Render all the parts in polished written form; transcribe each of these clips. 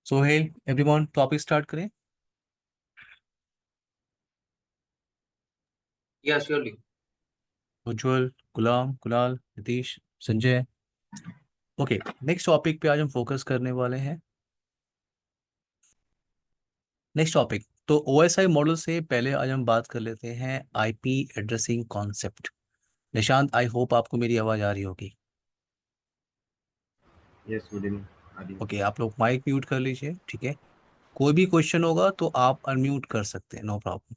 Sohail, everyone, topic start करें। Yeah, surely. Ujjwal, Ghulam, Kunal, Nitish, Sanjay. Okay, next topic पे आज हम फोकस करने वाले हैं। नेक्स्ट टॉपिक तो ओएसआई मॉडल से पहले आज हम बात कर लेते हैं IP addressing concept. Nishant, I hope आपको मेरी आवाज़ आ रही होगी। Yes good evening. ओके, आप लोग माइक म्यूट कर लीजिए, ठीक है। कोई भी क्वेश्चन होगा तो आप अनम्यूट कर सकते हैं, नो प्रॉब्लम।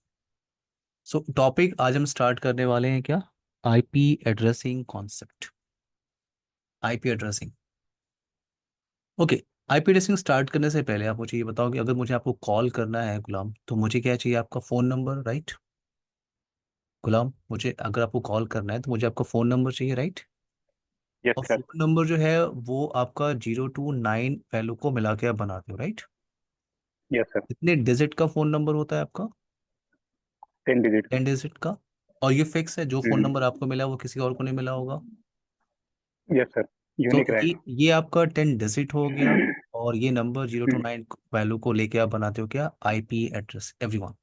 सो टॉपिक आज हम स्टार्ट करने वाले हैं क्या? IP addressing concept, IP addressing. Okay, IP addressing start करने से पहले आप मुझे ये बताओ कि अगर मुझे आपको कॉल करना है गुलाम, तो मुझे क्या चाहिए? आपका फ़ोन नंबर, राइट? गुलाम, मुझे अगर आपको कॉल करना है तो मुझे आपका फ़ोन नंबर चाहिए, राइट? यस और सर। फ़ोन नंबर जो है वो आपका 0 to 9 वैल्यू को मिला के आप बनाते हो, राइट? Yes sir. कितने डिजिट का फ़ोन नंबर होता है आपका? 10 डिजिट का। 10 डिजिट का। और ये फिक्स है, जो फ़ोन नंबर आपको मिला है वो किसी और को नहीं मिला होगा। यस सर, तो यूनिक रहेगा। ये आपका 10 डिजिट हो गया। और ये नंबर 0 to 9 वैल्यू को लेके आप बनाते हो क्या? IP address, everyone.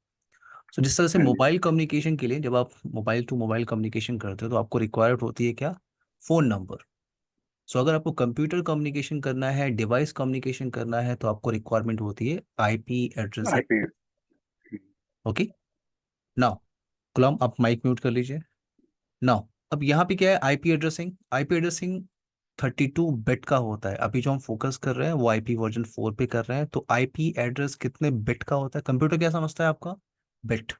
सो जिस तरह से हाँ जी। मोबाइल कम्युनिकेशन के लिए, जब आप मोबाइल टू मोबाइल कम्युनिकेशन करते हो तो आपको रिक्वायर्ड होती है क्या? Phone number. सो अगर आपको कंप्यूटर कम्युनिकेशन करना है, डिवाइस कम्युनिकेशन करना है, तो आपको रिक्वायरमेंट होती है IP addressing. IP. Okay, now Ghulam, आप माइक म्यूट कर लीजिए। नाउ अब यहाँ पे क्या है? IP addressing. IP addressing 32 bit का होता है। अभी जो हम फोकस कर रहे हैं वो आईपी वर्जन 4 पे कर रहे हैं। तो आईपी एड्रेस कितने बिट का होता है? कंप्यूटर क्या समझता है आपका? बिट।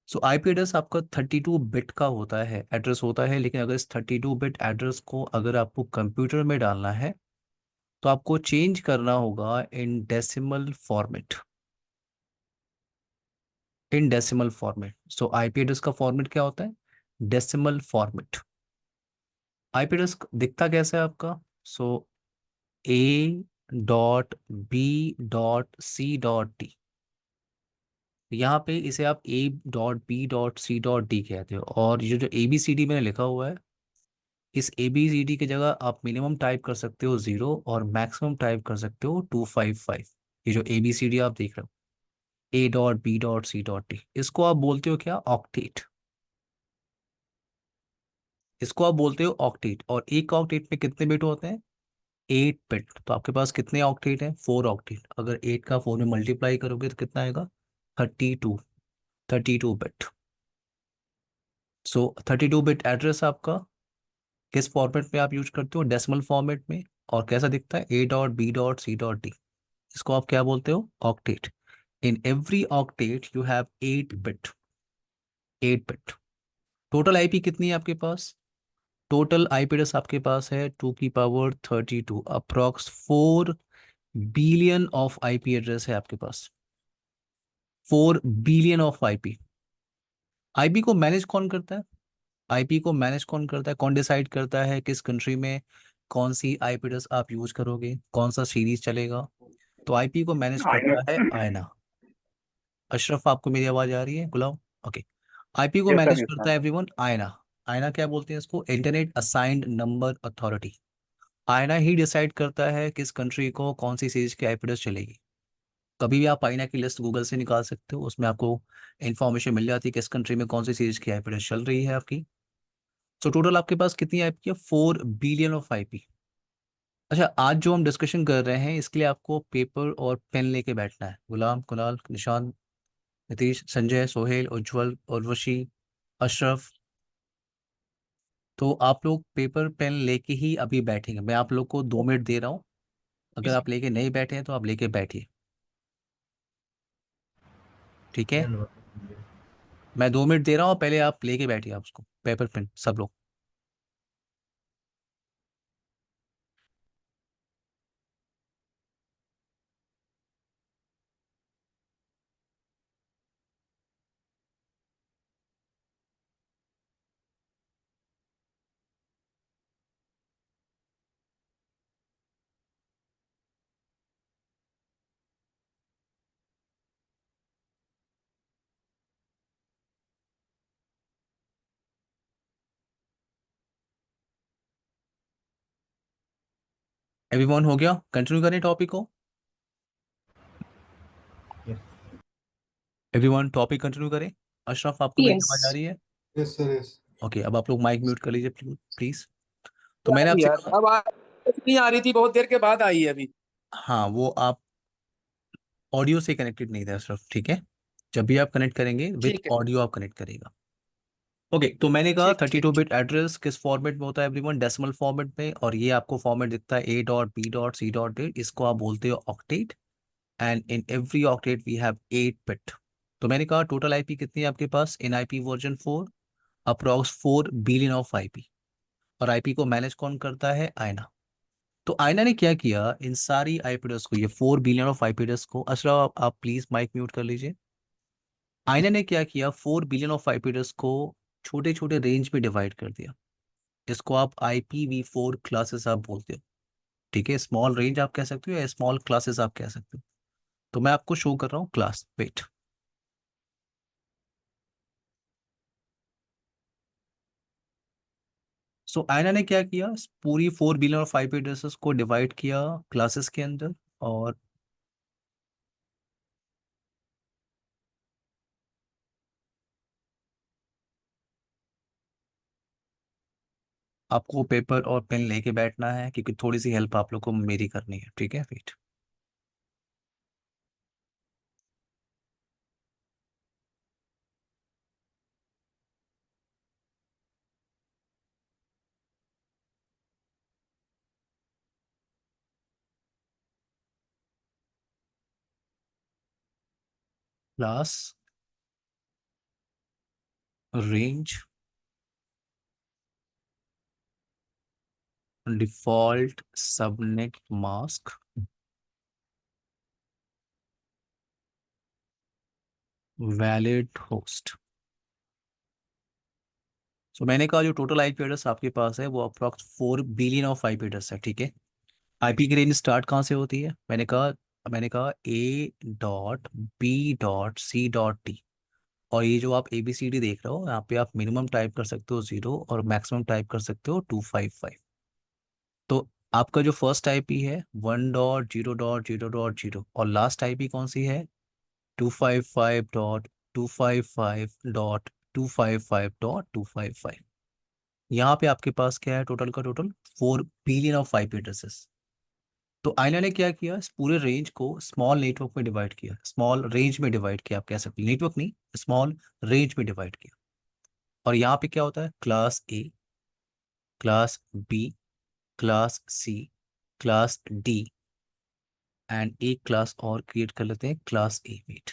सो आईपी एड्रेस आपका 32 बिट का होता है, एड्रेस होता है। लेकिन अगर इस 32 बिट एड्रेस को अगर आपको कंप्यूटर में डालना है तो आपको चेंज करना होगा in decimal format. In decimal format. So IP address का फॉर्मेट क्या होता है? Decimal format. आईपी एड्रेस दिखता कैसा है आपका? सो A.B.C.D। यहाँ पे इसे आप A.B.C.D कहते हो। और ये जो ABCD मैंने लिखा हुआ है, इस ABCD की जगह आप मिनिमम टाइप कर सकते हो 0 और मैक्सिमम टाइप कर सकते हो 255। ये जो ABCD आप देख रहे हो, A.B.C.D, इसको आप बोलते हो क्या? ऑक्टेट। इसको आप बोलते हो ऑक्टेट। और एक ऑक्टेट में कितने बिट होते हैं? 8 बिट। तो आपके पास कितने ऑक्टेट हैं? 4 ऑक्टेट। अगर 8 का 4 में मल्टीप्लाई करोगे तो कितना आएगा? 32। 32 बिट। सो 32 बिट एड्रेस आपका किस फॉर्मेट में आप यूज करते हो? डेसिमल फॉर्मेट में। और कैसा दिखता है? A.B.C.D। इसको आप क्या बोलते हो? Octet. In every octet you have 8 bit. 8 bit. Total IP कितनी है आपके पास? टोटल आईपी एड्रेस आपके पास है 2 की power 32। Approx 4 billion of IP address है आपके पास। 4 बिलियन ऑफ आईपी। आईपी को मैनेज कौन करता है? आईपी को मैनेज कौन करता है? कौन डिसाइड करता है किस कंट्री में कौन सी आईपी एड्रेस आप यूज करोगे, कौन सा सीरीज चलेगा? तो आईपी को मैनेज आईना। करता है आयना। अशरफ, आपको मेरी आवाज आ रही है? गुलाम, ओके। आईपी को यस सर, मैनेज यस करता सर। है एवरीवन आयना। आयना क्या बोलते हैं इसको? Internet assigned number authority. आयना ही डिसाइड करता है किस कंट्री को कौन सी सीरीज की आईपी एड्रेस चलेगी। कभी भी आप आईना की लिस्ट गूगल से निकाल सकते हो, उसमें आपको इन्फॉर्मेशन मिल जाती है किस कंट्री में कौन सी सीरीज की आईपी एड्रेस चल रही है आपकी। तो टोटल आपके पास कितनी आईपी है? 4 बिलियन ऑफ आईपी। अच्छा, आज जो हम डिस्कशन कर रहे हैं इसके लिए आपको पेपर और पेन लेके बैठना है। गुलाम, कुणाल, निशांत, नीतीश, संजय, सोहेल, उज्जवल, उर्वशी, अशरफ। तो आप लोग पेपर पेन लेके ही अभी बैठेंगे। मैं आप लोग को 2 मिनट दे रहा हूँ। अगर आप लेके नहीं बैठे हैं तो आप लेके बैठिए, ठीक है? मैं 2 मिनट दे रहा हूँ, पहले आप लेके बैठिए, आप उसको पेपर पेन सब लोग। एवरीवन, हो गया? कंटिन्यू करें टॉपिक को। एवरीवन टॉपिक कंटिन्यू करें। अशरफ, आपको मेरी यस। आवाज आ रही है? Yes sir yes. ओके, अब आप लोग माइक म्यूट कर लीजिए प्लीज। तो मैंने यार आपसे यार, कहा, अब नहीं आ रही थी, बहुत देर के बाद आई है अभी। हाँ वो आप ऑडियो से कनेक्टेड नहीं थे अशरफ, ठीक है? जब भी आप कनेक्ट करेंगे विथ ठीक है। ऑडियो आप कनेक्ट करेगा। ओके, तो मैंने कहा ठीक 32 ठीक। बिट एड्रेस किस फॉर्मेट में होता है एवरीवन? डेसिमल फॉर्मेट में। और ये आपको फॉर्मेट दिखता है A dot B dot C dot D, इसको आप बोलते हो octet. And in every octet we have 8 bit. तो मैंने कहा टोटल आईपी कितनी है आपके पास in IP version 4? Approx 4 billion of IP. और आईपी को मैनेज कौन करता है? आयना। तो आयना ने क्या किया इन सारी आईपी एड्रेस को, ये 4 बिलियन ऑफ आईपी एड्रेस को, अशरफ आप प्लीज माइक म्यूट कर लीजिए। आयना ने क्या किया, 4 बिलियन ऑफ आईपी एड्रेस को छोटे छोटे रेंज में डिवाइड कर दिया। इसको आप IPv4 क्लासेस आप बोलते हो, ठीक है? स्मॉल रेंज आप कह सकते हो या स्मॉल क्लासेस आप कह सकते हो। तो मैं आपको शो कर रहा हूँ क्लास, वेट। सो आयना ने क्या किया, इस पूरी 4 बिलियन ऑफ आईपी एड्रेसेस को डिवाइड किया क्लासेस के अंदर। और आपको पेपर और पेन लेके बैठना है क्योंकि थोड़ी सी हेल्प आप लोग को मेरी करनी है, ठीक है? Wait. Class range default subnet mask valid host. So मैंने कहा जो टोटल आईपी एड्रेस आपके पास है वो approx 4 billion of IP address है, ठीक है? आईपी की रेंज स्टार्ट कहाँ से होती है? मैंने कहा A.B.C.D। और ये जो आप ABCD देख रहे हो यहाँ पे आप मिनिमम टाइप कर सकते हो 0 और मैक्सिमम टाइप कर सकते हो 255। तो आपका जो फर्स्ट आईपी है 1.0.0.0 और लास्ट आईपी कौन सी है? 255.255.255.255। यहाँ पे आपके पास क्या है टोटल का total? 4 billion of IP addresses. तो आयना ने क्या किया, इस पूरे रेंज को स्मॉल नेटवर्क में डिवाइड किया, स्मॉल रेंज में डिवाइड किया, आप कह सकते हैं नेटवर्क नहीं, स्मॉल रेंज में डिवाइड किया। और यहाँ पे क्या होता है? Class A, class B, class C, class D and एक क्लास और क्रिएट कर लेते हैं, क्लास ए। वेट।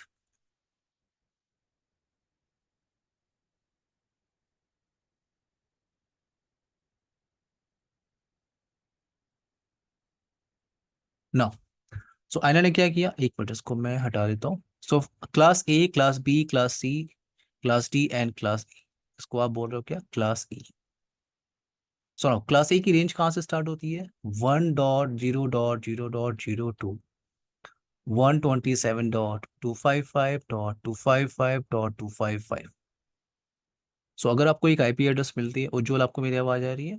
ना, सो आयना ने क्या किया, एक मिनट इसको मैं हटा देता हूँ। So class A, class B, class C, class D and class E, इसको आप बोल रहे हो क्या? Class E. सुनो, क्लास ए की रेंज कहाँ से स्टार्ट होती है? 1.0.0.02, 127.255.255.255। सो अगर आपको एक आईपी एड्रेस मिलती है, उज्जवल आपको मेरी आवाज आ रही है?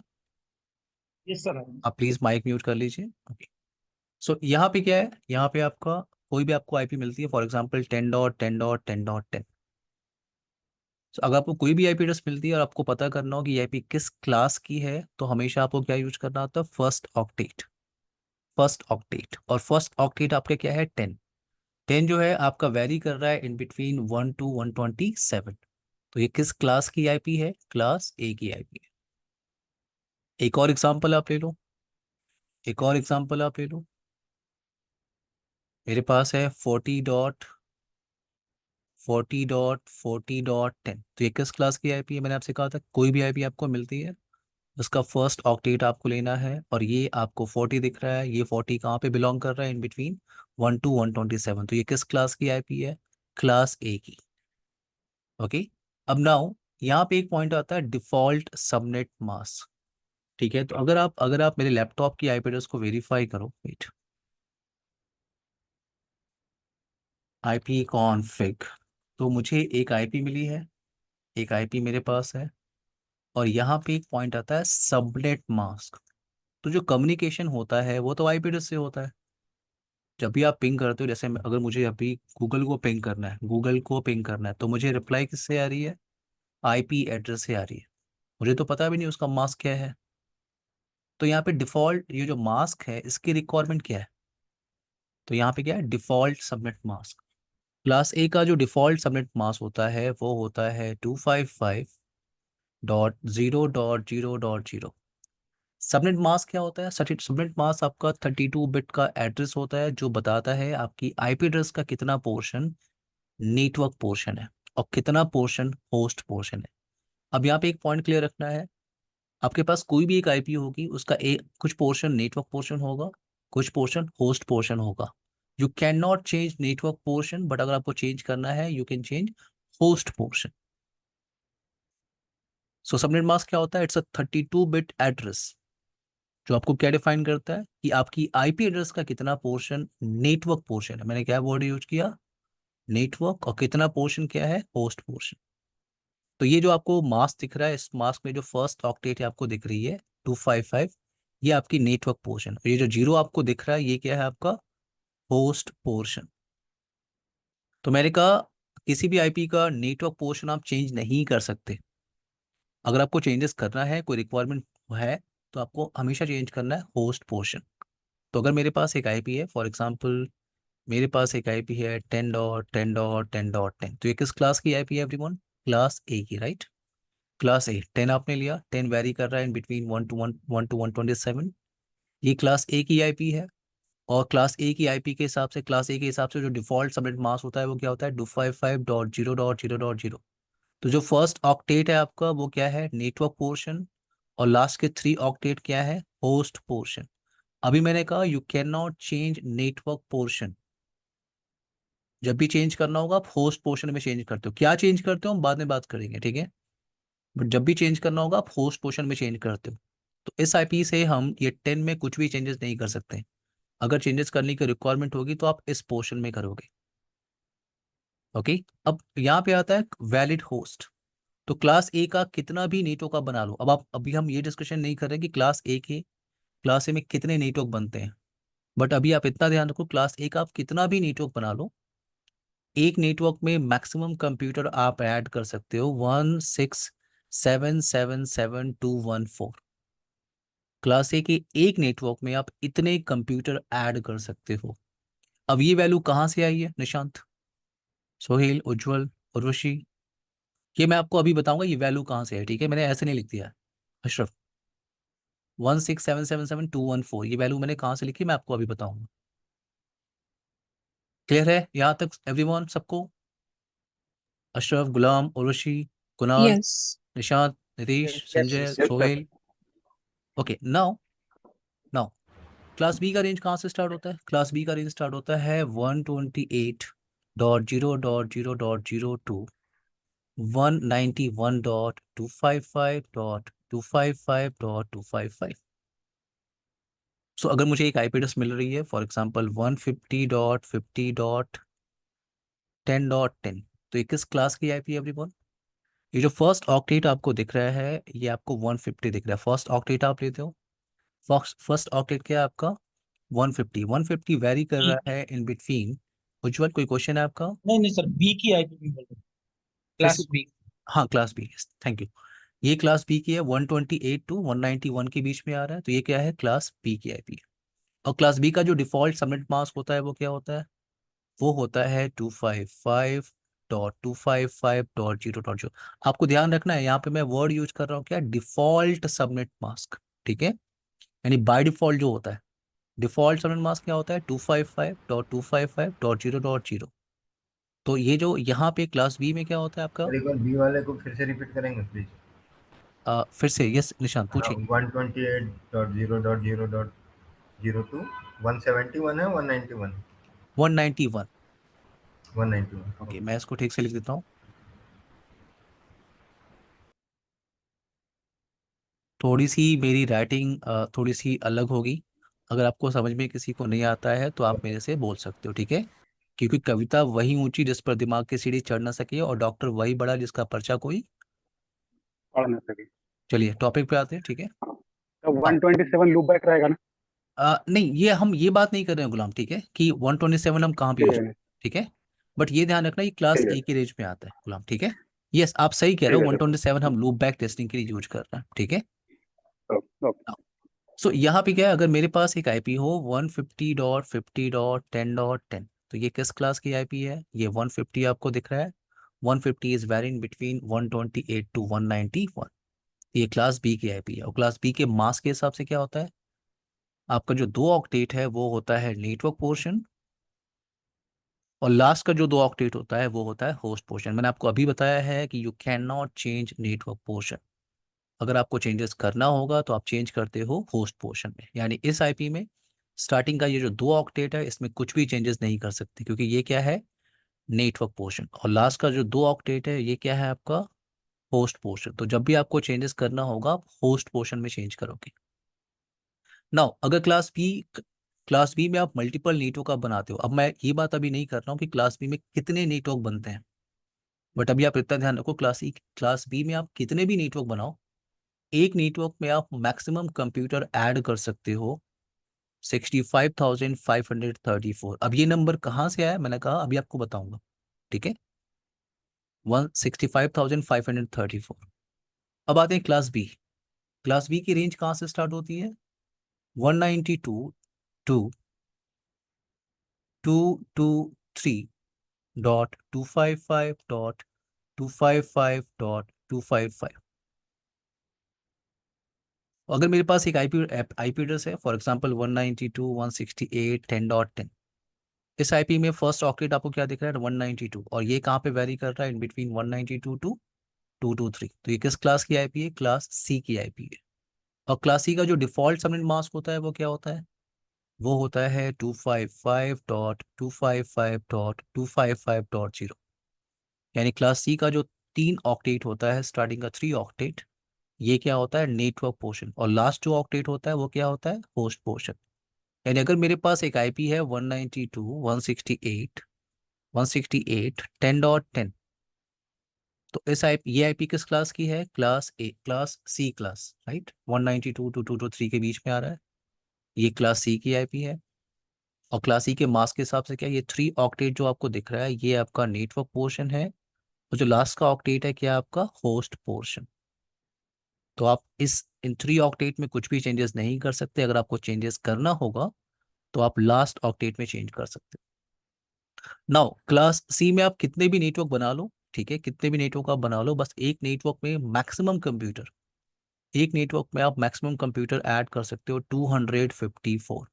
Yes sir. आप प्लीज माइक म्यूट कर लीजिए। ओके। सो यहाँ पे क्या है, यहाँ पे आपका कोई भी आपको आईपी मिलती है, फॉर एग्जाम्पल 10.10.10.10। सो अगर आपको कोई भी आईपी एड्रेस मिलती है और आपको पता करना हो कि आईपी किस क्लास की है, तो हमेशा आपको क्या यूज करना होता है? First octet. फर्स्ट ऑक्टेट, और फर्स्ट ऑक्टेट आपका क्या है? 10। 10 जो है आपका वेरी कर रहा है इन बिटवीन 1 to 127। तो ये किस क्लास की आईपी है? क्लास ए की आईपी है। एक और एग्जांपल आप ले लो, एक और एग्जांपल आप ले लो। मेरे पास है 40.40.40.10। तो ये किस क्लास की आईपी है? मैंने आपसे कहा था कोई भी आईपी आपको मिलती है उसका फर्स्ट ऑक्टेट आपको लेना है। और ये आपको 40 दिख रहा है, ये 40 कहाँ पे बिलोंग कर रहा है? In between 1 to 127। तो ये किस क्लास की आईपी है? क्लास ए की। ओके। अब नाउ यहाँ पे एक पॉइंट आता है डिफॉल्ट सबनेट मास्क, ठीक है? तो अगर आप मेरे लैपटॉप की आईपी एड्रेस को वेरीफाई करो, वेट, आईपी कॉन्फ़िग, तो मुझे एक आईपी मिली है, एक आईपी मेरे पास है। और यहाँ पे एक पॉइंट आता है सबनेट मास्क। तो जो कम्युनिकेशन होता है वो तो आईपी एड्रेस से होता है, जब भी आप पिंग करते हो, जैसे अगर मुझे अभी गूगल को पिंग करना है, गूगल को पिंग करना है, तो मुझे रिप्लाई किससे आ रही है? आईपी एड्रेस से आ रही है। मुझे तो पता भी नहीं उसका मास्क क्या है। तो यहाँ पे डिफॉल्ट ये जो मास्क है इसकी रिक्वायरमेंट क्या है? तो यहाँ पे क्या है? Default subnet mask. क्लास ए का जो डिफॉल्ट सबनेट मास्क होता है वो होता है 255.0.0.0। सबनेट मास्क क्या होता है? सबनेट मास्क आपका 32 बिट का एड्रेस होता है जो बताता है आपकी आईपी एड्रेस का कितना पोर्शन नेटवर्क पोर्शन है और कितना पोर्शन होस्ट पोर्शन है। अब यहाँ पे एक पॉइंट क्लियर रखना है, आपके पास कोई भी एक आईपी होगी, उसका एक कुछ पोर्शन नेटवर्क पोर्शन होगा, कुछ पोर्शन होस्ट पोर्शन होगा। You can not change network portion, but अगर आपको चेंज करना है you can change host portion. So subnet mask क्या होता है? इट्स अ 32 बिट एड्रेस जो आपको क्या डिफाइन करता है कि आपकी आईपी एड्रेस का कितना पोर्शन नेटवर्क पोर्शन है। मैंने क्या वर्ड यूज किया? नेटवर्क। और कितना पोर्शन क्या है? Host portion. तो ये जो आपको मास्क दिख रहा है, इस मास्क में जो फर्स्ट ऑक्टेट है आपको दिख रही है 255, ये आपकी नेटवर्क पोर्शन। और ये जो जीरो आपको दिख रहा है ये क्या है? आपका होस्ट पोर्शन। तो मैंने कहा किसी भी आईपी का नेटवर्क पोर्शन आप चेंज नहीं कर सकते। अगर आपको चेंजेस करना है, कोई रिक्वायरमेंट है, तो आपको हमेशा चेंज करना है होस्ट पोर्शन। तो अगर मेरे पास एक आईपी है, फॉर एग्जांपल मेरे पास एक आईपी है 10.10.10.10, तो ये किस क्लास की आईपी है एवरीवन? क्लास ए की, राइट? क्लास ए 10 आपने लिया, 10 वैरी कर रहा है इन बिटवीन 1 to 127। ये क्लास ए की आईपी है। और क्लास ए की आईपी के हिसाब से, क्लास ए के हिसाब से जो डिफॉल्ट सबनेट मास्क होता है वो क्या होता है? 255.0.0.0। तो जो फर्स्ट ऑक्टेट है आपका वो क्या है? Network portion. और लास्ट के 3 ऑक्टेट क्या है? Host portion. अभी मैंने कहा you can not change network portion. जब भी चेंज करना होगा आप होस्ट पोर्शन में चेंज करते हो। क्या चेंज करते हो हम बाद में बात करेंगे, ठीक है? बट जब भी चेंज करना होगा आप होस्ट पोर्शन में चेंज करते हो। तो इस आईपी से हम ये 10 में कुछ भी चेंजेस नहीं कर सकते। अगर चेंजेस करने की रिक्वायरमेंट होगी तो आप इस पोर्शन में करोगे। ओके। अब यहाँ पे आता है वैलिड होस्ट। तो क्लास ए का कितना भी नेटवर्क आप बना लो। अब आप अभी हम ये डिस्कशन नहीं कर रहे कि क्लास ए में कितने नेटवर्क बनते हैं। बट अभी आप इतना ध्यान रखो, क्लास ए का आप कितना भी नेटवर्क बना लो, एक नेटवर्क में मैक्सिमम कंप्यूटर आप ऐड कर सकते हो 167777214। क्लास ए के एक नेटवर्क में आप इतने कंप्यूटर ऐड कर सकते हो। अब ये वैल्यू कहाँ से आई है निशांत, सोहेल, उज्जवल, उर्वशी? ये मैं आपको अभी बताऊंगा ये वैल्यू कहाँ से है, ठीक है? मैंने ऐसे नहीं लिख दिया है। अशरफ, 167777214 ये वैल्यू मैंने कहाँ से लिखी मैं आपको अभी बताऊंगा। क्लियर है यहाँ तक एवरीवन, सबको? Ashraf, Ghulam, Urvashi, Kunal, Yes. Nishant, Nitish, Sanjay, Yes, sir. Sohail. Okay, now now class B का रेंज कहाँ से स्टार्ट होता है? क्लास बी का रेंज स्टार्ट होता है 128.0.0.0 191.255.255.255। सो अगर मुझे एक आईपी एड्रेस मिल रही है फॉर एग्जांपल 150.50.10.10, तो ये किस क्लास की आईपी है एवरीवन? ये जो फर्स्ट ऑक्टेट आपको दिख रहा है ये आपको 150 दिख रहा है। फर्स्ट ऑक्टेट आप लेते हो, फर्स्ट ऑक्टेट क्या है आपका? 150। 150 वेरी कर बी रहा है इन बिटवीन। उज्जवल, कोई क्वेश्चन है आपका? नहीं नहीं सर, बी की आईपी भी बोल रहे हैं। फिर से? Class B. हाँ, क्लास बी, थैंक यू। ये क्लास बी की है, 128 टू 191 के बीच में आ रहा है, तो ये क्या है? क्लास बी की आईपी है। और क्लास बी का जो डिफॉल्ट सबनेट मास्क होता है वो क्या होता है? वो होता है 255.255.0.0। आपको ध्यान रखना है यहाँ पे मैं वर्ड यूज कर रहा हूँ क्या? डिफॉल्ट सबनेट मास्क, ठीक है? यानी बाय डिफॉल्ट जो होता है, डिफॉल्ट सबनेट मास्क क्या होता है? 255.255.0.0। तो ये जो यहाँ पे क्लास बी में क्या होता है आपका? सर एक बार बी वाले को फिर से रिपीट करेंगे प्लीज। फिर से यस निशांत पूछिए। 128.0.0.02 171 है 191 191। 191 ओके, ओके। मैं इसको ठीक से लिख देता हूँ। थोड़ी सी मेरी राइटिंग थोड़ी सी अलग होगी। अगर आपको समझ में किसी को नहीं आता है तो आप मेरे से बोल सकते हो, ठीक है? क्योंकि कविता वही ऊंची जिस पर दिमाग की सीढ़ी चढ़ ना सके, और डॉक्टर वही बड़ा जिसका पर्चा कोई। पढ़ ना सके। चलिए टॉपिक पे आते हैं, ठीक है? तो हाँ, 127 लूप बैक रहेगा ना? नहीं, ये हम ये बात नहीं कर रहे हैं गुलाम, ठीक है, कि 127 हम कहाँ पे यूज, ठीक है, ठीक है, बट ये ध्यान रखना ये क्लास ठीक है, ए की रेंज में आता है गुलाम, ठीक है। यस, आप सही कह रहे ठीक हो, है सर। 127 हम लूप बैक टेस्टिंग के लिए यूज कर रहे हैं, ठीक है। ओके, ओके, सो यहाँ पे क्या है, अगर मेरे पास एक आईपी हो 150.50.10.10, तो ये किस क्लास की आईपी है, ये 150 आपको दिख रहा है, 150 इज वेरिंग बिटवीन 128 टू 191, ये क्लास बी की आईपी है। और क्लास बी के मास के हिसाब से क्या होता है, आपका जो 2 ऑक्टेट है वो होता है नेटवर्क पोर्शन, और लास्ट का जो 2 ऑक्टेट होता है वो होता है होस्ट पोर्शन। मैंने आपको अभी बताया है कि you can not change network portion, अगर आपको चेंजेस करना होगा तो आप चेंज करते हो होस्ट पोर्शन में। यानी इस आईपी में स्टार्टिंग का ये जो 2 ऑक्टेट है इसमें कुछ भी चेंजेस नहीं कर सकते, क्योंकि ये क्या है, नेटवर्क पोर्शन, और लास्ट का जो 2 ऑक्टेट है ये क्या है आपका, होस्ट पोर्शन। तो जब भी आपको चेंजेस करना होगा आप होस्ट पोर्शन में चेंज करोगे। नाउ अगर क्लास बी में आप मल्टीपल नेटवर्क आप बनाते हो, अब मैं ये बात अभी नहीं कर रहा हूँ कि क्लास बी में कितने नेटवर्क बनते हैं, बट अभी आप इतना ध्यान रखो, क्लास बी में आप कितने भी नेटवर्क बनाओ, एक नेटवर्क में आप मैक्सिमम कंप्यूटर ऐड कर सकते हो 65,534। अब ये नंबर कहाँ से आया, मैंने कहा अभी आपको बताऊंगा, ठीक है, 165,534। अब आते हैं क्लास बी। क्लास बी की रेंज कहाँ से स्टार्ट होती है, 192 टू 225.255.255.255। अगर मेरे पास एक आईपी एड्रेस है, फॉर एग्जांपल 192.168.10.10, इस आईपी में फर्स्ट ऑक्टेट आपको क्या दिख रहा है, 192, और ये कहाँ पे वेरी कर रहा है, इन बिटवीन 192 टू 223। तो ये किस क्लास की आईपी है, क्लास सी की आईपी है। और क्लास सी का जो डिफॉल्ट सबनेट मास्क होता है वो क्या होता है, वो होता है 255.255.255.0। यानी क्लास सी का जो 3 ऑक्टेट होता है, स्टार्टिंग का 3 ऑक्टेट, ये क्या होता है, नेटवर्क पोर्शन, और लास्ट जो ऑक्टेट होता है वो क्या होता है, होस्ट पोर्शन। यानी अगर मेरे पास एक आईपी है 192.168.168.10.10, तो इस आईपी ये आईपी किस क्लास की है, class A, class C class, right, 192 to 223 के बीच में आ रहा है, ये क्लास सी की आईपी है। और क्लास सी के मास्क के हिसाब से क्या, ये 3 ऑक्टेट जो आपको दिख रहा है ये आपका नेटवर्क पोर्शन है, और जो लास्ट का ऑक्टेट है क्या, आपका होस्ट पोर्शन। तो आप इस इन 3 ऑक्टेट में कुछ भी चेंजेस नहीं कर सकते, अगर आपको चेंजेस करना होगा तो आप लास्ट ऑक्टेट में चेंज कर सकते हो। नाउ क्लास सी में आप कितने भी नेटवर्क बना लो, ठीक है, कितने भी नेटवर्क आप बना लो, बस एक नेटवर्क में मैक्सिमम कंप्यूटर, एक नेटवर्क में आप मैक्सिमम कंप्यूटर ऐड कर सकते हो 254।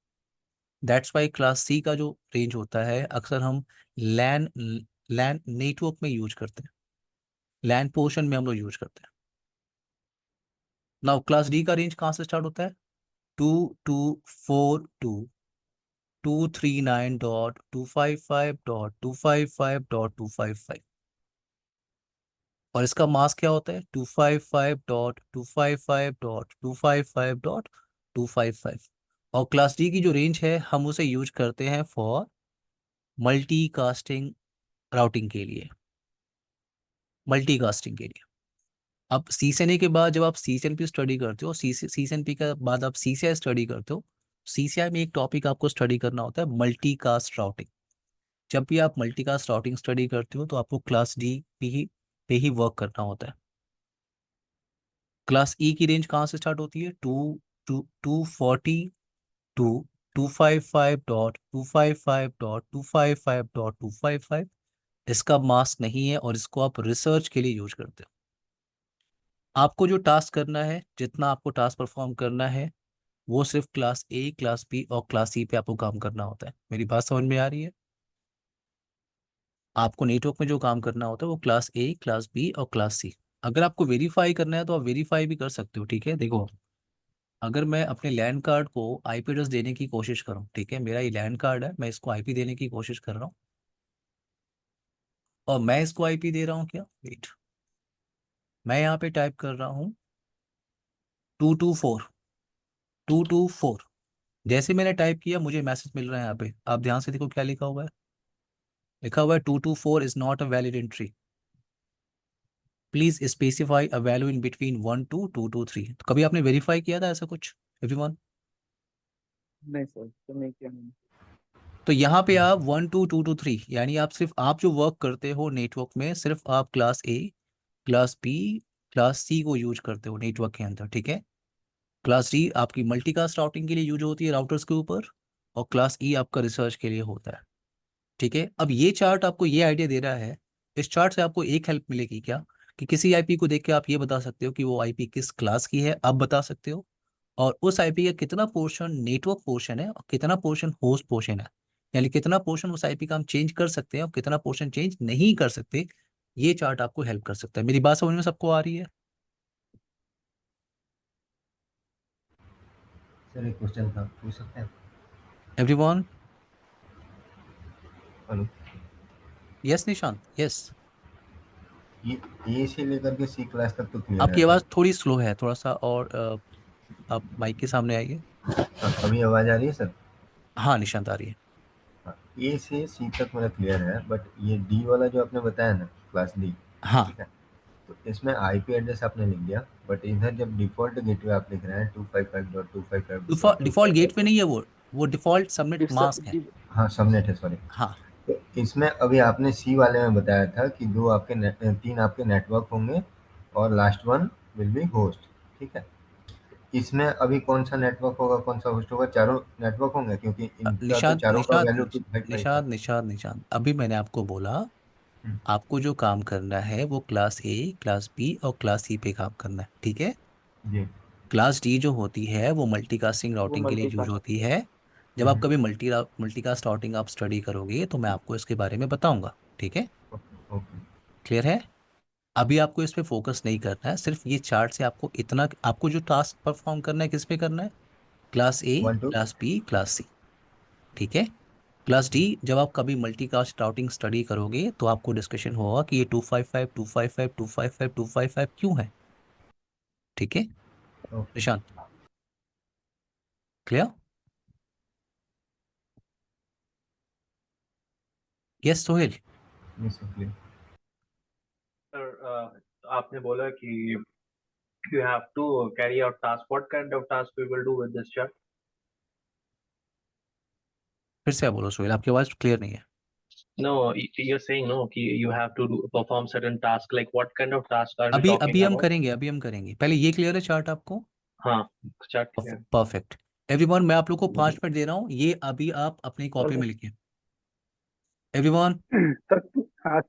दैट्स वाई क्लास सी का जो रेंज होता है अक्सर हम लैन लैन नेटवर्क में यूज करते हैं, लैन पोर्शन में हम लोग यूज करते हैं। नाउ क्लास डी का रेंज कहाँ से स्टार्ट होता है, 2242.239.255.255.255, और इसका मास्क क्या होता है, 255.255.255.255। और क्लास डी की जो रेंज है हम उसे यूज करते हैं फॉर मल्टीकास्टिंग राउटिंग के लिए, मल्टीकास्टिंग के लिए। अब सीसीएनए के बाद जब आप सीसीएनपी स्टडी करते हो, सीसीएनपी के बाद आप सीसीआई स्टडी करते हो, सीसीआई में एक टॉपिक आपको स्टडी करना होता है मल्टीकास्ट राउटिंग। जब भी आप मल्टीकास्ट राउटिंग स्टडी करते हो तो आपको क्लास डी पे ही वर्क करना होता है। क्लास ई की रेंज कहाँ से स्टार्ट होती है, 245.255.255.255. इसका मास्क नहीं है और इसको आप रिसर्च के लिए यूज करते हो। आपको जो टास्क करना है, जितना आपको टास्क परफॉर्म करना है, वो सिर्फ क्लास ए, क्लास बी और क्लास सी पे आपको काम करना होता है। मेरी बात समझ में आ रही है, आपको नेटवर्क में जो काम करना होता है वो क्लास ए, क्लास बी और क्लास सी। अगर आपको वेरीफाई करना है तो आप वेरीफाई भी कर सकते हो, ठीक है। देखो, अगर मैं अपने लैंड कार्ड को आईपी एड्रेस देने की कोशिश करूँ, ठीक है, मेरा ये लैंड कार्ड है, मैं इसको आईपी देने की कोशिश कर रहा हूँ, और मैं इसको आईपी दे रहा हूँ क्या, वेट, मैं यहाँ पे टाइप कर रहा हूँ 224. जैसे मैंने टाइप किया मुझे मैसेज मिल रहा है यहाँ पे, आप ध्यान से देखो क्या लिखा हुआ है, लिखा हुआ है 224 is not a valid entry, please specify a value in between 1 to 223। तो कभी आपने वेरीफाई किया था ऐसा कुछ, एवरीवन? नहीं सर, तो नहीं किया मैंने। तो यहाँ पे आप 1 2 2 2 3 यानी आप सिर्फ आप जो वर्क करते हो नेटवर्क में सिर्फ आप class A, class B, class C को यूज करते हो नेटवर्क के अंदर, ठीक है। क्लास डी आपकी मल्टीकास्ट राउटिंग के लिए यूज होती है राउटर्स के ऊपर, और क्लास ई आपका रिसर्च के लिए होता है, ठीक है। अब ये चार्ट आपको ये आइडिया दे रहा है, इस चार्ट से आपको एक हेल्प मिलेगी क्या, कि किसी आईपी को देख के आप ये बता सकते हो कि वो आईपी किस क्लास की है, आप बता सकते हो। और उस आईपी का कितना पोर्शन नेटवर्क पोर्शन है और कितना पोर्शन होस्ट पोर्शन है, यानी कितना पोर्शन उस आईपी का हम चेंज कर सकते हैं और कितना पोर्शन चेंज नहीं कर सकते, ये चार्ट आपको हेल्प कर सकता है। मेरी बात समझ में सबको आ रही है? सर एक क्वेश्चन था, पूछ सकते हैं? Everyone? Hello. Yes Nishant, yes. ये ए से लेकर के सी क्लास तक तो क्लियर है आपकी आवाज़ सर। थोड़ी स्लो है, थोड़ा सा और आप माइक के सामने आइए। अभी आवाज़ आ रही है सर? हाँ निशांत आ रही है। हाँ, ए से सी तक मेरा क्लियर है, बट ये डी वाला जो आपने बताया ना, क्लास डी, हाँ, ठीक है। तो इसमें आईपी एड्रेस आपने लिख दिया, बट इधर जब डिफ़ॉल्ट गेटवे आप लिख रहे हैं 255.255.255 डिफॉल्ट डॉट, गेटवे नहीं है वो डिफॉल्ट सबनेट इट्स मास्क है। हाँ सबनेट है, सॉरी। हाँ, तो इसमें अभी आपने सी वाले में बताया था कि दो आपके तीन आपके नेटवर्क होंगे और last one will be host, ठीक है। इसमें अभी कौन सा नेटवर्क होगा, कौन सा होस्ट होगा? चारों नेटवर्क होंगे, क्योंकि इनका तो निशांत चारों का निशांत वैल्यू निश- 255 था। निशांत निशांत निशांत अभी मैंने आपको बोला, हम्म, आपको जो काम करना है वो क्लास ए, क्लास बी और क्लास सी पे काम करना है, ठीक है। जी। क्लास डी जो होती है वो मल्टीकास्टिंग वो राउटिंग के लिए यूज मल्टीकास्ट। होती है। जब आप हम्म, कभी मल्टीकास्ट राउटिंग आप स्टडी करोगे तो मैं आपको इसके बारे में बताऊंगा, ठीक है। ओके। क्लियर है? अभी आपको इस पे फोकस नहीं करना है, सिर्फ ये चार्ट से आपको इतना, आपको जो टास्क परफॉर्म करना है किस पे करना है, class A, one two. Class B, class C, ठीक है। क्लास डी जब आप कभी मल्टीकास्ट राउटिंग स्टडी करोगे तो आपको डिस्कशन होगा कि ये 255 255 255 255 क्यों है, ठीक है। Okay. Nishant, clear? Yes Sohail? Miss okay. Sir आपने बोला कि you have to carry out task. What kind of task we will do with this chart? फिर से आप बोलो सोहेल, आपकी आवाज क्लियर नहीं है। No, you're saying no. You have to perform certain task. Like what kind of task are we अभी talking अभी हम about? करेंगे, अभी हम करेंगे, पहले ये क्लियर है चार्ट आपको? हाँ, chart clear. परफेक्ट। एवरीवन मैं आप लोग को 5 मिनट दे रहा हूँ, ये अभी आप अपनी कॉपी सर में लिखिए। एवरीवन, सर,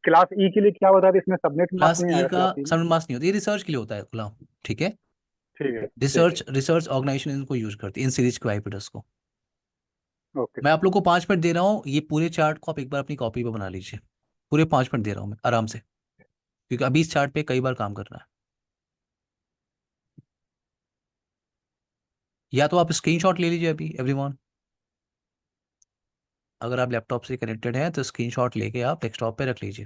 क्लास ई के लिए क्या बता रहे, इसमें सबनेट मास्क क्लास नहीं ई आएगा का क्लास ई में? सबमिट मार्क्स नहीं होता, ये रिसर्च के लिए होता है गुलाम, ठीक है। ठीक है, ठीक रिसर्च रिसर्च ऑर्गेनाइजेशन इनको यूज करती है, इन सीरीज के आईपीडीएस को। है। ओके मैं सर। आप लोग को 5 मिनट दे रहा हूँ, ये पूरे चार्ट को आप एक बार अपनी कॉपी पे बना लीजिए। पूरे 5 मिनट दे रहा हूँ मैं आराम से, क्योंकि अभी इस चार्ट पे कई बार काम करना है। या तो आप स्क्रीनशॉट ले लीजिए अभी एवरीवन, अगर आप लैपटॉप से कनेक्टेड हैं तो स्क्रीनशॉट लेके आप डेस्कटॉप पे रख लीजिए।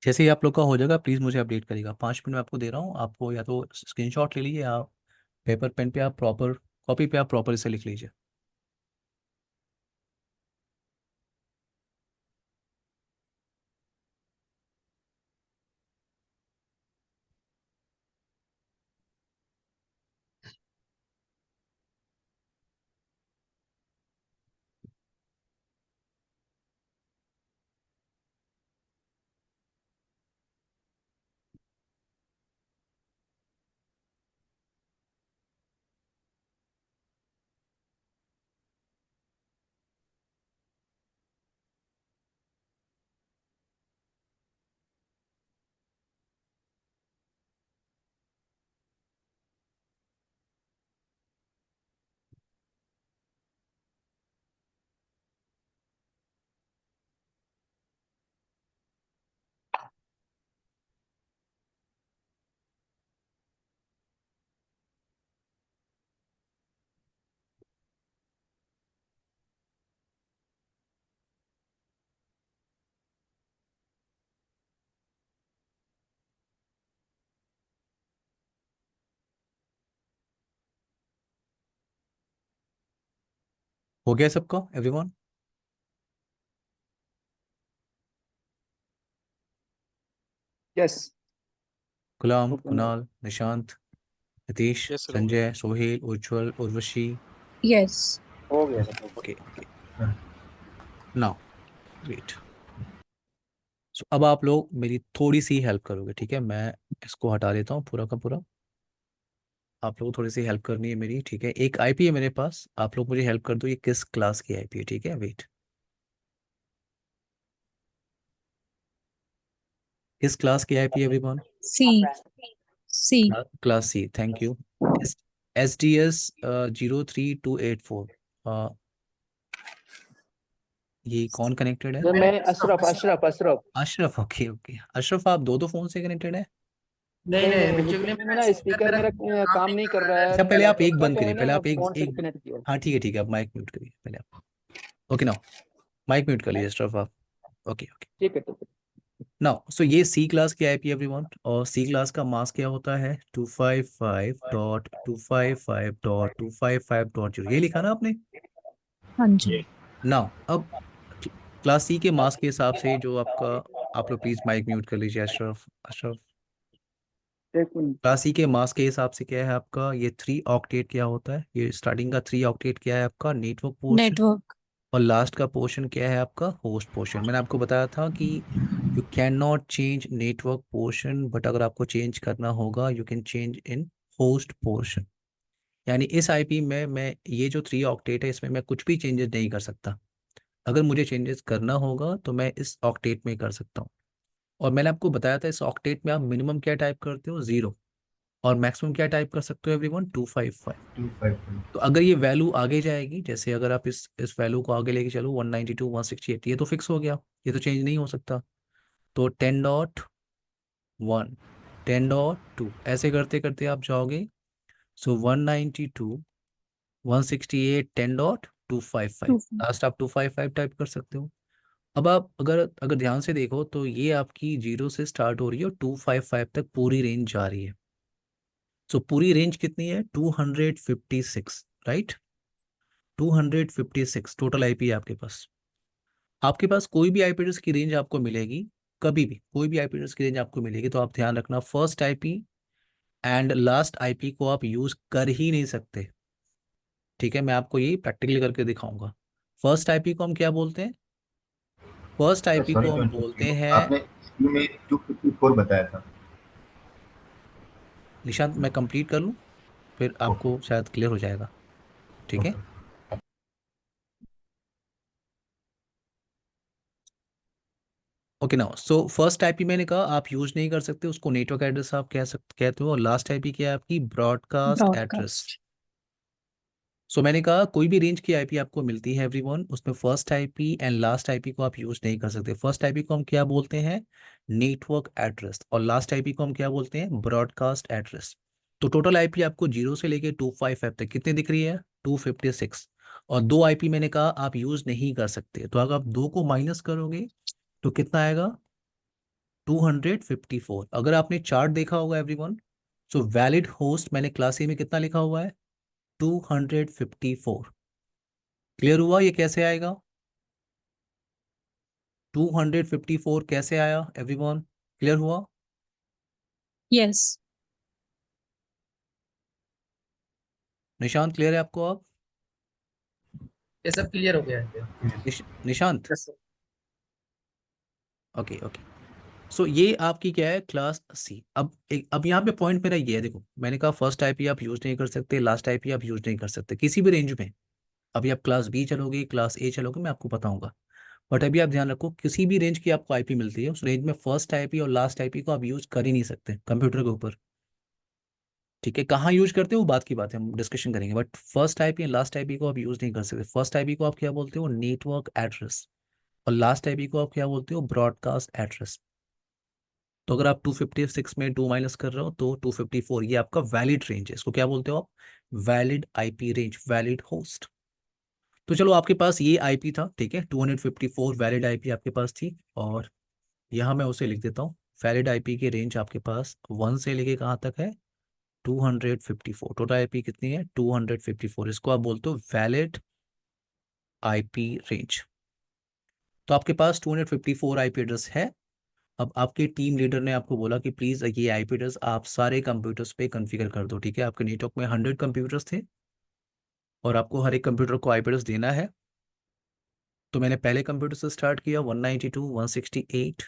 जैसे ही आप लोग का हो जाएगा प्लीज़ मुझे अपडेट करिएगा। 5 मिनट में आपको दे रहा हूँ, आपको या तो स्क्रीनशॉट ले लीजिए या पेपर पेन पे आप प्रॉपर, कॉपी पे आप प्रॉपर इसे लिख लीजिए। हो गया सबका एवरीवन? यस। गुलाम, कुणाल, निशांत, नितीश, Yes, sir, हो गया। संजय, सोहेल, उज्जवल, उर्वशी। Yes. हो गया सब। Okay okay, now wait. So अब आप लोग मेरी थोड़ी सी हेल्प करोगे, ठीक है? मैं इसको हटा देता हूँ पूरा का पूरा। आप लोग थोड़ी सी हेल्प करनी है मेरी, ठीक है? एक आईपी है मेरे पास, आप लोग मुझे हेल्प कर दो, ये किस क्लास की आईपी है, ठीक है? वेट, किस क्लास की आईपी है everyone? C. C. Class C, thank you. SDS 03284। ये कौन कनेक्टेड है? ये मैं अशरफ अशरफ अशरफ अशरफ, ओके ओके। अशरफ, आप दो फोन से कनेक्टेड है? नहीं नहीं बेसिकली में ना स्पीकर मेरा काम नहीं कर रहा है अच्छा, मेरा पहले आप लैपटॉप एक का, बंद तो करिए, मैंने पहले आप एक फोन से एक कनेक्ट किया। हाँ ठीक है, आप माइक म्यूट करिए पहले आप। ओके नाउ, माइक म्यूट कर लीजिए अशरफ आप। ओके ओके, ठीक है ठीक है। नाउ सो ये सी क्लास की आईपी एवरीवन, और सी क्लास का मास्क क्या होता है? 255.255.255.0, ये लिखा ना आपने? हाँ जी। नाउ अब क्लास सी के मास्क के हिसाब से जो आपका, आप लोग प्लीज माइक म्यूट कर लीजिए अशरफ। अशरफ, एक मिनट। क्लास सी के मास्क के हिसाब से क्या है आपका? ये 3 ऑक्टेट क्या होता है? ये स्टार्टिंग का 3 ऑक्टेट क्या है आपका? Network portion. Network. और लास्ट का पोर्शन क्या है आपका? Host portion. मैंने आपको बताया था कि you can not change network portion, but अगर आपको चेंज करना होगा you can change in host portion. यानी इस आईपी में मैं ये जो 3 ऑक्टेट है इसमें मैं कुछ भी चेंजेस नहीं कर सकता। अगर मुझे चेंजेस करना होगा तो मैं इस ऑक्टेट में कर सकता हूँ। और मैंने आपको बताया था इस ऑक्टेट में आप मिनिमम क्या टाइप करते हो? 0। और मैक्सिमम क्या टाइप कर सकते हो एवरीवन? 255। 255। तो अगर ये वैल्यू आगे जाएगी, जैसे अगर आप इस वैल्यू को आगे लेके चलो 192 168, ये तो फिक्स हो गया, ये तो चेंज नहीं हो सकता। तो 10.1, 10.2, ऐसे करते करते आप जाओगे। सो 192, 168, 10.255, 2. लास्ट आप 255 टाइप कर सकते हो। अब आप अगर अगर ध्यान से देखो तो ये आपकी 0 से स्टार्ट हो रही है और 255 तक पूरी रेंज जा रही है। सो पूरी रेंज कितनी है? 256, राइट? 256 टोटल आईपी है आपके पास। आपके पास कोई भी आईपी एड्रेस की रेंज आपको मिलेगी, कभी भी कोई भी आईपी एड्रेस की रेंज आपको मिलेगी, तो आप ध्यान रखना first IP and last IP को आप यूज कर ही नहीं सकते, ठीक है? मैं आपको ये प्रैक्टिकली करके दिखाऊंगा। फर्स्ट आईपी को हम क्या बोलते हैं? फर्स्ट आईपी सॉरी को टू हम इंटरप्ट बोलते यू, हैं, आपने सी में 254 बताया था। निशांत मैं कंप्लीट कर लूँ फिर ओके आपको शायद क्लियर हो जाएगा, ठीक है? Okay. Okay now, so first IP मैंने कहा आप यूज नहीं कर सकते उसको, नेटवर्क एड्रेस आप कह सकते कहते हो। और लास्ट आईपी क्या है आपकी? Broadcast address. Broadcast. सो मैंने कहा कोई भी रेंज की आईपी आपको मिलती है एवरीवन, उसमें first IP and last IP को आप यूज नहीं कर सकते। फर्स्ट आईपी को हम क्या बोलते हैं? Network address. और लास्ट आईपी को हम क्या बोलते हैं? Broadcast address. तो टोटल आईपी आपको 0 से लेके 255 तक कितने दिख रही है? 256। और दो आईपी मैंने कहा आप यूज नहीं कर सकते, तो अगर आप दो को माइनस करोगे तो कितना आएगा? 254। अगर आपने चार्ट देखा होगा एवरीवन, सो वैलिड होस्ट मैंने क्लास ए में कितना लिखा हुआ है? 254। क्लियर हुआ ये कैसे आएगा? 254 कैसे आया एवरीवन? क्लियर हुआ? Yes. निशांत क्लियर है आपको अब? ये सब क्लियर हो गया है। Nishant, yes sir. Okay okay. So ये आपकी क्या है? Class C. अब यहाँ पे पॉइंट मेरा ये है, देखो मैंने कहा फर्स्ट आईपी आप यूज नहीं कर सकते, लास्ट आईपी आप यूज नहीं कर सकते किसी भी रेंज में। अभी आप क्लास बी चलोगे, क्लास ए चलोगे, मैं आपको बताऊंगा। बट अभी आप ध्यान रखो, किसी भी रेंज की आपको आईपी मिलती है उस रेंज में फर्स्ट आईपी और लास्ट आईपी को आप यूज कर ही नहीं सकते कंप्यूटर के ऊपर, ठीक है? कहाँ यूज करते हो वो बात की बात है, हम डिस्कशन करेंगे। But first IP and last IP को आप यूज नहीं कर सकते। फर्स्ट आईपी को आप क्या बोलते हो? Network address. और लास्ट आईपी को आप क्या बोलते हो? Broadcast address. तो अगर आप 256 में 2 माइनस कर रहे हो तो 254, ये आपका वैलिड रेंज है, इसको क्या बोलते हो आप? Valid IP range, valid host. तो चलो आपके पास ये आईपी था, ठीक है? 254 वैलिड आईपी आपके पास थी, और यहाँ मैं उसे लिख देता हूँ। वैलिड आईपी की रेंज आपके पास 1 से लेके कहाँ तक है? 254। टोटल आईपी कितनी है? 254। इसको आप बोलते हो वैलिड आईपी रेंज। तो आपके पास 254 आईपी एड्रेस है। अब आपके टीम लीडर ने आपको बोला कि प्लीज़ ये आईपी एड्रेस आप सारे कंप्यूटर्स पे कॉन्फ़िगर कर दो, ठीक है। आपके नेटवर्क में 100 कंप्यूटर्स थे और आपको हर एक कंप्यूटर को आईपी एड्रेस देना है। तो मैंने पहले कंप्यूटर से स्टार्ट किया 192.168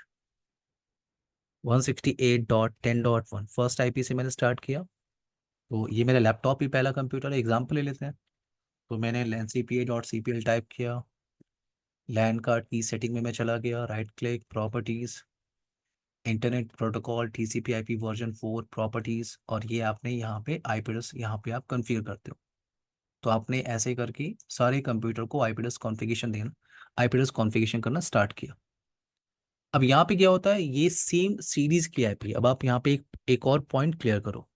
168.10.1 फर्स्ट आईपी से मैंने स्टार्ट किया। तो ये मेरा लैपटॉप ही पहला कंप्यूटर है, एग्जाम्पल ले लेते हैं। तो मैंने lancpa.cpl टाइप किया, लैन कार्ड की सेटिंग में मैं चला गया, right click, properties, internet protocol TCP IP version 4 properties, और ये आपने यहाँ पे आईपी एड्रेस यहाँ पे आप कॉन्फ़िगर करते हो। तो आपने ऐसे करके सारे कंप्यूटर को आईपी एड्रेस कॉन्फ़िगरेशन देना, आईपी एड्रेस कॉन्फ़िगरेशन करना स्टार्ट किया। अब यहाँ पे क्या होता है, ये सेम सीरीज की आईपी। अब आप यहाँ पे एक और पॉइंट क्लियर करो,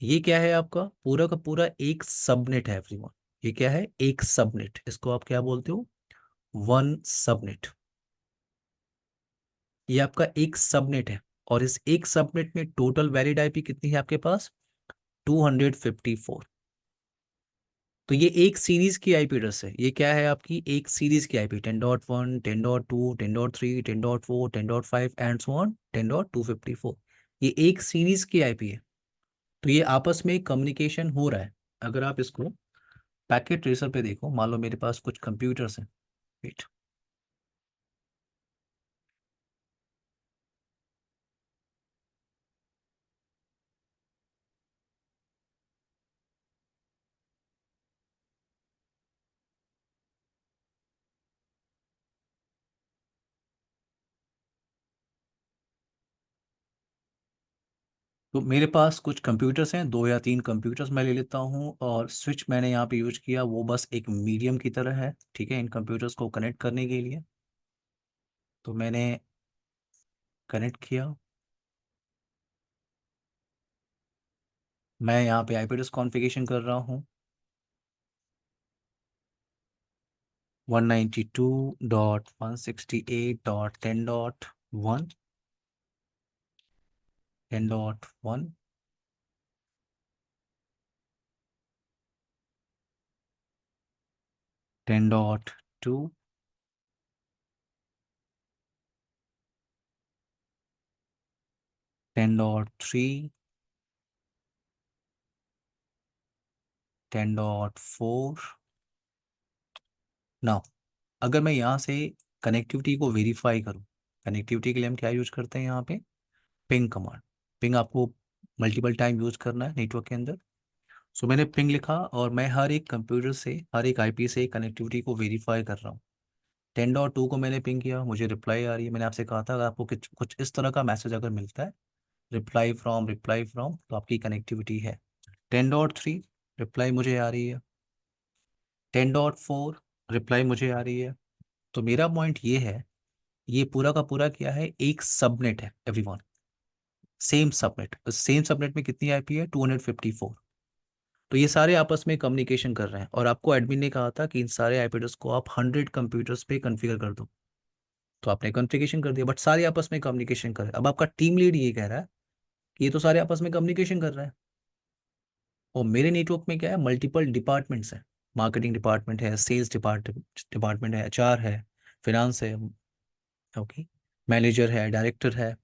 ये क्या है आपका पूरा का पूरा एक सबनेट है एवरीवन। ये क्या है, एक सबनेट। इसको आप क्या बोलते हो, वन सबनेट। ये आपका एक सबनेट है और इस एक सबनेट में टोटल वैलिड आईपी कितनी है आपके पास, 254। तो ये एक सीरीज की आईपी एड्रेस है। ये क्या है आपकी एक सीरीज की आईपी, 10.1 10.2 10.3 10.4 10.5 एंड सो ऑन 10.254। ये एक सीरीज की आईपी है। तो ये आपस में कम्युनिकेशन हो रहा है। अगर आप इसको पैकेट ट्रेसर पे देखो, मान लो मेरे पास कुछ कंप्यूटर्स हैं, वेट, तो मेरे पास कुछ कंप्यूटर्स हैं, 2 या 3 कंप्यूटर्स मैं ले लेता हूँ, और स्विच मैंने यहाँ पे यूज किया, वो बस एक मीडियम की तरह है, ठीक है, इन कंप्यूटर्स को कनेक्ट करने के लिए। तो मैंने कनेक्ट किया, मैं यहाँ पे आईपी एड्रेस कॉन्फ़िगरेशन कर रहा हूँ 192.168.10.1 10.1 10.2 10.3 10.4। नाउ अगर मैं यहाँ से कनेक्टिविटी को वेरीफाई करूँ, कनेक्टिविटी के लिए हम क्या यूज करते हैं यहाँ पे, पिंग कमांड। पिंग आपको मल्टीपल टाइम यूज करना है नेटवर्क के अंदर। सो मैंने पिंग लिखा और मैं हर एक कंप्यूटर से, हर एक आईपी से कनेक्टिविटी को वेरीफाई कर रहा हूँ। 10.2 को मैंने पिंग किया, मुझे रिप्लाई आ रही है। मैंने आपसे कहा था अगर आपको कुछ कुछ इस तरह का मैसेज अगर मिलता है, रिप्लाई फ्रॉम, तो आपकी कनेक्टिविटी है। 10.3 रिप्लाई मुझे आ रही है, 10.4 रिप्लाई मुझे आ रही है। तो मेरा पॉइंट ये है, ये पूरा का पूरा क्या है, एक सबनेट है everyone, same subnet. Same subnet में कितनी आईपी है, 254। तो ये सारे आपस में कम्युनिकेशन कर रहे हैं, और आपको एडमिन ने कहा था कि इन सारे आईपी एड्रेस को आप 100 कंप्यूटर्स पे कॉन्फ़िगर कर दो। तो आपने कॉन्फ़िगरेशन कर दिया, बट सारे आपस में कम्युनिकेशन कर रहे हैं। अब आपका टीम लीड ये कह रहा है कि ये तो सारे आपस में कम्युनिकेशन कर रहे हैं, और मेरे नेटवर्क में क्या है, मल्टीपल डिपार्टमेंट्स हैं। मार्केटिंग डिपार्टमेंट है, सेल्स डिपार्टमेंट है, एचआर है, फिनांस है, ओके, मैनेजर है, डायरेक्टर है।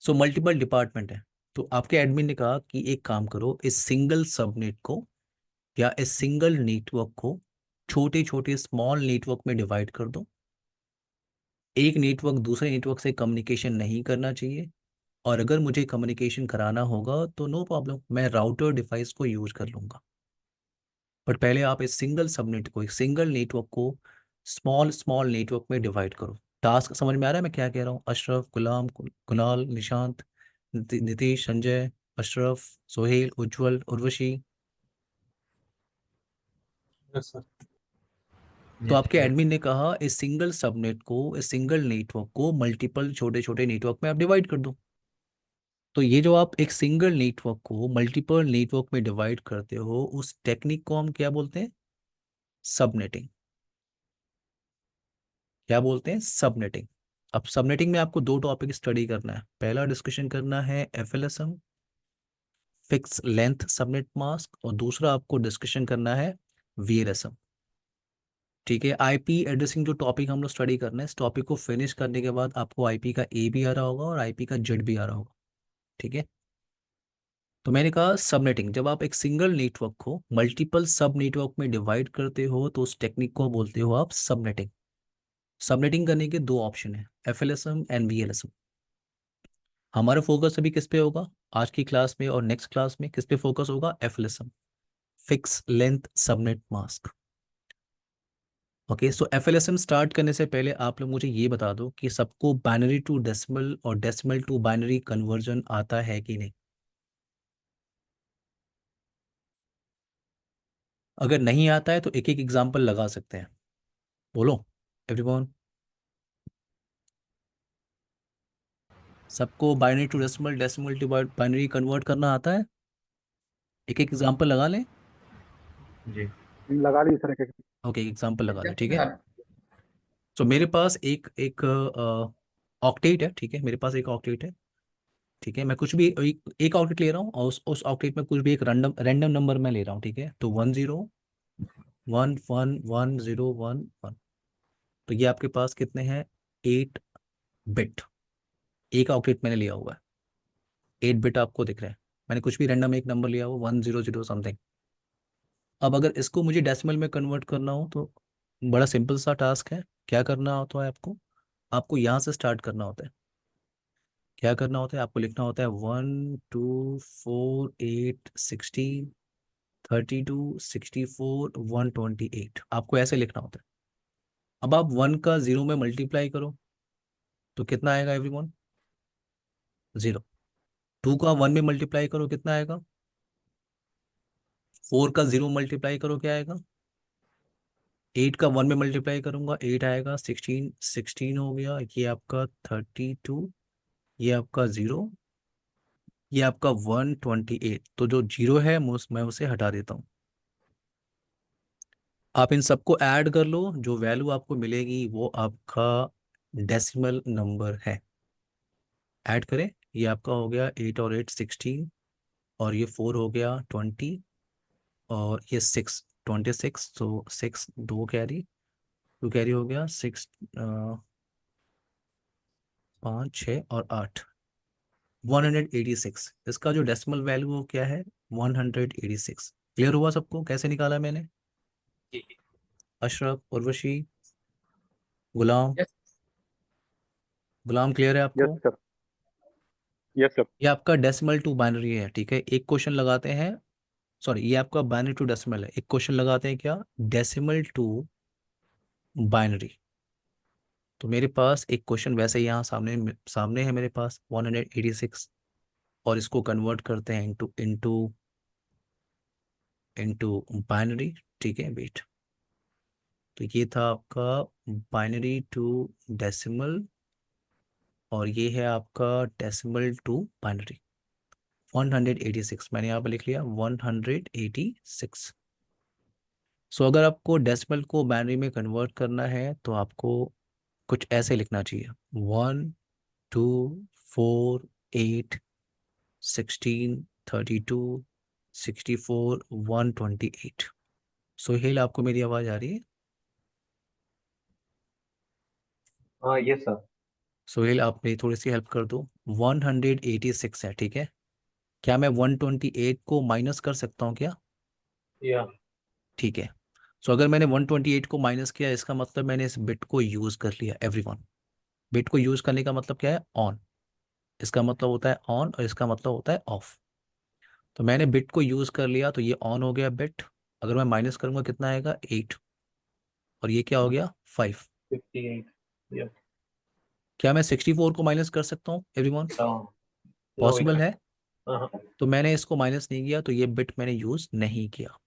सो मल्टीपल डिपार्टमेंट है। तो आपके एडमिन ने कहा कि एक काम करो, इस सिंगल सबनेट को या इस सिंगल नेटवर्क को छोटे छोटे स्मॉल नेटवर्क में डिवाइड कर दो। एक नेटवर्क दूसरे नेटवर्क से कम्युनिकेशन नहीं करना चाहिए, और अगर मुझे कम्युनिकेशन कराना होगा तो नो प्रॉब्लम, मैं राउटर डिवाइस को यूज कर लूँगा। बट पहले आप इस सिंगल सबनेट को, एक सिंगल नेटवर्क को स्मॉल स्मॉल नेटवर्क में डिवाइड करो। टास्क समझ में आ रहा है मैं क्या कह रहा हूँ, अशरफ, गुलाम, कुणाल, निशांत, नीतीश, संजय, अशरफ, सोहेल, उज्जवल, उर्वशी। Yes, sir. तो ये आपके ठीक है। एडमिन ने कहा इस सिंगल सबनेट को, इस सिंगल नेटवर्क को मल्टीपल छोटे छोटे नेटवर्क में आप डिवाइड कर दो। तो ये जो आप एक सिंगल नेटवर्क को मल्टीपल नेटवर्क में डिवाइड करते हो, उस टेक्निक को हम क्या बोलते हैं, सबनेटिंग। क्या बोलते हैं, सबनेटिंग। अब सबनेटिंग में आपको 2 टॉपिक स्टडी करना है। पहला डिस्कशन करना है एफएलएसएम, फिक्स लेंथ सबनेट मास्क, और दूसरा आपको डिस्कशन करना है वीएलएसएम, ठीक है। आईपी एड्रेसिंग जो टॉपिक हम लोग स्टडी कर रहे हैं, इस टॉपिक को फिनिश करने के बाद आपको आईपी का ए भी आ रहा होगा और आईपी का जेड भी आ रहा होगा। ठीक है। तो मैंने कहा सबनेटिंग, जब आप एक सिंगल नेटवर्क को मल्टीपल सब नेटवर्क में डिवाइड करते हो तो उस टेक्निक को बोलते हो आप सबनेटिंग। सबनेटिंग करने के दो ऑप्शन है, एफएलएसएम एंड वीएलएसएम। हमारा फोकस अभी किस पे होगा आज की क्लास में और नेक्स्ट क्लास में, किस पे फोकस होगा? FLSM, fix length subnet mask. Okay, so FLSM start करने से पहले आप लोग मुझे ये बता दो कि सबको बाइनरी टू डेसिमल और डेसिमल टू बाइनरी कन्वर्जन आता है कि नहीं। अगर नहीं आता है तो एक एक एग्जांपल लगा सकते हैं। बोलो एवरीवन, सबको binary to decimal, decimal to binary convert करना आता है? एक एक एग्जांपल लगा लें। जी लगा दी सर एक ओके, एग्जांपल लगा लो। ठीक है। सर तो मेरे पास एक एक ऑक्टेट है। ठीक है, मेरे पास एक ऑक्टेट है। ठीक है, मैं कुछ भी एक ऑक्टेट ले रहा हूँ और उस ऑक्टेट में कुछ भी एक रैंडम रैंडम नंबर मैं ले रहा हूँ। ठीक है, तो 10111011। तो ये आपके पास कितने हैं? 8 बिट। एक ऑक्टेट मैंने लिया हुआ है, 8 बिट आपको दिख रहा है। मैंने कुछ भी रैंडम एक नंबर लिया हुआ 100 समथिंग। अब अगर इसको मुझे डेसिमल में कन्वर्ट करना हो तो बड़ा सिंपल सा टास्क है। क्या करना होता है आपको? आपको यहाँ से स्टार्ट करना होता है। क्या करना होता है? आपको लिखना होता है 1 2 4 8 16 32 64 128। आपको ऐसे लिखना होता है। अब आप 1 का 0 में मल्टीप्लाई करो तो कितना आएगा एवरीवन? 0। 2 का 1 में मल्टीप्लाई करो कितना आएगा? 4 का 0 मल्टीप्लाई करो क्या आएगा? 8 का 1 में मल्टीप्लाई करूंगा 8 आएगा। 16 16 हो गया। ये आपका 32, ये आपका 0, ये आपका 128। तो जो 0 है मैं उसे हटा देता हूँ। आप इन सबको ऐड कर लो, जो वैल्यू आपको मिलेगी वो आपका डेसिमल नंबर है। ऐड करें, ये आपका हो गया 8 और 8 16, और ये 4 हो गया 20, और ये 6 26। तो 6 2 कैरी, 2 कैरी हो गया 6 5 6 और 8 186। इसका जो डेसिमल वैल्यू वो क्या है? 186। क्लियर हुआ सबको कैसे निकाला मैंने? अशरफ, उर्वशी, गुलाम, यस गुलाम क्लियर है यस आपको? सर यस सर ये आपका डेसिमल टू बाइनरी है। ठीक है, एक क्वेश्चन लगाते हैं। सॉरी, ये आपका बाइनरी टू डेसिमल है। एक क्वेश्चन लगाते हैं क्या? Decimal to binary. तो मेरे पास एक क्वेश्चन वैसे ही यहाँ सामने सामने है मेरे पास 186, और इसको कन्वर्ट करते हैं इनटू इनटू इनटू बाइनरी। ठीक है, वेट। तो ये था आपका बाइनरी टू डेसिमल, और ये है आपका डेसिमल टू बाइनरी। 186 मैंने यहाँ पर लिख लिया 186। सो अगर आपको डेसिमल को बाइनरी में कन्वर्ट करना है तो आपको कुछ ऐसे लिखना चाहिए 1 2 4 8 16 32 64 128। सोहेल, आपको मेरी आवाज़ आ रही है? Yes, sir. सोहेल, आप मेरी थोड़ी सी हेल्प कर दो। 186 है। ठीक है, क्या मैं 128 को माइनस कर सकता हूँ क्या? Yeah. ठीक है। सो अगर मैंने 128 को माइनस किया, इसका मतलब मैंने इस बिट को यूज़ कर लिया। एवरीवन, बिट को यूज़ करने का मतलब क्या है? ऑन। इसका मतलब होता है ऑन और इसका मतलब होता है ऑफ। तो मैंने बिट को यूज़ कर लिया तो ये ऑन हो गया बिट। अगर मैं माइनस करूँगा कितना आएगा? 8। और ये क्या हो गया? 5। 58. Yeah. क्या मैं 64 को माइनस कर सकता हूँ everyone? No, we possible can't. है? Uh-huh. तो मैंने इसको माइनस नहीं किया, तो ये बिट मैंने यूज़ नहीं किया।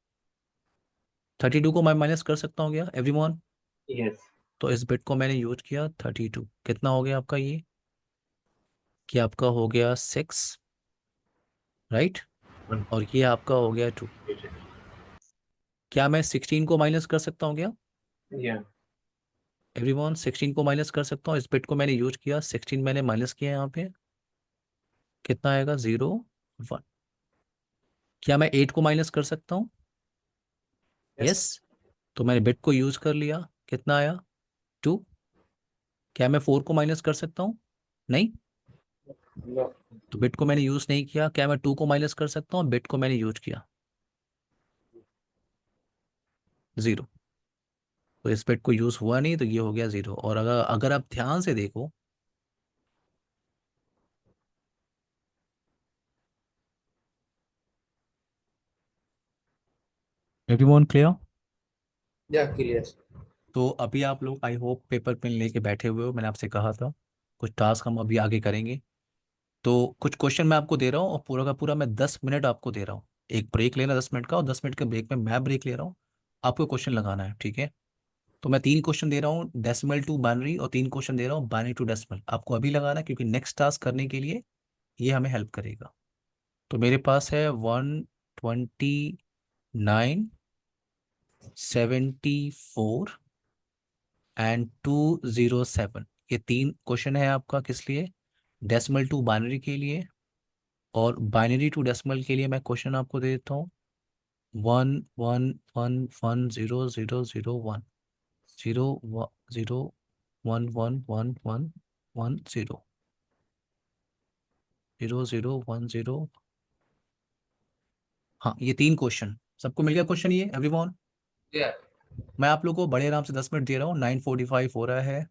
32 को मैं माइनस कर सकता हूँ क्या एवरीवन? Yes. तो इस बिट को मैंने यूज किया। 32 कितना हो गया आपका? ये कि आपका हो गया 6, राइट? और ये आपका हो गया 2। क्या मैं 16 को माइनस कर सकता हूँ क्या Yeah. एवरीवन? 16 को माइनस कर सकता हूँ। इस बिट को मैंने यूज किया, 16 मैंने माइनस किया यहाँ पे। कितना आएगा? 0 1। क्या मैं 8 को माइनस कर सकता हूँ? Yes. यस। तो मैंने बिट को यूज़ कर लिया, कितना आया 2। क्या मैं 4 को माइनस कर सकता हूँ? नहीं। तो बिट को मैंने यूज़ नहीं किया। क्या मैं 2 को माइनस कर सकता हूँ? बिट को मैंने यूज किया, 0। तो इस बिट को यूज़ हुआ नहीं, तो ये हो गया 0। और अगर अगर आप ध्यान से देखो, एवरीवन क्लियर? Yeah, clear. तो अभी आप लोग आई होप पेपर पेन लेके बैठे हुए हो। मैंने आपसे कहा था कुछ टास्क हम अभी आगे करेंगे। तो कुछ क्वेश्चन मैं आपको दे रहा हूँ और पूरा का पूरा मैं 10 मिनट आपको दे रहा हूँ। एक ब्रेक लेना 10 मिनट का, और 10 मिनट के ब्रेक में मैं ब्रेक ले रहा हूँ, आपको क्वेश्चन लगाना है, ठीक है? तो मैं 3 क्वेश्चन दे रहा हूँ डेसिमल टू बाइनरी, और 3 क्वेश्चन दे रहा हूँ बाइनरी टू डेसिमल। आपको अभी लगाना है, क्योंकि नेक्स्ट टास्क करने के लिए ये हमें हेल्प करेगा। तो मेरे पास है 129, 74 एंड 207। ये 3 क्वेश्चन है आपका किस लिए? डेसिमल टू बाइनरी के लिए। और बाइनरी टू डेसिमल के लिए मैं क्वेश्चन आपको दे देता हूँ 1 1 1 1 0 0 0 1 0 0 0 1 0। हाँ, ये 3 क्वेश्चन सबको मिल गया क्वेश्चन ये एवरीवन? Yeah. मैं आप लोगों को बड़े आराम से 10 मिनट दे रहा हूँ। 9:45 हो रहा है,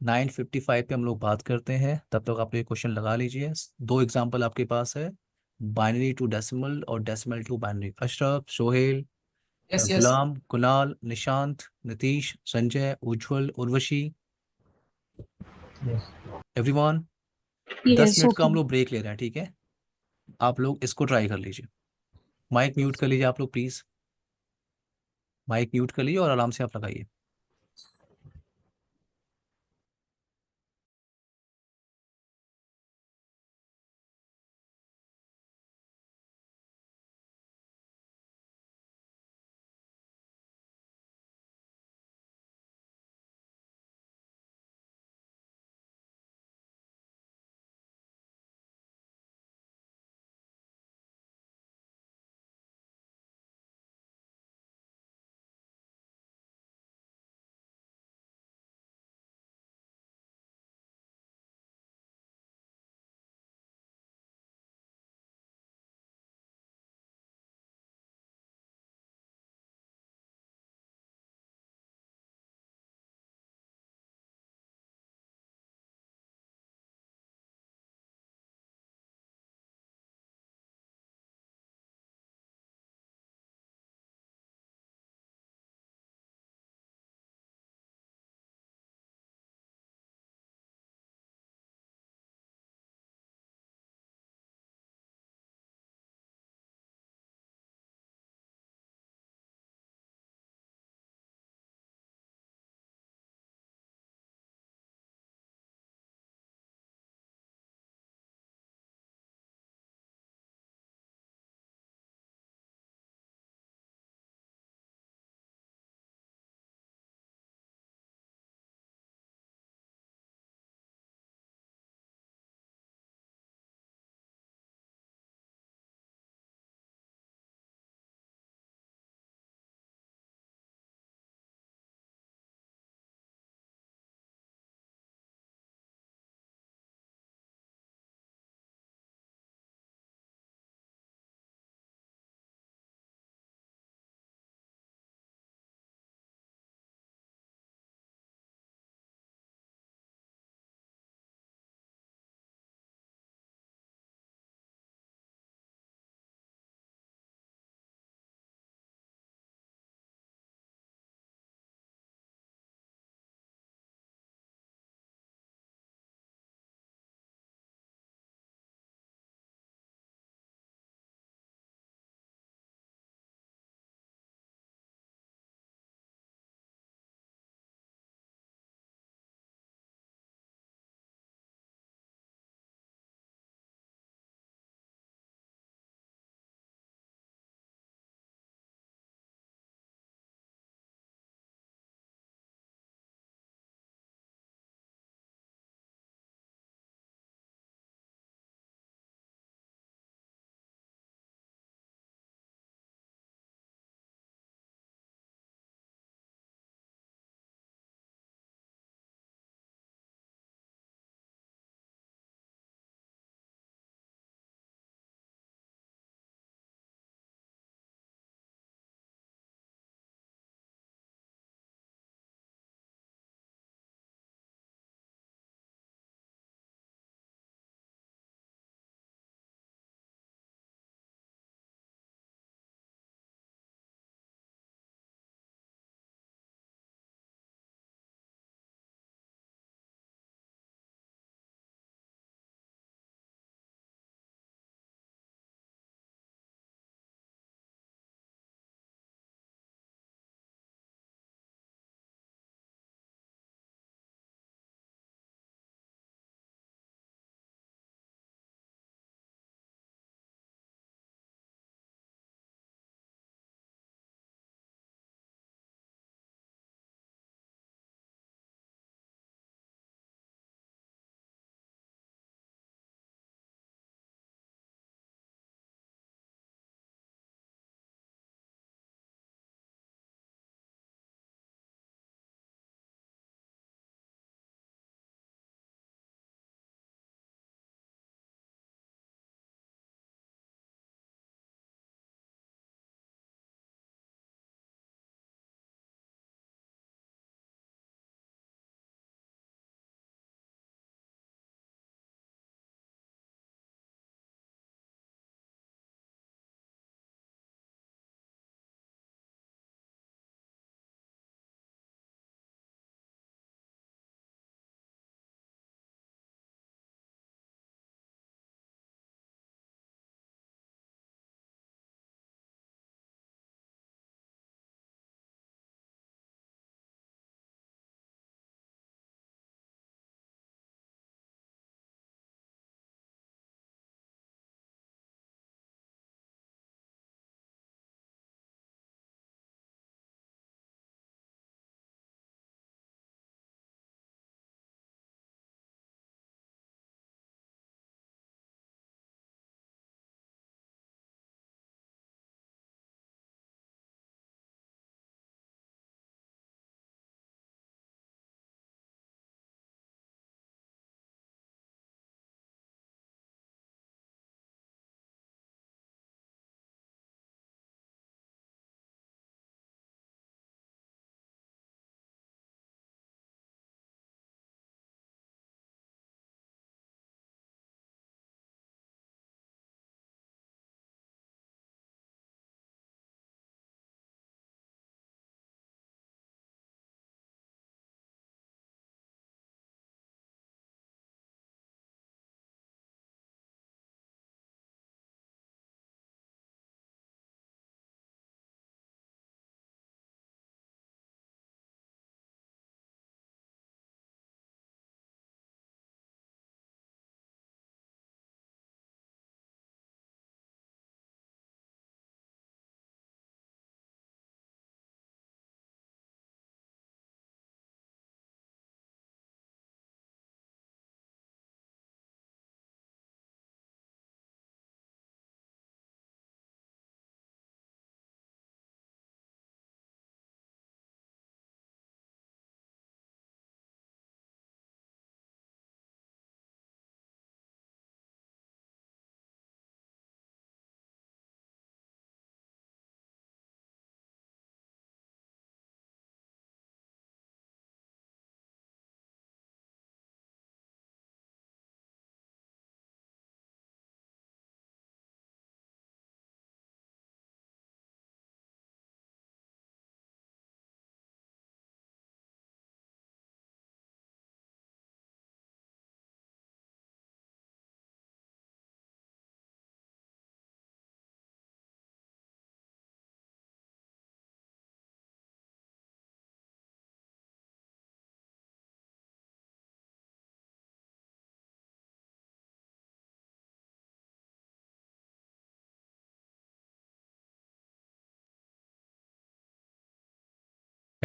9:55 पे हम लोग बात करते हैं। तब तक आप ये क्वेश्चन लगा लीजिए। 2 एग्जाम्पल आपके पास है, बाइनरी टू डेसिमल और decimal to binary. Ashraf, Sohail, Yes, yes. Ghulam, Kunal, Nishant, Nitish, Sanjay, Ujjwal, Urvashi, everyone. 10 minute Yes, का हम okay. लोग ब्रेक ले रहे हैं, ठीक है? आप लोग इसको ट्राई कर लीजिए। माइक म्यूट कर लीजिए आप लोग प्लीज। माइक म्यूट कर लीजिए और आराम से आप लगाइए।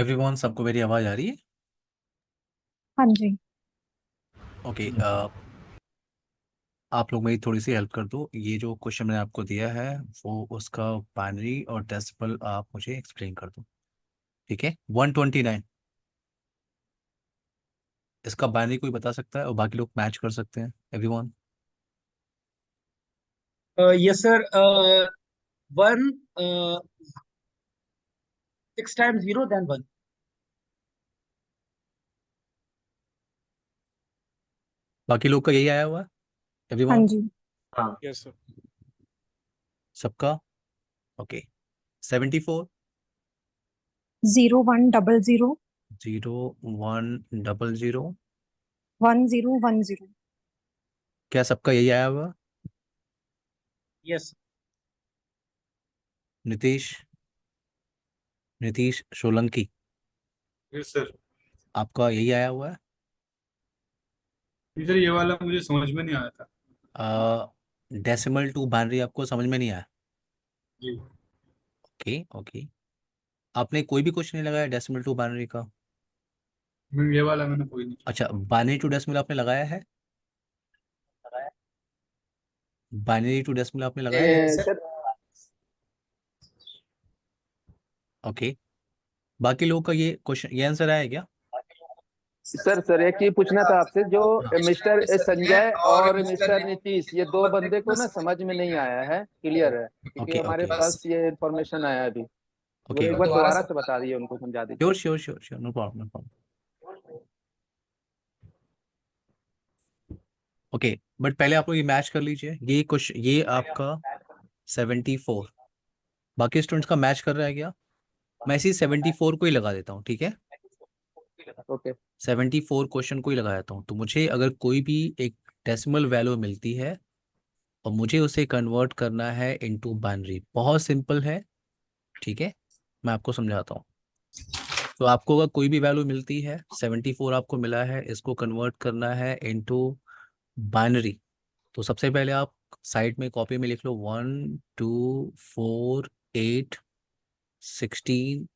एवरीवन, सबको मेरी आवाज़ आ रही है? हाँ जी। ओके, आप लोग मेरी थोड़ी सी हेल्प कर दो। ये जो क्वेश्चन मैंने आपको दिया है वो उसका बाइनरी और डेसिमल आप मुझे एक्सप्लेन कर दो, ठीक है? 129, इसका बाइनरी कोई बता सकता है और बाकी लोग मैच कर सकते हैं? Everyone? Yes, sir. 6 times 0, then 1. बाकी लोग का यही आया हुआ है? हाँ एवरीवन? जी। हाँ, यस सर। सबका? ओके, 74 0100 0100, 1010। क्या सबका यही आया हुआ? Yes. Nitish, Nitish Solanki, yes sir. आपका यही आया हुआ है? सर ये वाला मुझे समझ में नहीं आया था। डेसिमल टू बाइनरी आपको समझ में नहीं आया? जी। ओके ओके, आपने कोई भी क्वेश्चन नहीं लगाया डेसिमल टू बाइनरी का? ये वाला मैंने कोई नहीं किया। अच्छा, बाइनरी टू डेसिमल आपने लगाया है? बाइनरी टू डेसिमल आपने लगाया है? सर ओके, बाकी लोगों का ये क्वेश्चन, ये आंसर आया क्या? सर एक ही पूछना था आपसे, जो मिस्टर संजय और मिस्टर नीतीश, ये दो बंदे को ना समझ में नहीं आया है, क्लियर है, क्योंकि ओके हमारे ओके पास ये इंफॉर्मेशन आया अभी। वो ओके, एक बार दोबारा से बता दिए, उनको समझा दीजिए। Sure sure sure sure, no problem no problem. Okay, but पहले आप लोग ये मैच कर लीजिए। ये क्वेश्चन, ये आपका 74, बाकी स्टूडेंट्स का मैच कर रहा है क्या? मैं इसी 74 को ही लगा देता हूँ, ठीक है? ओके 74 क्वेश्चन को ही लगा देता हूँ। तो मुझे अगर कोई भी एक डेसिमल वैल्यू मिलती है और मुझे उसे कन्वर्ट करना है इनटू बाइनरी, बहुत सिंपल है, ठीक है? मैं आपको समझाता हूँ। तो आपको अगर कोई भी वैल्यू मिलती है, 74 आपको मिला है, इसको कन्वर्ट करना है इनटू बाइनरी, तो सबसे पहले आप साइड में कॉपी में लिख लो 1 2 4 8 16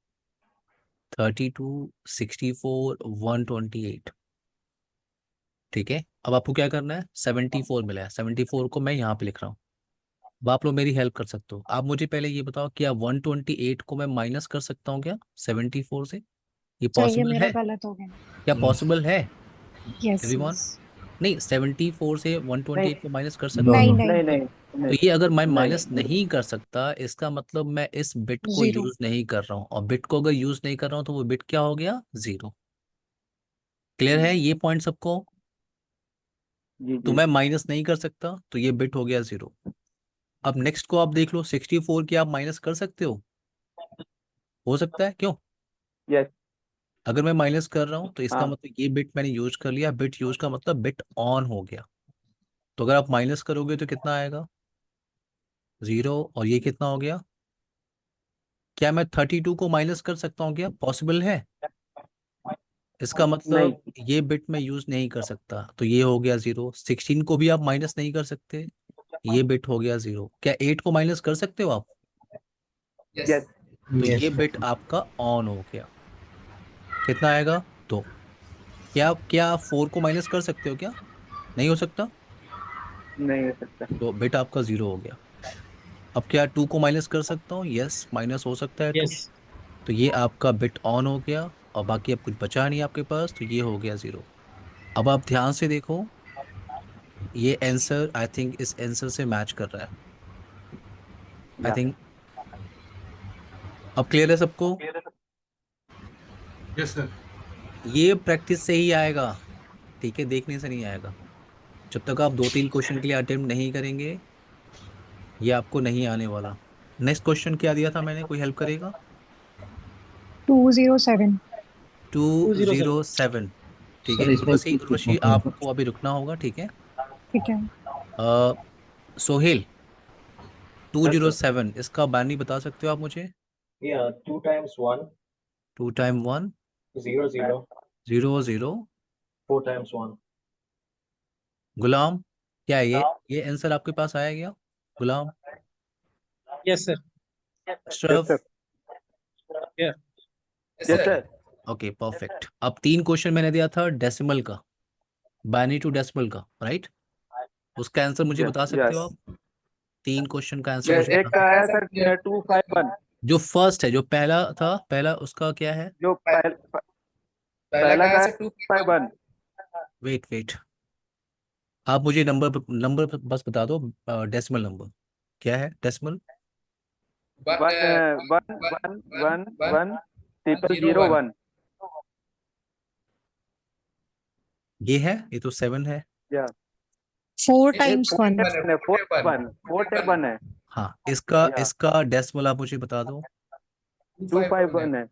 32 64 128, ठीक है? अब आपको क्या करना है, 74 मिला है, 74 को मैं यहाँ पे लिख रहा हूँ। अब आप लोग मेरी हेल्प कर सकते हो। आप मुझे पहले ये बताओ, क्या 128 को मैं माइनस कर सकता हूँ क्या 74 से? ये सर ये पॉसिबल मेरा है? गलत हो गया। क्या पॉसिबल है यस एवरीवन? यस। नहीं, 74 से नहीं 128 को माइनस कर सकता नो हूँ? नहीं नो नहीं। नहीं नहीं तो नहीं ये अगर मैं नहीं माइनस नहीं कर सकता, इसका मतलब मैं इस बिट को जीरो। यूज नहीं कर रहा हूँ, और बिट को अगर यूज नहीं कर रहा हूँ तो वो बिट क्या हो गया, जीरो। क्लियर है ये पॉइंट सबको? जी तो जी मैं माइनस नहीं कर सकता तो ये बिट हो गया जीरो। अब नेक्स्ट को आप देख लो, 64 की आप माइनस कर सकते हो सकता है, क्यों? यस अगर मैं माइनस कर रहा हूँ तो इसका हाँ मतलब ये बिट मैंने यूज कर लिया, बिट यूज का मतलब बिट ऑन हो गया। तो अगर आप माइनस करोगे तो कितना आएगा, जीरो, और ये कितना हो गया? क्या मैं 32 को माइनस कर सकता हूँ? क्या पॉसिबल है? इसका नहीं मतलब ये बिट मैं यूज नहीं कर सकता, तो ये हो गया जीरो। 16 को भी आप माइनस नहीं कर सकते, ये बिट हो गया जीरो। क्या 8 को माइनस कर सकते हो आप? यस तो ये बिट आपका ऑन हो गया। कितना आएगा, दो। क्या आप 4 को माइनस कर सकते हो क्या? नहीं हो सकता, नहीं हो सकता। तो बिट आपका जीरो हो गया। अब क्या 2 को माइनस कर सकता हूँ? यस, माइनस हो सकता है 2। Yes. तो ये आपका बिट ऑन हो गया, और बाकी अब कुछ बचा नहीं आपके पास, तो ये हो गया जीरो। अब आप ध्यान से देखो, ये आंसर आई थिंक इस आंसर से मैच कर रहा है, आई या थिंक। अब क्लियर है सबको? Yes sir. ये प्रैक्टिस से ही आएगा, ठीक है? देखने से नहीं आएगा। जब तक आप 2-3 क्वेश्चन के लिए अटेम्प्ट नहीं करेंगे, ये आपको नहीं आने वाला। नेक्स्ट क्वेश्चन क्या दिया था मैंने, कोई हेल्प करेगा? 207। 207. 207, ठीक है। सर इसमें उर्वशी, कुछ पूछना उर्वशी था। आपको अभी रुकना होगा, ठीक है? ठीक है। Sohail, Yes, sir. 207 इसका बानी बता सकते हो आप मुझे? Yeah, 2 times 1, 2 time 1, 0, 0, 0 0। 4 times 1. गुलाम, क्या ये आंसर आपके पास आया गया गुलाम? Yes, sir. Yes Ashraf, sir Yeah. Yes sir okay perfect. अब 3 क्वेश्चन मैंने दिया था डेसिमल का, बाइनरी टू डेसिमल का, राइट? उसका आंसर मुझे बता सकते हो यस आप? 3 क्वेश्चन का आंसर मुझे एक बता का सकते है सर 251, हो? जो फर्स्ट है, जो पहला था, पहला उसका क्या है? जो पहला का है 251। वेट वेट, आप मुझे नंबर नंबर बस बता दो, डेसिमल नंबर क्या है डेसिमल? 1111001। ये है, ये तो 7 है। या 4 times 1. 4 है। हाँ, इसका या इसका डेसिमल आप मुझे बता दो। 251 है।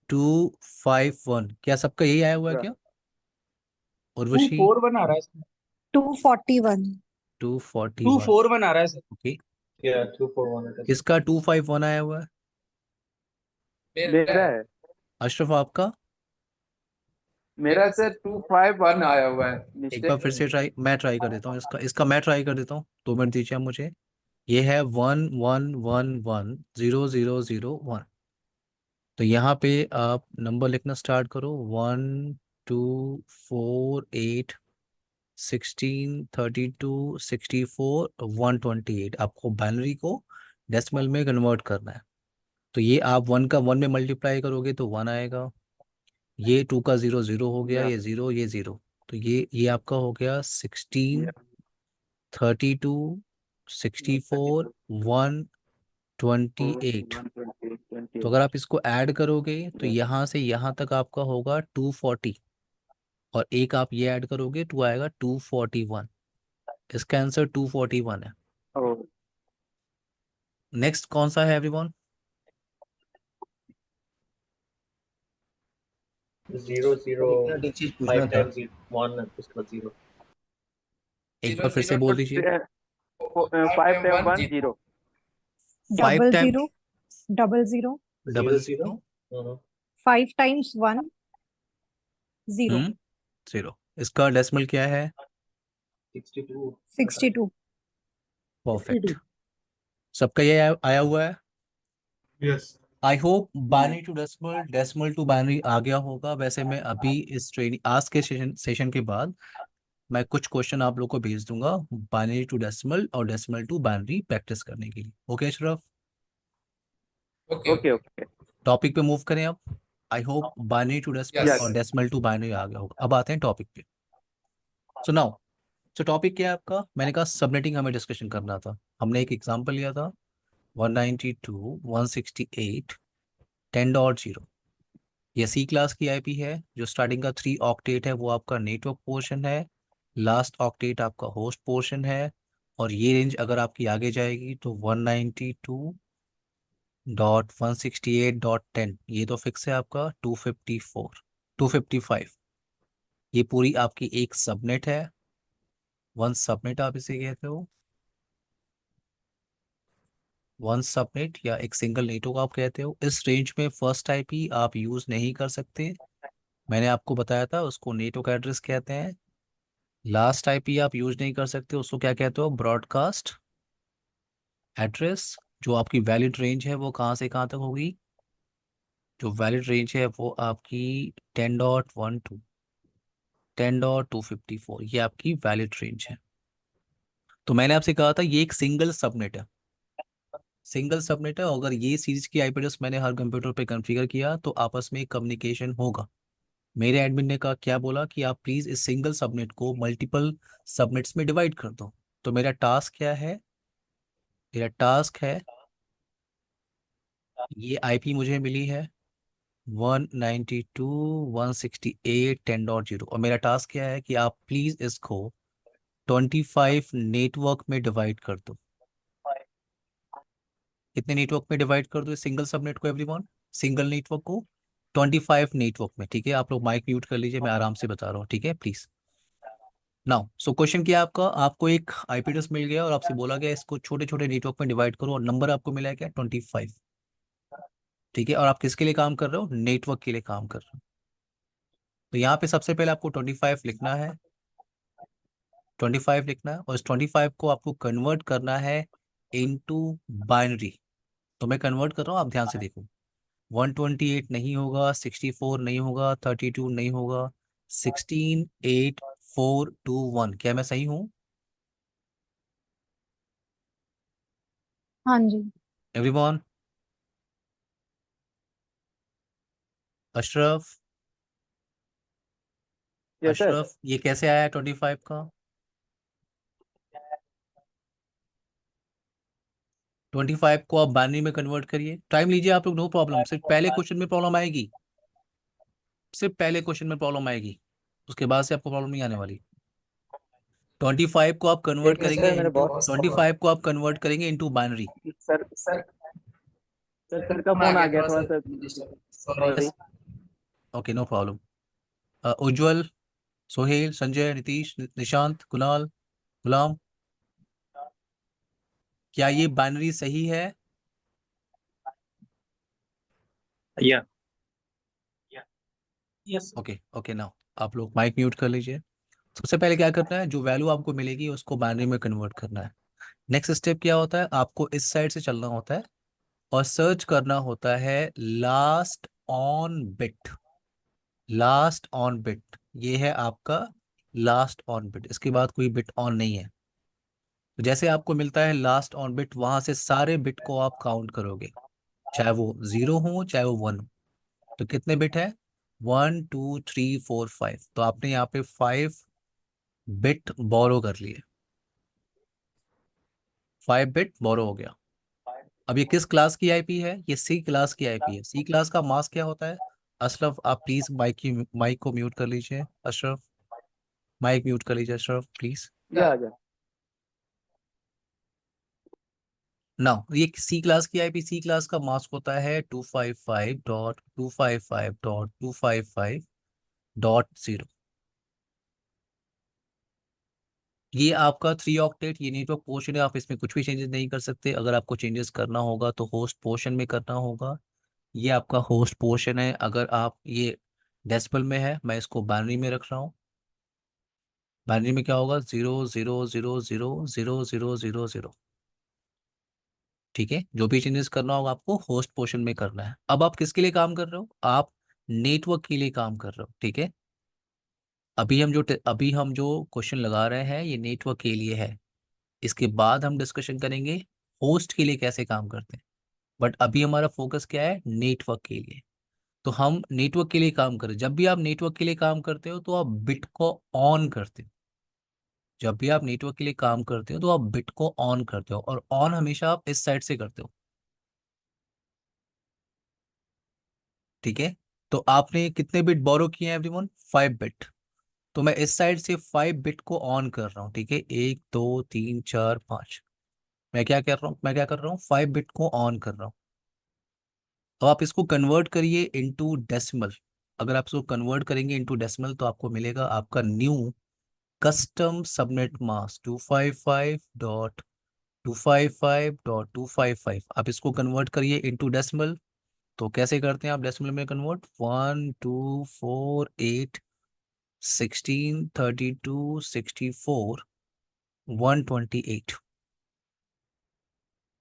251, क्या सबका यही आया हुआ है या क्या? टू उर्वशी? फोर वन आ रहा है इसमें। 241. 241, 241 आ रहा है sir. Okay. Yeah, 241 it is. इसका 251 आया हुआ है। मेरा है, अशरफ आपका? मेरा सर 251 आया हुआ है एक बार मिस्टेक। फिर से ट्राई, मैं ट्राई कर देता हूँ इसका, इसका मैं ट्राई कर देता हूँ, 2 मिनट दीजिए आप मुझे। ये है 11110001। तो यहाँ पे आप नंबर लिखना स्टार्ट करो, 1248 1632 64 128। आपको बाइनरी को डेसिमल में कन्वर्ट करना है। तो ये आप 1 का 1 में मल्टीप्लाई करोगे तो 1 आएगा, ये 2 का 0 0 हो गया, या ये 0 ये 0, तो ये आपका हो गया 16 32 64 128। तो अगर आप इसको ऐड करोगे तो यहाँ से यहाँ तक आपका होगा 240, और एक आप ये ऐड करोगे तो आएगा 241। इसका आंसर 241 है। नेक्स्ट कौन सा है एवरीवन? 0 0 एक चीज पूछना 5 था। times 1 उसके बाद 0. एक बार फिर से बोल दीजिए। 5110। 5 Double time 0. Double 0. 00 Mhm. 5 times 1. 0. 0। इसका डेसिमल क्या है? 62. 62. परफेक्ट। सबका ये आया हुआ है। Yes. I hope binary to decimal, decimal to binary आ गया होगा। वैसे मैं अभी इस ट्रेनिंग आज के सेशन के बाद मैं कुछ क्वेश्चन आप लोग को भेज दूंगा बाइनरी टू डेसिमल और डेसिमल टू बाइनरी प्रैक्टिस करने के लिए। Okay Ashraf, okay okay. Topic पे मूव करें अब। I hope binary to decimal Yes. और डेसिमल टू बाइनरी आ गया होगा। अब आते हैं टॉपिक पे। सो नाउ, सो टॉपिक क्या है आपका? मैंने कहा सबनेटिंग हमें डिस्कशन करना था। हमने एक एग्जांपल लिया था 192.168 10.0। ये सी क्लास की आईपी है। जो स्टार्टिंग का 3 ऑक्टेट है वो आपका नेटवर्क पोर्शन है, लास्ट ऑक्टेट आपका होस्ट पोर्शन है, और ये रेंज अगर आपकी आगे जाएगी तो 192.168.10, ये तो फिक्स है आपका 254 255। ये पूरी आपकी एक सबनेट है, वन सबनेट आप इसे कहते हो, वन सबनेट या एक सिंगल नेटवर्क आप कहते हो। इस रेंज में फर्स्ट आईपी आप यूज नहीं कर सकते, मैंने आपको बताया था उसको नेटवर्क एड्रेस कहते हैं। लास्ट आईपी आप यूज नहीं कर सकते, उसको क्या कहते हो? Broadcast address. जो आपकी वैलिड रेंज है वो कहाँ से कहाँ तक होगी? जो वैलिड रेंज है वो आपकी 10.12 10.254, ये आपकी वैलिड रेंज है। तो मैंने आपसे कहा था ये एक सिंगल सबनेट है, सिंगल सबनेट है। अगर ये सीरीज की आईपी एड्रेस मैंने हर कंप्यूटर पे कॉन्फ़िगर किया तो आपस में कम्युनिकेशन होगा। मेरे एडमिन ने कहा, क्या बोला कि आप प्लीज इस सिंगल सबनेट को मल्टीपल सबनेट्स में डिवाइड कर दो। तो मेरा टास्क क्या है? मेरा टास्क है, ये आईपी मुझे मिली है 192.168.10.0, और मेरा टास्क क्या है कि आप प्लीज इसको 25 नेटवर्क में डिवाइड कर दो। कितने नेटवर्क में डिवाइड कर दो इस सिंगल सबनेट को एवरीवन? सिंगल नेटवर्क को 25 नेटवर्क में, ठीक है? आप लोग माइक म्यूट कर लीजिए, मैं आराम से बता रहा हूँ, ठीक है प्लीज। नाउ सो क्वेश्चन क्या है आपका? आपको एक आईपी एड्रेस मिल गया और आपसे बोला गया इसको छोटे छोटे नेटवर्क में डिवाइड करो, और नंबर आपको मिला है क्या? 25, ठीक है? और आप किसके लिए काम कर रहे हो? नेटवर्क के लिए काम कर रहे हो। तो यहाँ पे सबसे पहले आपको 25 लिखना है, 25 लिखना है, और इस 25 को आपको कन्वर्ट करना है इनटू बाइनरी। तो मैं कन्वर्ट कर रहा हूँ, आप ध्यान से देखो। 128 नहीं होगा, 64 नहीं होगा, 32 नहीं होगा, 16 8 4 2 1। क्या मैं सही हूँ? हाँ जी। Everyone? Ashraf, yes sir. Ashraf ये कैसे आया 25 का? 25 को आप बाइनरी में कन्वर्ट करिए। टाइम लीजिए आप लोग, नो प्रॉब्लम। सिर्फ पहले क्वेश्चन में प्रॉब्लम आएगी, सिर्फ पहले क्वेश्चन में प्रॉब्लम आएगी, उसके बाद से आपको प्रॉब्लम नहीं आने वाली। 25 को आप कन्वर्ट एक मिनट करेंगे सर, मेरे इंटू बॉस 25 को आप कन्वर्ट करेंगे इंटू बाइनरी। सर सर का फोन आ गया थोड़ा सा, sorry. Okay, no problem. Ujjwal, Sohail, Sanjay, Nitish, Nishant, Kunal, Ghulam, क्या ये बाइनरी सही है? Yeah. Yes okay okay, now आप लोग माइक म्यूट कर लीजिए। सबसे पहले क्या करना है, जो वैल्यू आपको मिलेगी उसको बाइनरी में कन्वर्ट करना है। नेक्स्ट स्टेप क्या होता है, आपको इस साइड से चलना होता है और सर्च करना होता है last on bit. Last on bit, ये है आपका लास्ट ऑन बिट, इसके बाद कोई बिट ऑन नहीं है। तो जैसे आपको मिलता है लास्ट ऑन बिट, वहां से सारे बिट को आप काउंट करोगे, चाहे वो 0 हो चाहे वो 1 हो। तो कितने बिट है? 1 2 3 4 5। तो आपने यहाँ पे 5 बिट बोरो कर लिए, 5 बिट बोरो हो गया। अब ये किस क्लास की आईपी है? ये सी क्लास की आईपी है। सी क्लास का मास्क क्या होता है? अशरफ आप प्लीज माइक को म्यूट कर लीजिए। अशरफ माइक म्यूट कर लीजिए, अशरफ प्लीज। या आ गया। नाउ ये सी क्लास की आईपी, सी क्लास का मास्क होता है 255.255.255.0। ये आपका 3 ऑक्टेट, ये नेटवर्क पोर्शन है, आप इसमें कुछ भी चेंजेस नहीं कर सकते। अगर आपको चेंजेस करना होगा तो होस्ट पोर्शन में करना होगा। ये आपका होस्ट पोर्शन है। अगर आप ये डेसिमल में है, मैं इसको बाइनरी में रख रहा हूँ। बाइनरी में क्या होगा? 0 0 0 0 0 0 0 0। ठीक है, जो भी चेंजेस करना होगा आपको होस्ट पोर्शन में करना है। अब आप किसके लिए काम कर रहे हो? आप नेटवर्क के लिए काम कर रहे हो। ठीक है, अभी हम जो क्वेश्चन लगा रहे हैं ये नेटवर्क के लिए है। इसके बाद हम डिस्कशन करेंगे होस्ट के लिए कैसे काम करते हैं। बट अभी हमारा फोकस क्या है? नेटवर्क के लिए। तो हम नेटवर्क के लिए काम करें। जब भी आप नेटवर्क के लिए काम करते हो तो आप बिट को ऑन करते हो। जब भी आप नेटवर्क के लिए काम करते हो तो आप बिट को ऑन करते हो, और ऑन हमेशा आप इस साइड से करते हो। ठीक है, तो आपने कितने बिट बोरो किए हैं एवरीवन? 5 बिट। तो मैं इस साइड से 5 बिट को ऑन कर रहा हूँ। ठीक है, 1 2 3 4 5। मैं क्या कर रहा हूँ? 5 बिट को ऑन कर रहा हूँ। तो आप इसको कन्वर्ट करिए इनटू डेसिमल। अगर आप इसको कन्वर्ट करेंगे इनटू डेसिमल तो आपको मिलेगा आपका न्यू कस्टम सबनेट मास्क 255.255.255। आप इसको कन्वर्ट करिए इनटू डेसिमल। तो कैसे करते हैं आप डेसिमल में कन्वर्ट? 1 2 4 8 16 32 64 128।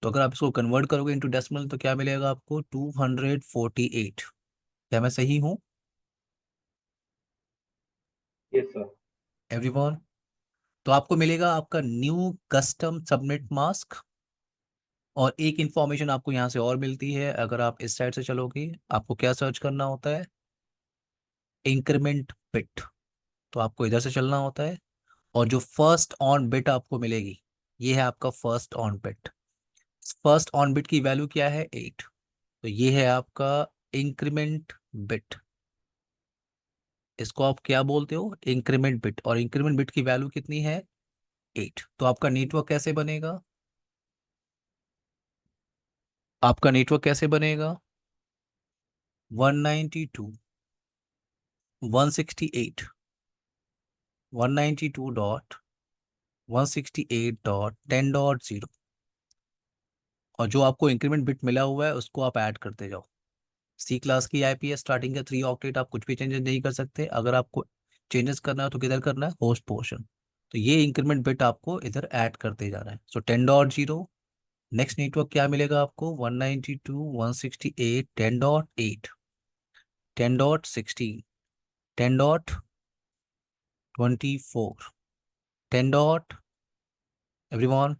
तो अगर आप इसको कन्वर्ट करोगे इनटू डेसिमल तो क्या मिलेगा आपको? 248। क्या मैं सही हूँ Yes, sir. एवरीवन? तो आपको मिलेगा आपका न्यू कस्टम सबनेट मास्क। और एक इंफॉर्मेशन आपको यहाँ से और मिलती है, अगर आप इस साइड से चलोगे आपको क्या सर्च करना होता है? Increment bit. तो आपको इधर से चलना होता है, और जो फर्स्ट ऑन बिट आपको मिलेगी ये है आपका first on bit. First on bit की वैल्यू क्या है? 8। तो ये है आपका इंक्रीमेंट बिट। इसको आप क्या बोलते हो? Increment bit. और इंक्रीमेंट बिट की वैल्यू कितनी है? 8। तो आपका नेटवर्क कैसे बनेगा? आपका नेटवर्क कैसे बनेगा? 192 168 192.168.10.0। और जो आपको इंक्रीमेंट बिट मिला हुआ है उसको आप ऐड करते जाओ। सी क्लास की आईपी स्टार्टिंग का 3 ऑक्टेट, आप कुछ भी चेंजेस नहीं कर सकते। अगर आपको चेंजेस करना है तो किधर करना है? Host portion. तो ये इंक्रीमेंट बिट आपको इधर ऐड करते जाना है। सो 10.0 नेक्स्ट नेटवर्क क्या मिलेगा आपको? 192.168 10.8 10.16 10.24 10 dot everyone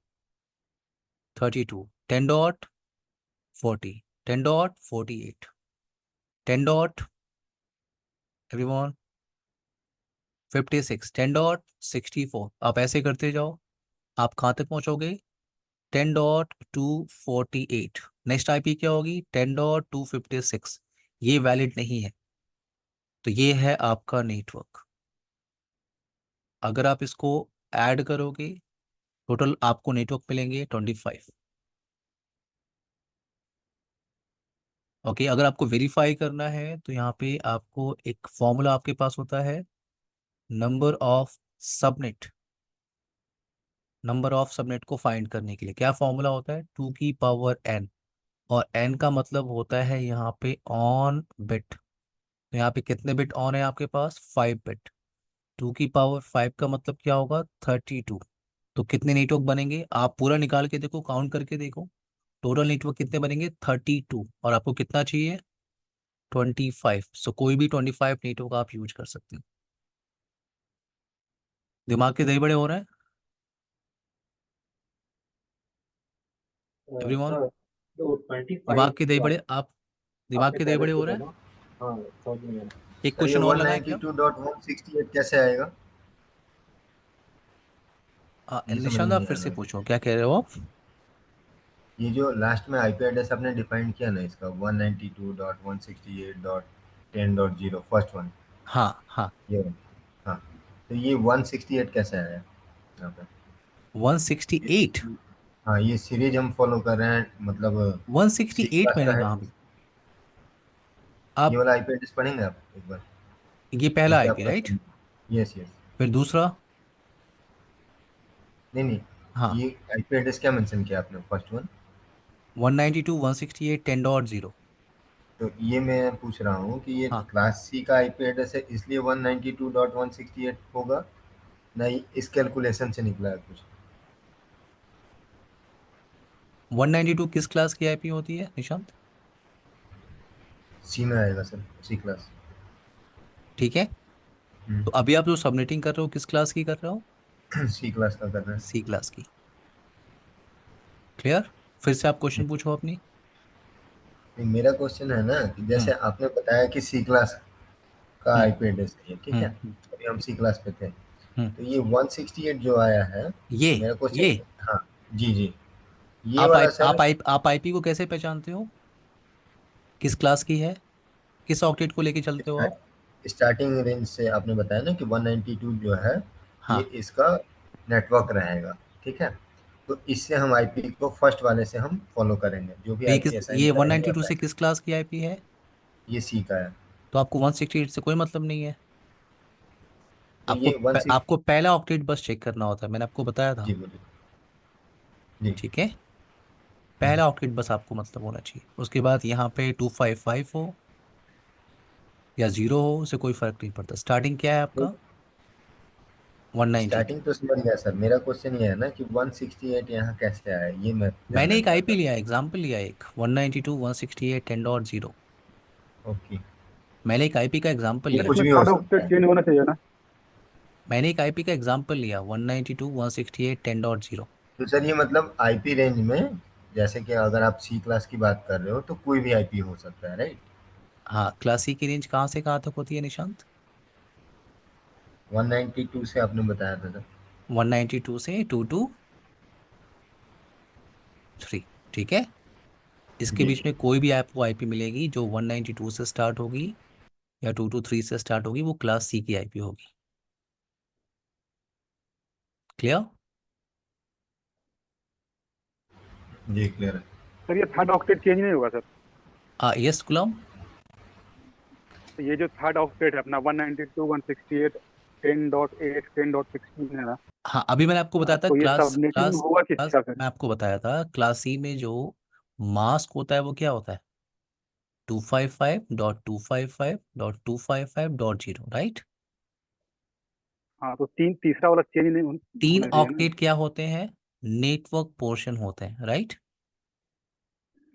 32 10.40 10.48 10 dot everyone 56 10.64 आप ऐसे करते जाओ, आप कहाँ तक पहुँचोगे? 10.248। नेक्स्ट आईपी क्या होगी? 10.256। ये वैलिड नहीं है, तो ये है आपका नेटवर्क। अगर आप इसको ऐड करोगे, टोटल आपको नेटवर्क मिलेंगे 25। ओके, अगर आपको वेरीफाई करना है तो यहाँ पे आपको एक फॉर्मूला आपके पास होता है, number of subnet. Number of subnet को फाइंड करने के लिए क्या फॉर्मूला होता है? 2 की पावर n, और n का मतलब होता है यहाँ पे ऑन बिट। तो यहाँ पे कितने बिट ऑन है आपके पास? 5 बिट। 2 की पावर 5 का मतलब क्या होगा? 32। तो कितने नेटवर्क बनेंगे? आप पूरा निकाल के देखो, काउंट करके देखो, टोटल नेटवर्क कितने बनेंगे? 32। और आपको कितना चाहिए? 25। सो कोई भी 25 नेटवर्क आप यूज कर सकते हो। दिमाग के दही बड़े हो रहे हैं एवरीवन? सर, तो 25 दिमाग के दही जो बड़े आप दिमाग आपने के दही पहले बड़े हो रहे पूछा हैं? ना, हाँ समझ में आया। एक सर ये क्वेश्चन और लगाए क्या? 192.168 कैसे आएगा? ये समझ में निशांत, आप नहीं आ फिर से रहा है। पूछो, क्या कह रहे हो आप? ये जो लास्ट में आईपी एड्रेस आपने डिफाइन किया ना इसका 192.168.10.0 फर्स्ट वन, हाँ हाँ, ये वाला। हाँ, तो ये 168 कैसे आया यहाँ पे? 168। हाँ, ये सीरीज हम फॉलो कर रहे हैं, मतलब सी 168 क्लास का मैंने है। कहा भी। ये आप वाला आईपी एड्रेस पढ़ेंगे आप एक बार, ये पहला जिसपे आईपी आपका राइट? Yes yes. फिर दूसरा? नहीं नहीं, हाँ, ये आईपी एड्रेस क्या मेंशन किया आपने फर्स्ट वन? 192.168 10.0। तो ये मैं पूछ रहा हूँ कि ये हाँ, क्लास सी का आईपी एड्रेस है इसलिए 192.168 होगा, नहीं इस कैलकुलेशन से निकला है कुछ? 192 किस क्लास की आईपी होती है निशांत? सी में आएगा सर, सी क्लास। ठीक है, तो अभी आप जो सबनेटिंग कर रहे हो किस क्लास की कर रहे हो? सी क्लास का कर रहे सी क्लास की। क्लियर? फिर से आप क्वेश्चन पूछो अपनी। हैं। मेरा क्वेश्चन है ना कि जैसे हम्म आपने बताया कि सी क्लास का हम्म आईपी एड्रेस है, ठीक है, हम्म अभी हम सी क्लास पे थे, हम्म तो ये 168 जो आया है, ये मेरा ये क्वेश्चन, हाँ जी जी, ये वाला सर आप आईपी को कैसे पहचानते हो? किस क्लास की है? किस ऑक्टेट को लेके चलते हो आप? स्टार्टिंग रेंज से आपने बताया ना कि 192 जो है ये हाँ, इसका नेटवर्क रहेगा, ठीक है, तो इससे हम आईपी को फर्स्ट वाले से हम फॉलो करेंगे, जो भी तो आईपी असाइन ये कराएंगे 192 से असाइन। किस क्लास की आईपी है? ये सी का है, तो आपको 168 से कोई मतलब नहीं है। तो ये 16, आपको पहला ऑक्टेट बस चेक करना होता है, मैंने आपको बताया था। जी बोलिए जी। ठीक है, हम्म, पहला ऑक्टेट बस आपको मतलब होना चाहिए। उसके बाद यहाँ पे 255 हो या 0 हो, उससे कोई फर्क नहीं पड़ता। स्टार्टिंग क्या है आपका? 192। स्टार्टिंग तो समझ गया सर, मेरा क्वेश्चन ये है ना कि 168 यहाँ कैसे आया, ये मैं मैंने जानना एक चाहता आईपी लिया, एग्जाम्पल लिया एक 192.168 10.0। हूँ। ओके, मैंने एक आईपी का एग्जाम्पल ये लिया। कुछ इसमें भी हो थर्ड सकता ऑक्टेट है। चेंज होना चाहिए ना? मैंने एक आईपी का एग्जाम्पल लिया 192.168 10.0। तो सर ये मतलब आईपी रेंज में, जैसे कि अगर आप सी क्लास की बात कर रहे हो तो कोई भी आईपी हो सकता है, राइट? हाँ, क्लासिक की रेंज कहाँ से कहाँ तक होती है निशांत? 192 से आपने बताया था सर। 192 से 223। ठीक है, इसके जी बीच में कोई भी आपको आईपी मिलेगी जो 192 से स्टार्ट होगी या 223 से स्टार्ट होगी, वो क्लास सी की आईपी होगी। क्लियर? जी क्लियर है। सर ये थर्ड ऑक्टेट चेंज नहीं होगा सर? यस गुलाम। तो ये जो थर्ड ऑक्टेट है अपना 192.168 10.8 10.16 है ना, हाँ, अभी मैंने आपको बताया था तो ये क्लास सबनेटिंग क्लास होगा क्लास किसका सर? मैं आपको बताया था क्लास सी में जो मास्क होता है वो क्या होता है? 255.255.255.0, राइट? हाँ, तो तीसरा वाला चेंज नहीं तीन होना चाहिए ना? ऑक्टेट क्या होते हैं? नेटवर्क पोर्शन होते हैं, राइट?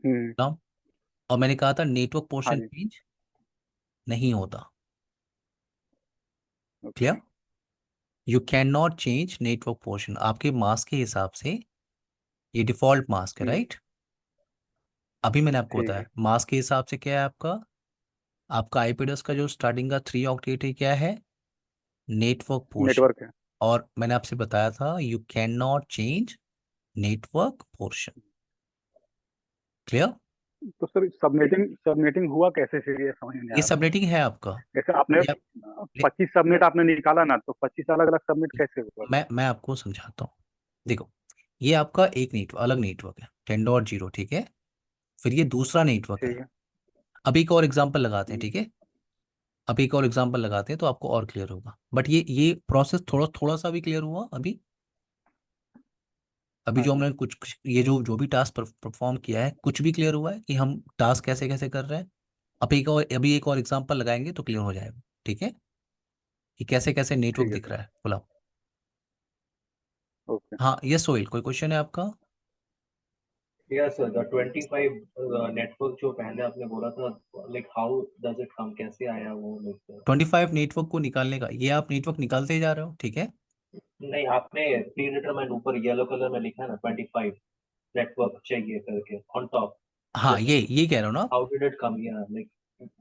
हम्म, और मैंने कहा था नेटवर्क हाँ पोर्शन जी, चेंज नहीं होता। Okay, clear? You can not change network portion. आपके मास्क के हिसाब से ये डिफॉल्ट मास्क है, ठीक है, राइट? अभी मैंने आपको ठीक बताया है, मास्क के हिसाब से क्या है आपका आईपी एड्रेस का जो स्टार्टिंग का 3 ऑक्टेट है क्या है? Network portion. नेटवर्क है। और मैंने आपसे बताया था you can not change network portion. Clear? तो सर सबनेटिंग सबनेटिंग हुआ कैसे, फिर ये समझ में नहीं ये आ रहा। सबनेटिंग है आपका। जैसे आपने ये आप, ले- 25 सबनेट आपने निकाला ना, तो 25 अलग अलग सबनेट कैसे हुआ? मैं आपको समझाता हूँ। देखो, ये आपका एक नेटवर्क अलग नेटवर्क है 10.0, ठीक है? फिर ये दूसरा नेटवर्क ठीक है। है। अब एक और एग्जांपल लगाते हैं, हम्म, ठीक है? अब एक और एग्जांपल लगाते हैं तो आपको और क्लियर होगा। बट ये प्रोसेस थोड़ा थोड़ा सा भी क्लियर हुआ अभी। अभी हाँ जो जी, हमने कुछ ये जो भी टास्क परफॉर्म किया है, कुछ भी क्लियर हुआ है कि हम टास्क कैसे कैसे कर रहे हैं? अभी एक और एग्जांपल लगाएंगे तो क्लियर हो जाएगा, ठीक है? कि कैसे कैसे नेटवर्क ठीक है दिख सर, रहा है। बोला। ओके। हाँ, ये सोहेल, कोई क्वेश्चन है आपका? Yes, sir. The 25 network जो पहले आपने बोला था, like how does it come? कैसे आया वो like 25 नेटवर्क को निकालने का, ये आप नेटवर्क निकालते ही जा रहे हो, ठीक है? नहीं, आपने प्रीडिटरमाइन ऊपर येलो कलर में लिखा है ना 25 नेटवर्क चाहिए करके ऑन टॉप। हाँ, दिस ये कह रहे हो ना आप? How did it come here like?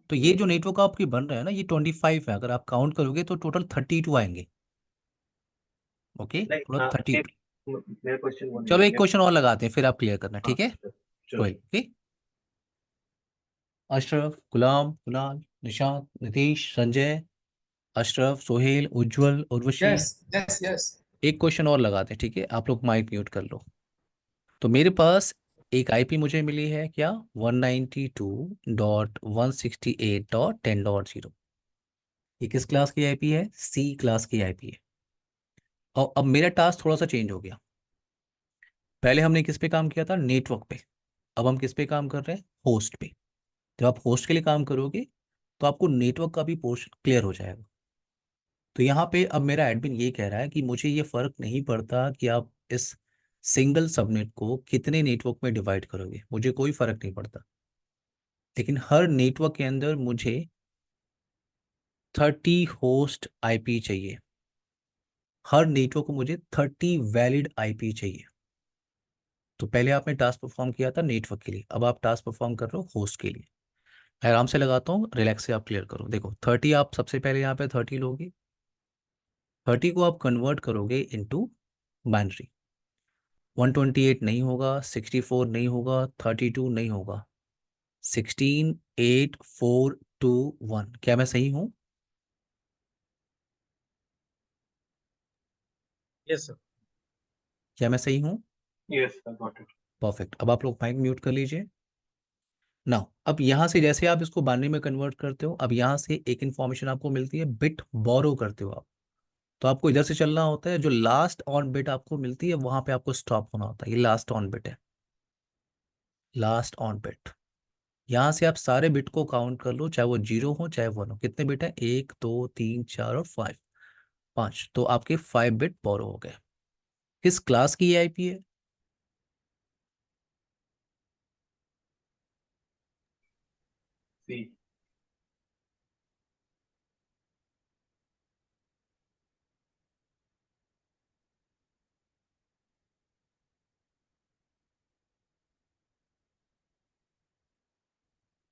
तो ये जो नेटवर्क आपके बन रहे हैं ना, ये 25 है। अगर आप काउंट करोगे तो टोटल 32 आएंगे। ओके, नहीं, टोटल हाँ, 30। एक मेरा क्वेश्चन वो नहीं चलो है एक मेरे। क्वेश्चन और लगाते हैं फिर आप क्लियर करना, हाँ, ठीक है? चलो। Sohail, okay. Ashraf, Ghulam, Kunal, Nishant, Nitish, Sanjay, Ashraf, Sohail, Ujjwal, Urvashi. Yes yes yes. एक क्वेश्चन और लगाते हैं, ठीक है? आप लोग माइक म्यूट कर लो। तो मेरे पास एक आईपी मुझे मिली है क्या? 192.168.10.0। ये किस क्लास की आईपी है? सी क्लास की आईपी है। और अब मेरा टास्क थोड़ा सा चेंज हो गया। पहले हमने किस पे काम किया था? नेटवर्क पे। अब हम किस पे काम कर रहे हैं? होस्ट पे। जब आप होस्ट के लिए काम करोगे तो आपको नेटवर्क का भी पोर्शन क्लियर हो जाएगा। तो यहाँ पे अब मेरा एडमिन ये कह रहा है कि मुझे ये फर्क नहीं पड़ता कि आप इस सिंगल सबनेट को कितने नेटवर्क में डिवाइड करोगे, मुझे कोई फर्क नहीं पड़ता। लेकिन हर नेटवर्क के अंदर मुझे 30 होस्ट आईपी चाहिए। हर नेटवर्क को मुझे 30 वैलिड आईपी चाहिए। तो पहले आपने टास्क परफॉर्म किया था नेटवर्क के लिए, अब आप टास्क परफॉर्म कर रहे हो होस्ट के लिए। मैं आराम से लगाता हूँ, रिलैक्स से आप क्लियर करो। देखो 30 आप सबसे पहले यहाँ पे 30 लोगे। 30 को आप कन्वर्ट करोगे इनटू बाइनरी। 128 नहीं होगा, 64 नहीं होगा, 32 नहीं होगा, 16 8 4 2 1। क्या मैं सही हूँ? Yes sir. क्या मैं सही हूँ? Yes, I got it. Perfect. अब आप लोग माइक म्यूट कर लीजिए ना। अब यहाँ से जैसे आप इसको बाइनरी में कन्वर्ट करते हो, अब यहाँ से एक इन्फॉर्मेशन आपको मिलती है, बिट बोरो करते हो आप। तो आपको इधर से चलना होता है, जो लास्ट ऑन बिट आपको मिलती है वहां पे आपको स्टॉप होना होता है। ये लास्ट ऑन बिट है, लास्ट ऑन बिट। यहाँ से आप सारे बिट को काउंट कर लो, चाहे वो 0 हो चाहे 1 हो। कितने बिट है? 1 2 3 4 और 5, 5। तो आपके 5 बिट बोरो हो गए। किस क्लास की आईपी है? सी।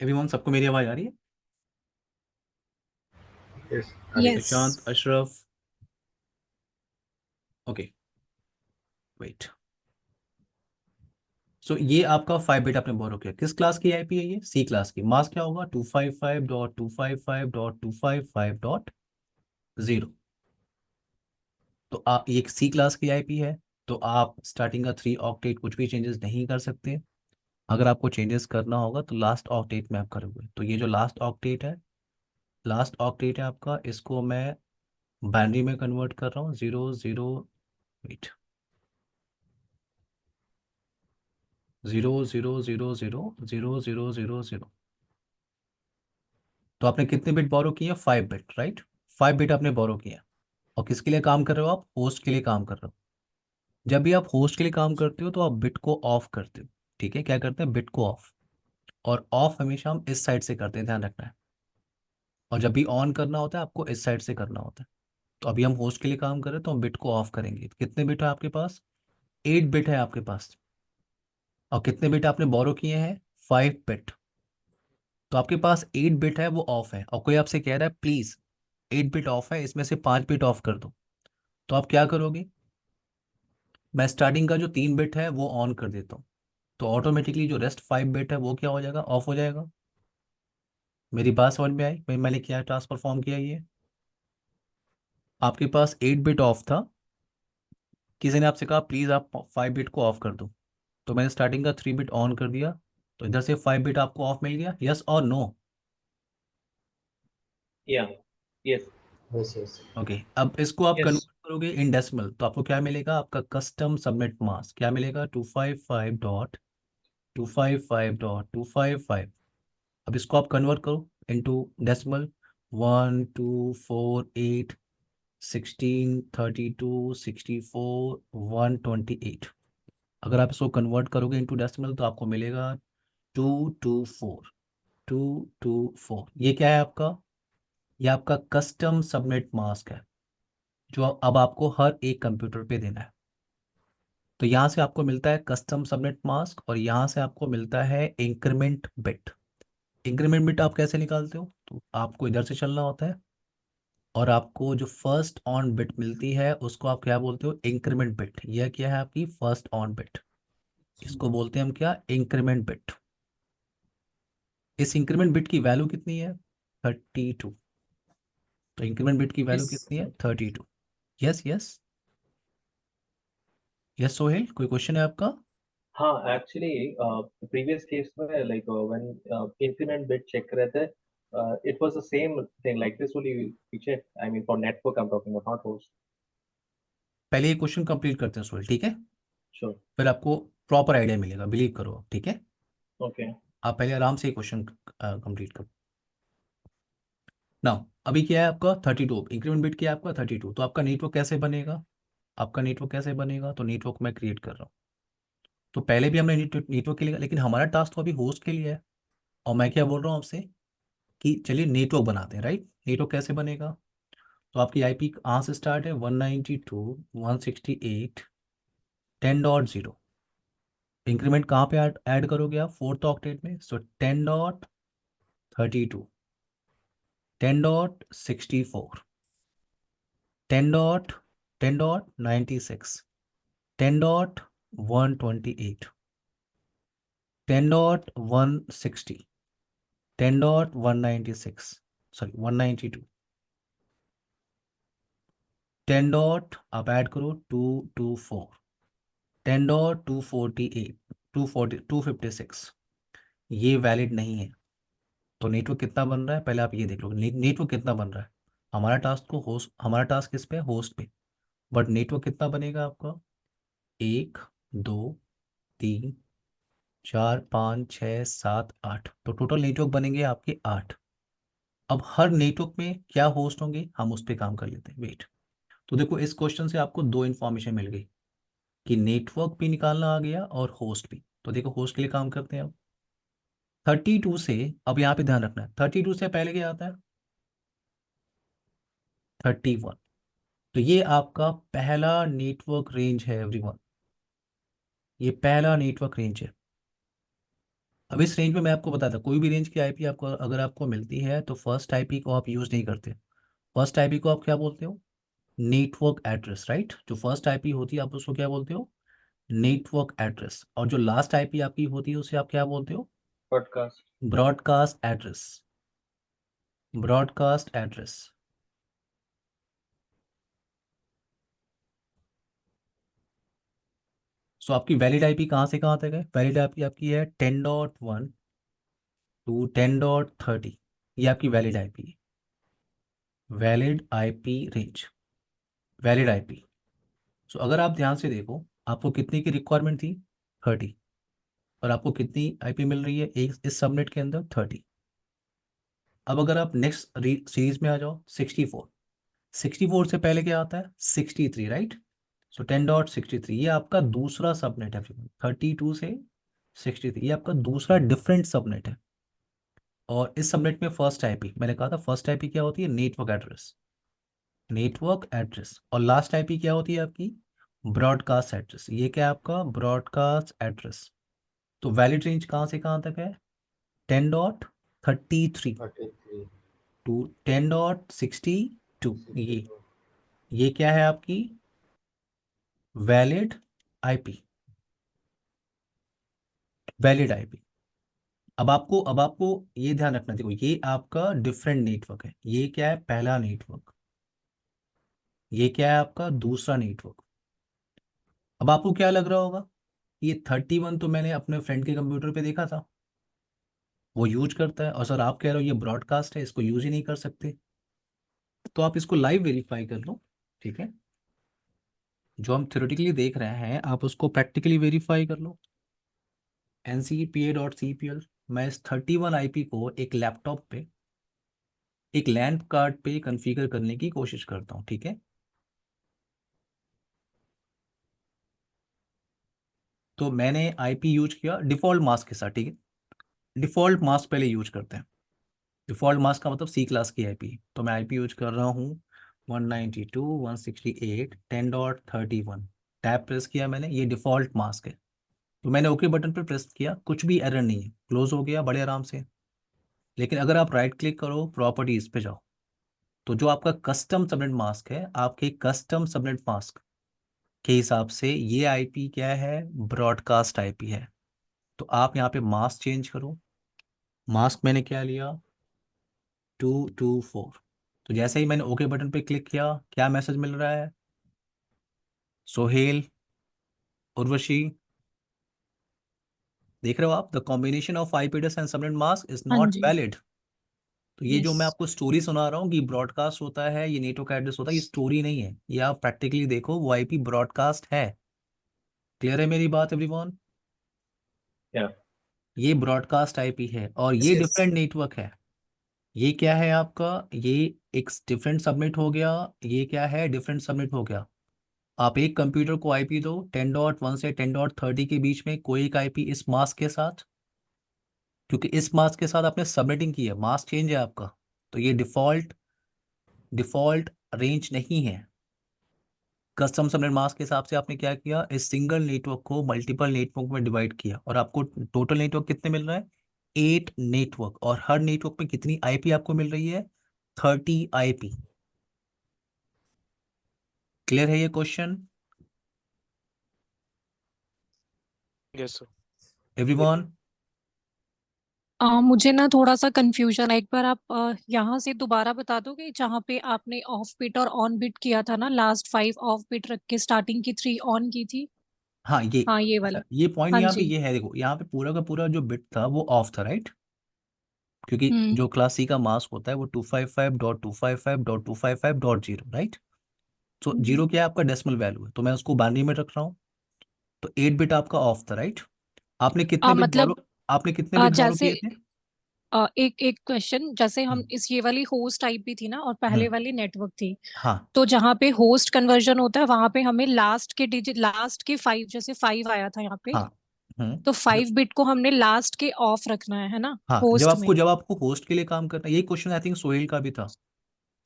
एवरीवन, सबको मेरी आवाज आ रही है? Yes, Yes. Nishant, Ashraf, okay, wait. So ये आपका 5 बिट आपने बोरो किया। किस क्लास की आईपी है? ये सी क्लास की। मास्क क्या होगा? 255.255.255.0। तो आप ये सी क्लास की आईपी है, तो आप स्टार्टिंग का 3 ऑक्टेट कुछ भी चेंजेस नहीं कर सकते। अगर आपको चेंजेस करना होगा तो लास्ट ऑक्टेट में आप करोगे। तो ये जो लास्ट ऑक्टेट है, लास्ट ऑक्टेट है आपका, इसको मैं बाइनरी में कन्वर्ट कर रहा हूँ। 0 0 वेट 0 0 0 0 0 0 0 0। तो आपने कितने बिट बोरो किए? 5 बिट, राइट? 5 बिट आपने बोरो किया। और किसके लिए काम कर रहे हो आप? होस्ट के लिए काम कर रहे हो। जब भी आप होस्ट के लिए काम करते हो तो आप बिट को ऑफ करते हो, ठीक है? क्या करते हैं? बिट को ऑफ। और ऑफ हमेशा हम इस साइड से करते हैं, ध्यान रखना है। और जब भी ऑन करना होता है आपको इस साइड से करना होता है। तो अभी हम होस्ट के लिए काम कर रहे हैं तो हम बिट को ऑफ करेंगे। कितने बिट है आपके पास? 8 बिट है आपके पास। और कितने बिट आपने बोरो किए हैं? 5 बिट। तो आपके पास 8 बिट है वो ऑफ है, और कोई आपसे कह रहा है प्लीज 8 बिट ऑफ है, इसमें से 5 बिट ऑफ कर दो। तो आप क्या करोगे? मैं स्टार्टिंग का जो 3 बिट है वो ऑन कर देता हूँ, तो ऑटोमेटिकली जो रेस्ट 5 बिट है वो क्या हो जाएगा? ऑफ हो जाएगा। मेरी बात समझ में आई? मैंने क्या टास्क परफॉर्म किया? ये आपके पास 8 बिट ऑफ था, किसी ने आपसे कहा प्लीज आप 5 बिट को ऑफ कर दो, तो मैंने स्टार्टिंग का 3 बिट ऑन कर दिया, तो इधर से 5 बिट आपको ऑफ मिल गया। यस और no? Yeah. Yes. Yes yes. Okay, अब इसको आप Yes. कन्वर्ट करोगे इन डेसिमल, तो आपको क्या मिलेगा? आपका कस्टम सबमिट मास्क क्या मिलेगा? 255.255.255। अब इसको आप कन्वर्ट करो इनटू डेसिमल। 1248 16 32 64 128। अगर आप इसको कन्वर्ट करोगे इनटू डेसिमल तो आपको मिलेगा 224। ये क्या है आपका? ये आपका कस्टम सबमिट मास्क है, जो अब आपको हर एक कंप्यूटर पे देना है। तो यहाँ से आपको मिलता है कस्टम सबमिट मास्क, और यहाँ से आपको मिलता है इंक्रीमेंट बिट। इंक्रीमेंट बिट आप कैसे निकालते हो? तो आपको इधर से चलना होता है, और आपको जो फर्स्ट ऑन बिट मिलती है उसको आप क्या बोलते हो? Increment bit. यह क्या है? आपकी फर्स्ट ऑन बिट। इसको बोलते हैं हम क्या? Increment bit. इस इंक्रीमेंट बिट की वैल्यू कितनी है? 32। तो इंक्रीमेंट बिट की वैल्यू कितनी है? 32। Yes yes yes. सोहेल, कोई क्वेश्चन है आपका? हाँ, एक्चुअली प्रीवियस केस में like when increment bit check कर रहे थे, it was the same thing like this only we check, I mean for network I am talking about, not host. पहले ये क्वेश्चन कंप्लीट करते हैं सोहेल, ठीक है? श्योर। फिर आपको प्रॉपर आइडिया मिलेगा, बिलीव करो, ठीक है? ओके। आप पहले आराम से ये क्वेश्चन कंप्लीट करो। नाउ अभी क्या है आपका? 32। इंक्रीमेंट बिट क्या है आपका? 32। तो आपका नेटवर्क कैसे बनेगा? आपका नेटवर्क कैसे बनेगा? तो नेटवर्क मैं क्रिएट कर रहा हूँ। तो पहले भी हमने नेटवर्क के लिए, लेकिन हमारा टास्क तो अभी होस्ट के लिए है। और मैं क्या बोल रहा हूँ आपसे कि चलिए नेटवर्क बनाते हैं, राइट? नेटवर्क कैसे बनेगा? तो आपकी आईपी कहाँ से स्टार्ट है? 192.168.10.0। इंक्रीमेंट कहाँ पे ऐड करोगे आप? 4th ऑक्टेट में। सो 10.32, 10.64, 10.96, 10.128, 10.160, 10.196, सॉरी 192, 10 डॉट आप ऐड करो 224, 10.248, 256। ये वैलिड नहीं है। तो नेटवर्क कितना बन रहा है पहले आप ये देख लो। नेटवर्क कितना बन रहा है? हमारा टास्क किस पे है? होस्ट पे। बट नेटवर्क कितना बनेगा आपका? 1 2 3 4 5 6 7 8। तो टोटल नेटवर्क बनेंगे आपके 8। अब हर नेटवर्क में क्या होस्ट होंगे, हम उस पर काम कर लेते हैं। वेट। तो देखो इस क्वेश्चन से आपको दो इन्फॉर्मेशन मिल गई, कि नेटवर्क भी निकालना आ गया और होस्ट भी। तो देखो होस्ट के लिए काम करते हैं अब। 32 से, अब यहाँ पे ध्यान रखना है, 32 से पहले क्या आता है? 31। तो ये आपका पहला नेटवर्क रेंज है एवरीवन। ये पहला नेटवर्क रेंज है। अब इस रेंज में मैं आपको बताता, कोई भी रेंज की आईपी आपको अगर आपको मिलती है तो फर्स्ट आईपी को आप यूज नहीं करते। फर्स्ट आईपी को आप क्या बोलते हो? Network address, right? जो फर्स्ट आईपी होती है आप उसको क्या बोलते हो? Network address. और जो लास्ट आईपी आपकी होती है उसे आप क्या बोलते हो? Podcast. Broadcast address. Broadcast address. So आपकी वैलिड आईपी कहाँ से कहाँ तक है? वैलिड आईपी आपकी है 10.1 टू 10.30। ये आपकी वैलिड आईपी है। Valid IP range, valid IP. So अगर आप ध्यान से देखो, आपको कितने की रिक्वायरमेंट थी? 30। और आपको कितनी आईपी मिल रही है एक इस सबनेट के अंदर? 30। अब अगर आप नेक्स्ट सीरीज में आ जाओ, 64। 64 से पहले क्या आता है? 63, राइट? सो 10.63 ये आपका दूसरा सबनेट है। 32 से 63, ये आपका दूसरा डिफरेंट सबनेट है। और इस सबनेट में फर्स्ट आईपी, मैंने कहा था फर्स्ट आईपी क्या होती है, नेटवर्क एड्रेस, नेटवर्क एड्रेस। और लास्ट आईपी क्या होती है आपकी, ब्रॉडकास्ट एड्रेस। ये क्या है आपका ब्रॉडकास्ट एड्रेस। तो वैलिड रेंज कहाँ से कहाँ तक है, 10.33 33 टू 10.62। ये क्या है आपकी वैलिड आईपी, वैलिड आईपी। अब आपको ये ध्यान रखना, देखो ये आपका डिफरेंट नेटवर्क है, ये क्या है पहला नेटवर्क, ये क्या है आपका दूसरा नेटवर्क। अब आपको क्या लग रहा होगा, ये 31 तो मैंने अपने फ्रेंड के कंप्यूटर पे देखा था, वो यूज करता है, और सर आप कह रहे हो ये ब्रॉडकास्ट है, इसको यूज ही नहीं कर सकते। तो आप इसको लाइव वेरीफाई कर लो, ठीक है। जो हम थ्योरेटिकली देख रहे हैं आप उसको प्रैक्टिकली वेरीफाई कर लो। ncpa.cpl, मैं इस 31 आईपी को एक लैपटॉप पे एक लैन कार्ड पे कॉन्फ़िगर करने की कोशिश करता हूँ, ठीक है। तो मैंने आईपी यूज किया डिफॉल्ट मास्क के साथ, ठीक है। डिफॉल्ट मास्क पहले यूज करते हैं। डिफॉल्ट मास्क का मतलब सी क्लास की आईपी। तो मैं आईपी यूज कर रहा हूँ 192.168.10.31। टैब प्रेस किया मैंने, ये डिफॉल्ट मास्क है। तो मैंने ओके बटन पर प्रेस किया, कुछ भी एरर नहीं है, क्लोज हो गया बड़े आराम से। लेकिन अगर आप राइट क्लिक करो प्रॉपर्टीज पे जाओ, तो जो आपका कस्टम सबनेट मास्क है, आपके कस्टम सबनेट मास्क के हिसाब से ये आईपी क्या है, ब्रॉडकास्ट आईपी है। तो आप यहाँ पे मास्क चेंज करो। मास्क मैंने क्या लिया, 224। तो जैसे ही मैंने ओके बटन पे क्लिक किया, क्या मैसेज मिल रहा है, सोहेल, उर्वशी, देख रहे हो आप, the combination of IP address and subnet mask is हाँ नॉट जी। वैलिड। तो ये जो मैं यस। आपको स्टोरी सुना रहा हूँ कि ब्रॉडकास्ट होता है, ये नेटवर्क एड्रेस होता है, ये स्टोरी नहीं है, ये आप प्रैक्टिकली देखो, वो आईपी ब्रॉडकास्ट है। क्लियर है मेरी बात एवरीवन? Yeah. ये ब्रॉडकास्ट आईपी है और ये डिफरेंट नेटवर्क है। ये क्या है आपका, ये एक डिफरेंट सबमिट हो गया, ये क्या है डिफरेंट सबमिट हो गया। आप एक कंप्यूटर को आईपी दो 10.1 से 10.30 के बीच में, कोई एक आईपी इस मास्क के साथ, क्योंकि इस मास्क के साथ आपने सबनेटिंग की है, मास्क चेंज है आपका, तो ये डिफॉल्ट डिफॉल्ट रेंज नहीं है। कस्टम सबनेट मास्क के हिसाब से आपने क्या किया, इस सिंगल नेटवर्क को मल्टीपल नेटवर्क में डिवाइड किया, और आपको टोटल नेटवर्क कितने मिल रहा है, 8 नेटवर्क। और हर नेटवर्क में कितनी आईपी आपको मिल रही है, 30 आईपी। क्लियर है ये क्वेश्चन यस सर। एवरीवन? मुझे ना थोड़ा सा कंफ्यूजन है, एक बार आप यहाँ से दोबारा बता दोगे जहाँ पे आपने ऑफ बीट और ऑन बीट किया था ना, लास्ट 5 ऑफ बीट रख के स्टार्टिंग की 3 ऑन की थी। हाँ ये, हाँ ये अच्छा वाला। ये पॉइंट हाँ यहाँ पे जी। ये है, देखो यहाँ पे पूरा का पूरा जो बिट था वो ऑफ था, राइट। क्योंकि हम्म। जो क्लास सी का मास्क होता है वो 255.255.255.0, राइट। तो हम्म। जीरो क्या है आपका डेसिमल वैल्यू है, तो मैं उसको बाइनरी में रख रहा हूँ। तो 8 बिट आपका ऑफ था, राइट। आपने कितने बिट मतलब बोरो आपने कितने बिट बोरो जैसे किए थे? एक एक क्वेश्चन, जैसे हम हम्म, इस ये वाली होस्ट आईपी थी ना और पहले हम्म, वाली नेटवर्क थी, हाँ, तो जहाँ पे होस्ट कन्वर्जन होता है वहां पे हमें लास्ट के डिजिट, लास्ट के 5, जैसे 5 आया था यहाँ पे, हाँ, तो जब 5 बिट को हमने लास्ट के ऑफ रखना है ना हाँ जब होस्ट आपको में। जब आपको होस्ट के लिए काम करना है, यही क्वेश्चन आई थिंक सोहेल का भी था,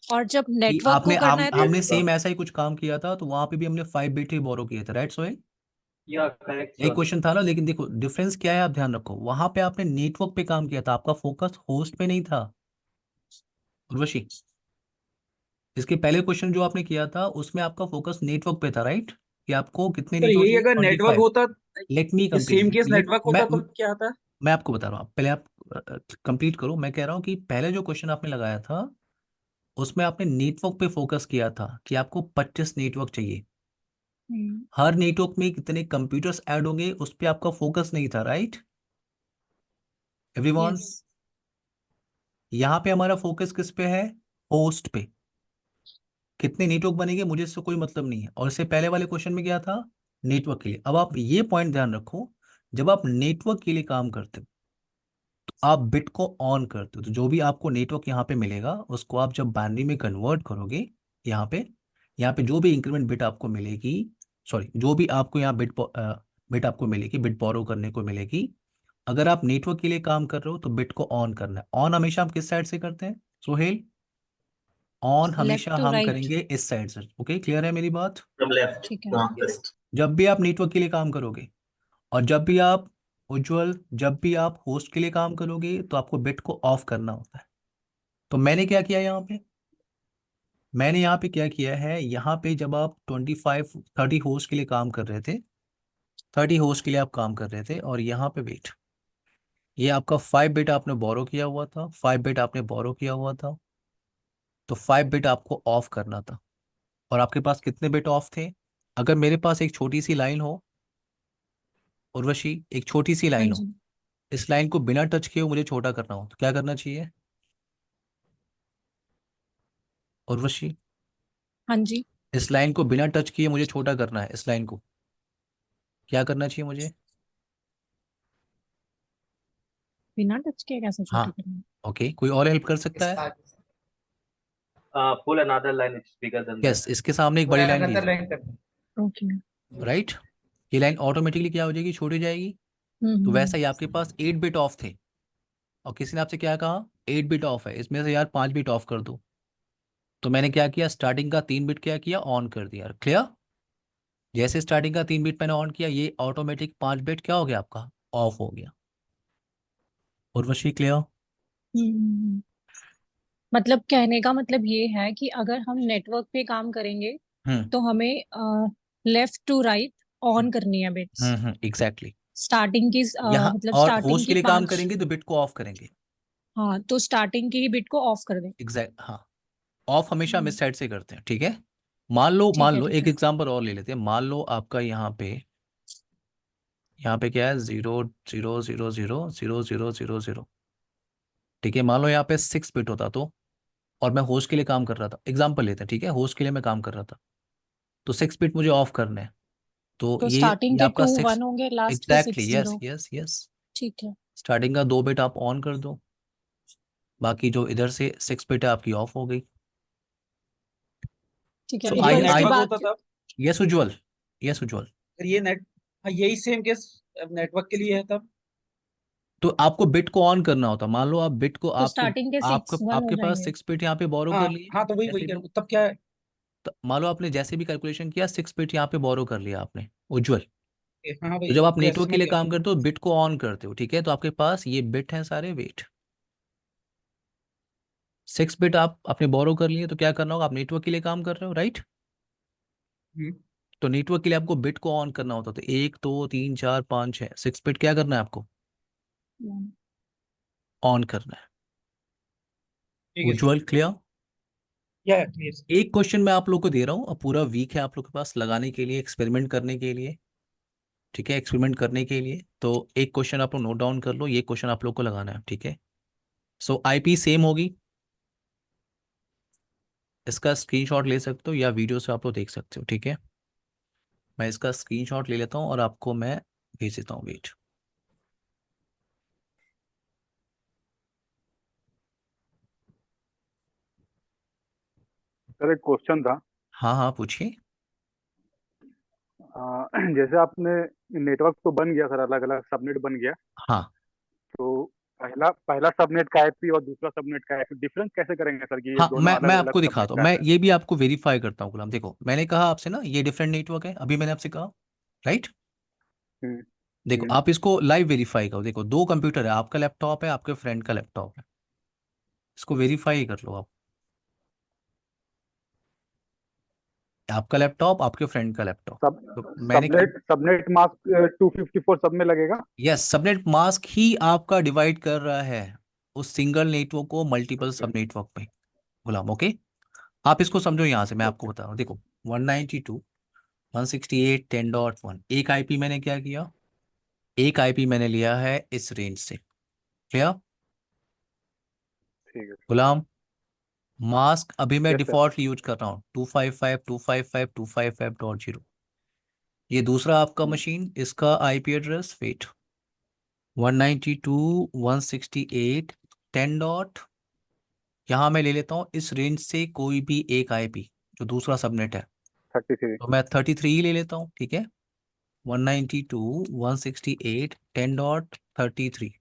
और जब कि नेटवर्क को करना है तो हमने सेम ऐसा ही कुछ काम किया था, तो वहां पे भी हमने 5 बिट ही बोरो किए थे, राइट सोहेल? Yeah, correct, यही sir. क्वेश्चन था ना। लेकिन देखो डिफरेंस क्या है, आप ध्यान रखो, वहां पे आपने नेटवर्क पे काम किया था, आपका फोकस होस्ट पे नहीं था, उर्वशी। इसके पहले क्वेश्चन जो आपने किया था उसमें आपका फोकस नेटवर्क पे था, राइट, कि आपको कितने सर नेटवर्क यही चाहिए, अगर नेटवर्क 25। होता, लेट मी ये same complete, case late network होता तो क्या था? मैं आपको बता रहा हूँ, पहले आप कंप्लीट करो। मैं कह रहा हूँ कि पहले जो क्वेश्चन आपने लगाया था उसमें आपने नेटवर्क पे फोकस किया था कि आपको 25 नेटवर्क चाहिए। हम्म। हर नेटवर्क में कितने कंप्यूटर्स ऐड होंगे उस पे आपका फोकस नहीं था, राइट एवरीवन? यस। यहाँ पे हमारा फोकस किस पे है, होस्ट पे। कितने नेटवर्क बनेंगे मुझे इससे कोई मतलब नहीं है। और इससे पहले वाले क्वेश्चन में क्या था, नेटवर्क के लिए। अब आप ये पॉइंट ध्यान रखो, जब आप नेटवर्क के लिए काम करते हो तो आप बिट को ऑन करते हो, तो जो भी आपको नेटवर्क यहाँ पे मिलेगा उसको आप जब बाइनरी में कन्वर्ट करोगे, यहाँ पे जो भी इंक्रीमेंट बिट आपको मिलेगी, सॉरी जो भी आपको यहाँ बिट बिट आपको मिलेगी, बिट बोरो करने को मिलेगी। अगर आप नेटवर्क के लिए काम कर रहे हो तो बिट को ऑन करना है। ऑन हमेशा हम किस साइड से करते हैं सोहेल? ऑन लेफ्ट हमेशा टू हम राइट। करेंगे इस साइड से। ओके, क्लियर है मेरी बात? From left ठीक है। to first. जब भी आप नेटवर्क के लिए काम करोगे और जब भी आप उज्जवल, जब भी आप होस्ट के लिए काम करोगे तो आपको बिट को ऑफ करना होता है। तो मैंने क्या किया यहाँ पे, मैंने यहाँ पे क्या किया है, यहाँ पे जब आप 30 होस्ट के लिए काम कर रहे थे, 30 होस्ट के लिए आप काम कर रहे थे, और यहाँ पे वेट, ये आपका 5 बिट आपने बोरो किया हुआ था, 5 बिट आपने बोरो किया हुआ था, तो 5 बिट आपको ऑफ करना था। और आपके पास कितने बिट ऑफ थे? अगर मेरे पास एक छोटी सी लाइन हो, उर्वशी, एक छोटी सी हाँ लाइन हो, जी। इस लाइन को बिना टच किए मुझे छोटा करना हो, तो क्या करना चाहिए उर्वशी? हाँ जी। इस लाइन को बिना टच किए मुझे छोटा करना है, इस लाइन को क्या करना चाहिए मुझे? बिना टच किए कैसे हाँ, छोटी करनी? ओके, कोई और हेल्प कर सकता है? Pull another line which is bigger than yes, that. इसके सामने एक बड़ी लाइन कीजिए। ओके। राइट, ये लाइन ऑटोमेटिकली क्या हो जाएगी, छोड़ हो जाएगी। तो वैसा ही आपके पास 8 बिट ऑफ थे और किसी ने आपसे क्या कहा, 8 बिट ऑफ है, इसमें से यार 5 बिट ऑफ कर दो। तो मैंने क्या किया, स्टार्टिंग का 3 बिट क्या किया, ऑन कर दिया। क्लियर? जैसे स्टार्टिंग का 3 बिट मैंने ऑन किया, ये ऑटोमेटिक 5 बिट क्या हो गया आपका, ऑफ हो गया। उर्वशी क्लियर? मतलब कहने का मतलब ये है कि अगर हम नेटवर्क पे काम करेंगे हम्म तो हमें लेफ्ट टू राइट ऑन करनी है बिट्स। एग्जैक्टली। स्टार्टिंग की यहाँ मतलब और स्टार्टिंग होस्ट के की लिए काम 5। करेंगे तो बिट को ऑफ करेंगे। हाँ, तो स्टार्टिंग की ही बिट को ऑफ कर दें। एग्जैक्ट, हाँ, ऑफ हमेशा हम इस साइड से करते हैं। ठीक है, मान लो ठीक एक है। एग्जांपल और ले लेते हैं। मान लो आपका यहाँ पे क्या है, 0 0 0 0 0 0 0 0। ठीक है, मान लो यहाँ पे 6 बिट होता तो, और मैं होस्ट के लिए काम कर रहा था, एग्जांपल लेते हैं, ठीक है, होस्ट के लिए मैं काम कर रहा था, तो 6 बिट मुझे ऑफ करने हैं। तो तो ये स्टार्टिंग ये के आपका 2 6, 1 होंगे, लास्ट के 6 एग्जैक्टली, यस 0। Yes yes. ठीक है। स्टार्टिंग का 2 बिट आप ऑन कर दो, बाकी जो इधर से 6 बिट है आपकी ऑफ हो गई। ठीक है, सो ये मतलब जो इसके नेटवर्क बाद होता था, यस उज्जवल, यस उज्जवल। फिर ये नेट, हाँ, यही सेम केस नेटवर्क के लिए है तब। तो आपको बिट को ऑन करना होता, मान लो आप बिट को तो आपके स्टार्टिंग के 6 आपके 1 हो आपके पास जाएंगे। 6 बिट यहाँ पे बोरो हाँ कर लिए, हाँ, तो वही जैसे कह रहा भी, हूँ, तब क्या है? तो मान लो आपने जैसे भी कैलकुलेशन किया, 6 बिट यहाँ पे बोरो कर लिया आपने उज्जवल। हाँ तो भाई, जब आप यस, नेटवर्क के समझ लिए गया। काम करते हो बिट को ऑन करते हो, ठीक है, तो आपके पास ये बिट है सारे, वेट, 6 बिट आप अपने बोरो कर लिए, तो क्या करना होगा, आप नेटवर्क के लिए काम कर रहे हो, राइट? हम्म, तो नेटवर्क के लिए आपको बिट को ऑन करना होता, तो 1 2 3 4 5 6, 6 बिट क्या करना है आपको, ऑन करना है। ठीक है सर। उज्जवल क्लियर? या क्लियर। एक क्वेश्चन मैं आप लोग को दे रहा हूँ, अब पूरा वीक है आप लोग के पास लगाने के लिए, एक्सपेरिमेंट करने के लिए। ठीक है, एक्सपेरिमेंट करने के लिए, तो एक क्वेश्चन आप लोग नोट डाउन कर लो, ये क्वेश्चन आप लोग को लगाना है। ठीक है, सो आईपी सेम होगी, इसका स्क्रीनशॉट ले सकते हो या वीडियो से आप लोग देख सकते हो। ठीक है, मैं इसका स्क्रीनशॉट ले लेता हूँ और आपको मैं भेज देता हूँ, वेट। सर एक क्वेश्चन था। हाँ हाँ, पूछिए। जैसे आपने नेटवर्क तो बन गया सर, अलग अलग सबनेट बन गया, हाँ तो पहला पहला सबनेट का आईपी और दूसरा सबनेट का आईपी डिफरेंस कैसे करेंगे सर, कि ये हाँ, दोनों मैं अलग अलग आपको सबनेट दिखाता हूँ, का मैं है? ये भी आपको वेरीफाई करता हूँ गुलाम। देखो, मैंने कहा आपसे ना, ये डिफरेंट नेटवर्क है, अभी मैंने आपसे कहा, राइट? हम्म, देखो, आप इसको लाइव वेरीफाई करो। देखो, 2 कंप्यूटर है, आपका लैपटॉप है, आपके फ्रेंड का लैपटॉप है, इसको वेरीफाई कर लो आप। आपका लैपटॉप, आपके फ्रेंड का लैपटॉप, सब तो मैंने सबनेट मास्क 254 सब में लगेगा? यस, सबनेट मास्क ही आपका डिवाइड कर रहा है उस सिंगल नेटवर्क को मल्टीपल सब नेटवर्क में, गुलाम। ओके, आप इसको समझो, यहां से मैं आपको ओके। बता रहा हूँ। देखो, 192.168.10.1 एक आईपी मैंने क्या किया, एक आईपी मैंने लिया है इस रेंज से। क्लियर ठीक है गुलाम? मास्क अभी मैं यस सर। डिफॉल्ट यूज कर रहा हूँ 255.255.255.0। ये दूसरा आपका मशीन, इसका आईपी एड्रेस, वेट, 192.168.10 डॉट, यहाँ मैं ले लेता हूँ इस रेंज से कोई भी एक आईपी जो दूसरा सबनेट है, 33। तो मैं 33 ही ले लेता हूँ। ठीक है, 192.168.10.33।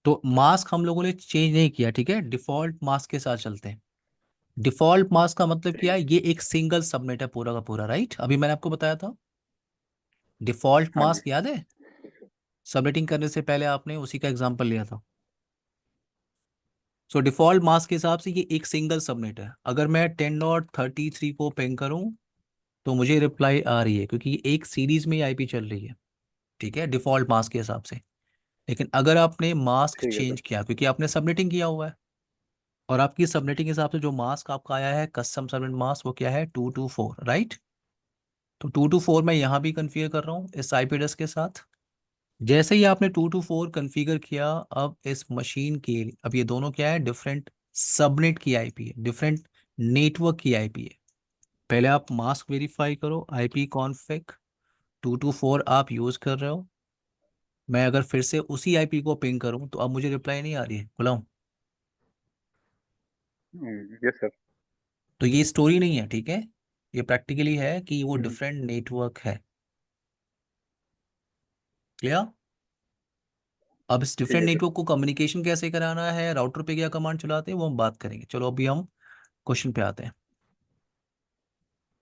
तो मास्क हम लोगों ने चेंज नहीं किया, ठीक है, डिफॉल्ट मास्क के साथ चलते हैं। डिफॉल्ट मास्क का मतलब क्या है, ये एक सिंगल सबनेट है पूरा का पूरा, राइट? अभी मैंने आपको बताया था डिफॉल्ट हाँ जी। मास्क, याद है? सबनेटिंग करने से पहले आपने उसी का एग्जांपल लिया था। सो डिफॉल्ट मास्क के हिसाब से ये एक सिंगल सबनेट है। अगर मैं 10.33 को पिंग करूं तो मुझे रिप्लाई आ रही है, क्योंकि ये एक सीरीज में आईपी चल रही है, ठीक है, डिफॉल्ट मास्क के हिसाब से। लेकिन अगर आपने मास्क ठीक है चेंज सर। किया, क्योंकि आपने सबनेटिंग किया हुआ है, और आपकी सबनेटिंग के हिसाब से जो मास्क आपका आया है कस्टम सबनेट मास्क, वो क्या है 224, राइट? तो 224 मैं यहाँ भी कन्फिगर कर रहा हूँ इस आईपी एड्रेस के साथ। जैसे ही आपने 224 कन्फिगर किया, अब इस मशीन के, अब ये दोनों क्या है, डिफरेंट सबनेट की आईपी है, डिफरेंट नेटवर्क की आईपी है। पहले आप मास्क वेरीफाई करो, आईपी कॉन्फिग 224 आप यूज कर रहे हो। मैं अगर फिर से उसी आईपी को पिंग करूं तो अब मुझे रिप्लाई नहीं आ रही है, बुलाऊं? Yes sir. तो ये स्टोरी नहीं है, ठीक है, ये प्रैक्टिकली है कि वो हम्म, डिफरेंट नेटवर्क है। क्लियर? अब इस ठीक डिफरेंट है सर। नेटवर्क को कम्युनिकेशन कैसे कराना है, राउटर पे क्या कमांड चलाते हैं, वो हम बात करेंगे। चलो अभी हम क्वेश्चन पे आते हैं।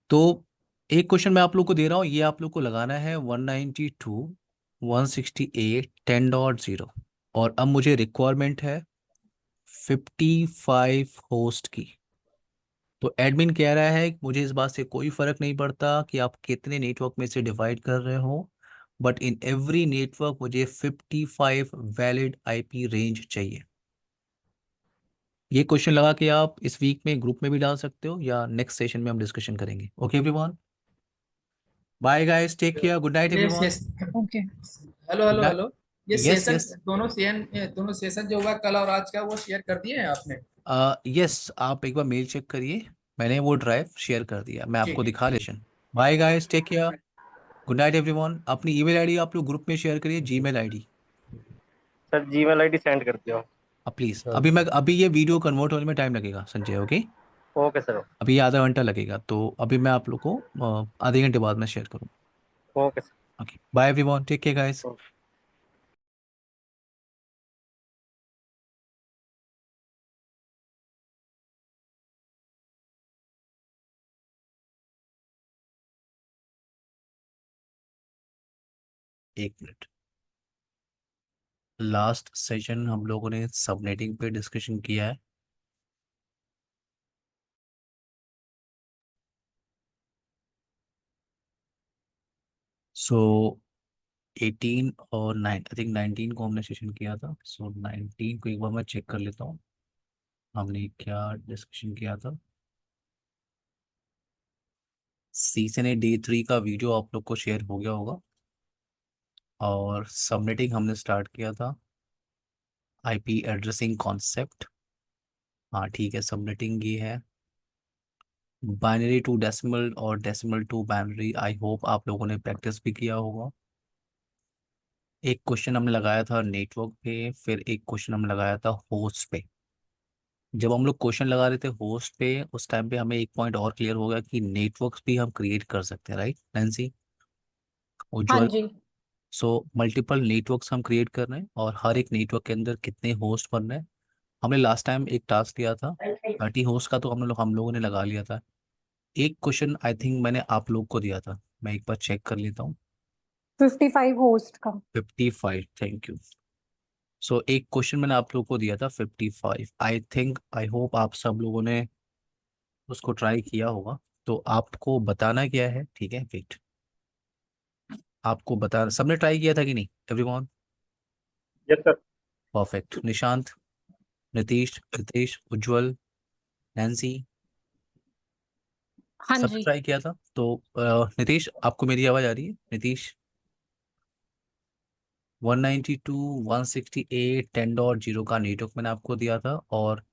तो एक क्वेश्चन मैं आप लोग को दे रहा हूँ, ये आप लोग को लगाना है 192.168.10.0, और अब मुझे रिक्वायरमेंट है 55 होस्ट की। तो एडमिन कह रहा है कि मुझे इस बात से कोई फर्क नहीं पड़ता कि आप कितने नेटवर्क में से डिवाइड कर रहे हो, बट इन एवरी नेटवर्क मुझे 55 वैलिड आईपी रेंज चाहिए। ये क्वेश्चन लगा के आप इस वीक में ग्रुप में भी डाल सकते हो, या नेक्स्ट सेशन में हम डिस्कशन करेंगे। Okay everyone, bye guys, take care, good night yes everyone. Yes. Okay. Hello hello hello. ये यस सेशन यस। दोनों सेशन जो हुआ कल और आज का, वो शेयर कर दिए हैं आपने? यस, आप एक बार मेल चेक करिए, मैंने वो ड्राइव शेयर कर दिया, मैं आपको ठीक है। दिखा lesson. Bye guys, take care, good night everyone. अपनी ईमेल आईडी आप लोग ग्रुप में शेयर करिए, Gmail ID. Sir Gmail ID send कर दिया। प्लीज, अभी ये वीडियो कन्वर्ट होने में टाइम लगेगा संजय, ओके? Okay sir. अभी ये आधा घंटा लगेगा, तो अभी मैं आप लोग को आधे घंटे बाद में शेयर करूँ। Okay sir. Okay, bye everyone, take care guys. एक मिनट, लास्ट सेशन हम लोगों ने सबनेटिंग पे डिस्कशन किया है। सो 18 और 9, आई थिंक 19 को हमने सेशन किया था। सो 19 को एक बार मैं चेक कर लेता हूँ हमने क्या डिस्कशन किया था। सीजन ए डे 3 का वीडियो आप लोग को शेयर हो गया होगा, और सबनेटिंग हमने स्टार्ट किया था, आईपी एड्रेसिंग कॉन्सेप्ट। हाँ ठीक है, सबनेटिंग ये है, बाइनरी टू डेसिमल और decimal to binary. I hope आप लोगों ने प्रैक्टिस भी किया होगा। एक क्वेश्चन हमने लगाया था नेटवर्क पे, फिर एक क्वेश्चन हमने लगाया था होस्ट पे। जब हम लोग क्वेश्चन लगा रहे थे होस्ट पे, उस टाइम पे हमें एक पॉइंट और क्लियर हो गया कि नेटवर्क्स भी हम क्रिएट कर सकते हैं, राइट नैन्सी, हाँ उज्जवल? जी। सो मल्टीपल नेटवर्क्स हम क्रिएट कर रहे हैं, और हर एक नेटवर्क के अंदर कितने होस्ट बन रहे हैं। हमने लास्ट टाइम एक टास्क दिया था 30 होस्ट का, तो हम लोगों ने लगा लिया था। एक क्वेश्चन आई थिंक मैंने आप लोग को दिया था, मैं एक बार चेक कर लेता हूँ। 55 होस्ट का। 55, थैंक यू। सो एक क्वेश्चन मैंने आप लोग को दिया था 55, आई थिंक, आई होप आप सब लोगों ने उसको ट्राई किया होगा। तो आपको बताना क्या है, ठीक है, वेट, आपको बता, सबने ट्राई किया था कि नहीं everyone? Yes sir. Perfect. Nishant, Nitish, Ritesh, Ujjwal, Nancy, हाँ सबने जी। ट्राई किया था। तो नीतीश, आपको मेरी आवाज़ आ रही है नीतीश? 192.168 10.0 का नेटवर्क मैंने आपको दिया था, और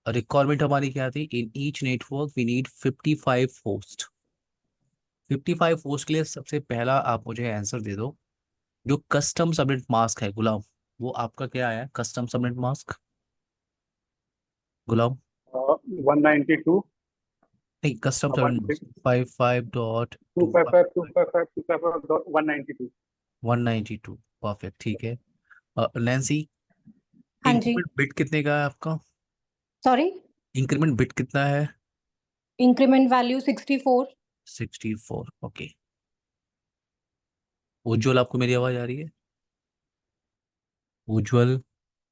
रिक्वायरमेंट हमारी क्या थी, in each network we need 55 host. 55 host के लिए सबसे पहला आप मुझे आंसर दे दो, जो कस्टम सबनेट मास्क है गुलाम, वो आपका क्या है कस्टम सबनेट मास्क गुलाम? 192 नहीं, कस्टम वन 255.255.192 255.255.192 परफेक्ट, ठीक है। नैन्सी, हाँ जी, इंक्रीमेंट बिट कितने का है आपका? सॉरी, इंक्रीमेंट बिट कितना है? Increment value 64। 64, ओके। उज्जवल, आपको मेरी आवाज आ रही है? उज्जवल,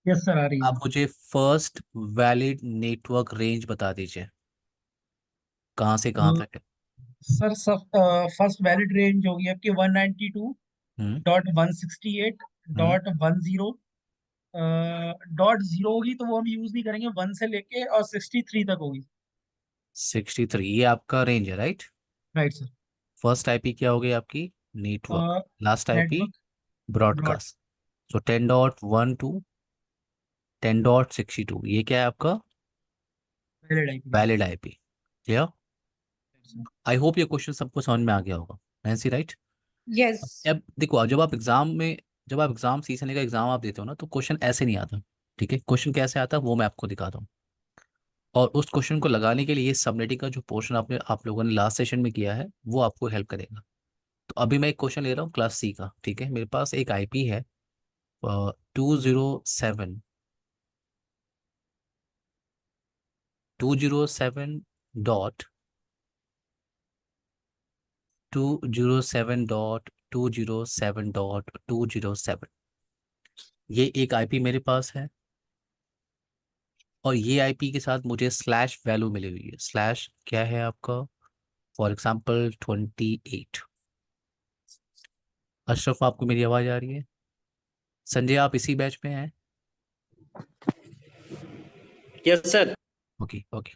यस सर, आ रही है। आप मुझे फर्स्ट वैलिड नेटवर्क रेंज बता दीजिए, कहाँ से कहाँ तक है? सर फर्स्ट वैलिड रेंज होगी आपकी 192 हम्म डॉट 168 हम्म डॉट 10 डॉट जीरो होगी, तो वो हम यूज नहीं करेंगे। 1 से लेके और 63 तक होगी। 63, ये आपका रेंज है, right? Right sir. First IP क्या हो गई आपकी? Network. Last IP network broad broadcast. So 10.1 to 10.62, ये क्या है आपका? Valid IP. Valid IP. Clear? I hope ये क्वेश्चन सबको समझ में आ गया होगा, नैन्सी, राइट? यस। अब देखो, जब आप एग्जाम सीखने का एग्जाम आप देते हो ना, तो क्वेश्चन ऐसे नहीं आता। ठीक है, क्वेश्चन कैसे आता है वो मैं आपको दिखाता हूँ। और उस क्वेश्चन को लगाने के लिए ये सबनेटिंग का जो पोर्शन आप लोगों ने लास्ट सेशन में किया है, वो आपको हेल्प करेगा। तो अभी मैं एक क्वेश्चन ले रहा हूँ क्लास सी का। ठीक है, मेरे पास एक आईपी है 207 207.207.207. ये एक आईपी मेरे पास है, और ये आईपी के साथ मुझे स्लैश वैल्यू मिली हुई है। स्लैश क्या है आपका? For example 28। अशरफ, आपको मेरी आवाज़ आ रही है? संजय, आप इसी बैच में हैं? Yes sir. Okay okay.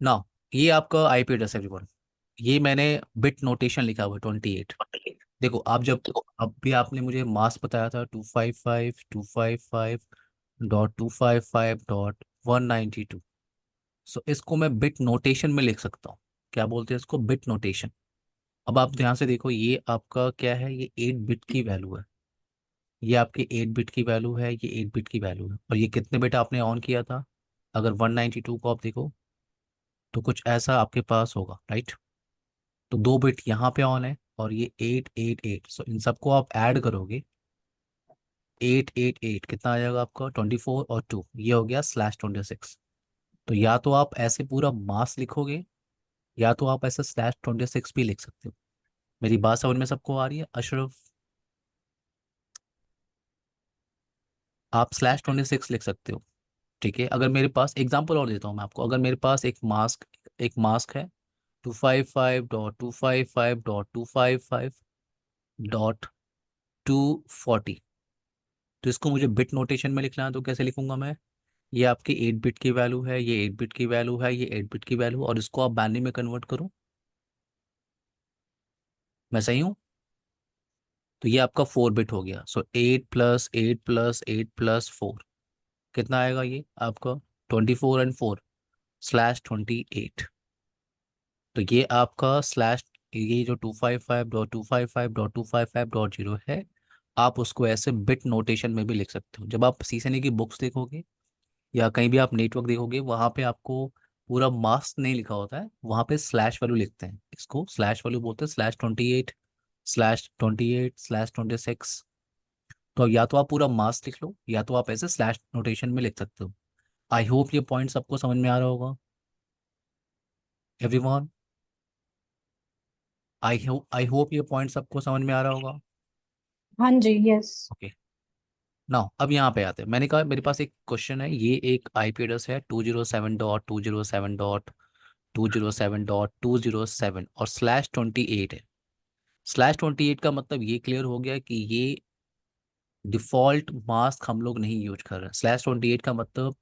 ना, ये आपका आईपी एड्रेस है एवरीवन। ये मैंने बिट नोटेशन लिखा हुआ है 28। देखो, आप जब अब भी आपने मुझे मास्क बताया था 255.255.192। सो इसको मैं बिट नोटेशन में लिख सकता हूँ। क्या बोलते हैं इसको? Bit notation. अब आप ध्यान से देखो, ये आपका क्या है? ये 8 बिट की वैल्यू है। ये आपके 8 बिट की वैल्यू है, ये 8 बिट की वैल्यू है। और ये कितने बिट आपने ऑन किया था? अगर 192 को आप देखो, तो कुछ ऐसा आपके पास होगा, राइट? तो 2 बिट यहाँ पे ऑन है, और ये 888। सो इन सबको आप ऐड करोगे, 888 कितना आ जाएगा आपका? 24 और 2, ये हो गया /26। तो या तो आप ऐसे पूरा मास लिखोगे, या तो आप ऐसे /26 भी लिख सकते हो। मेरी बात समझ में सबको आ रही है? अशरफ, आप /26 लिख सकते हो। ठीक है, अगर मेरे पास एग्जांपल और देता हूँ मैं आपको। अगर मेरे पास एक मास्क है 255.255.255.240। तो इसको मुझे बिट नोटेशन में लिखना है, तो कैसे लिखूंगा मैं? ये आपकी 8 बिट की वैल्यू है, ये 8 बिट की वैल्यू है, ये 8 बिट की वैल्यू, और इसको आप बाइनरी में कन्वर्ट करो। मैं सही हूँ? तो ये आपका 4 बिट हो गया। सो 8 + 8 + 8 + 4 कितना आएगा? ये आपका 24 एंड 4 /28। तो ये आपका स्लैश, ये जो 255.255.255.0 है, आप उसको ऐसे बिट नोटेशन में भी लिख सकते हो। जब आप सीसने की बुक्स देखोगे, या कहीं भी आप नेटवर्क देखोगे, वहाँ पे आपको पूरा मास्क नहीं लिखा होता है, वहाँ पे स्लैश वैल्यू लिखते हैं। इसको स्लैश वैल्यू बोलते हैं, /28 /28 /26। तो या तो आप पूरा मास्क लिख लो, या तो आप ऐसे स्लैश नोटेशन में लिख सकते हो। आई होप ये पॉइंट सबको समझ में आ रहा होगा एवरीवन। आई होप ये पॉइंट सबको समझ में आ रहा होगा। हाँ जी, यस। ओके, नाउ अब यहाँ पे आते हैं। मैंने कहा मेरे पास एक क्वेश्चन है, ये एक आईपी एड्रेस है 207.207.207.207 और /28 है। /28 का मतलब ये क्लियर हो गया कि ये डिफॉल्ट मास्क हम लोग नहीं यूज कर रहे हैं। /28 का मतलब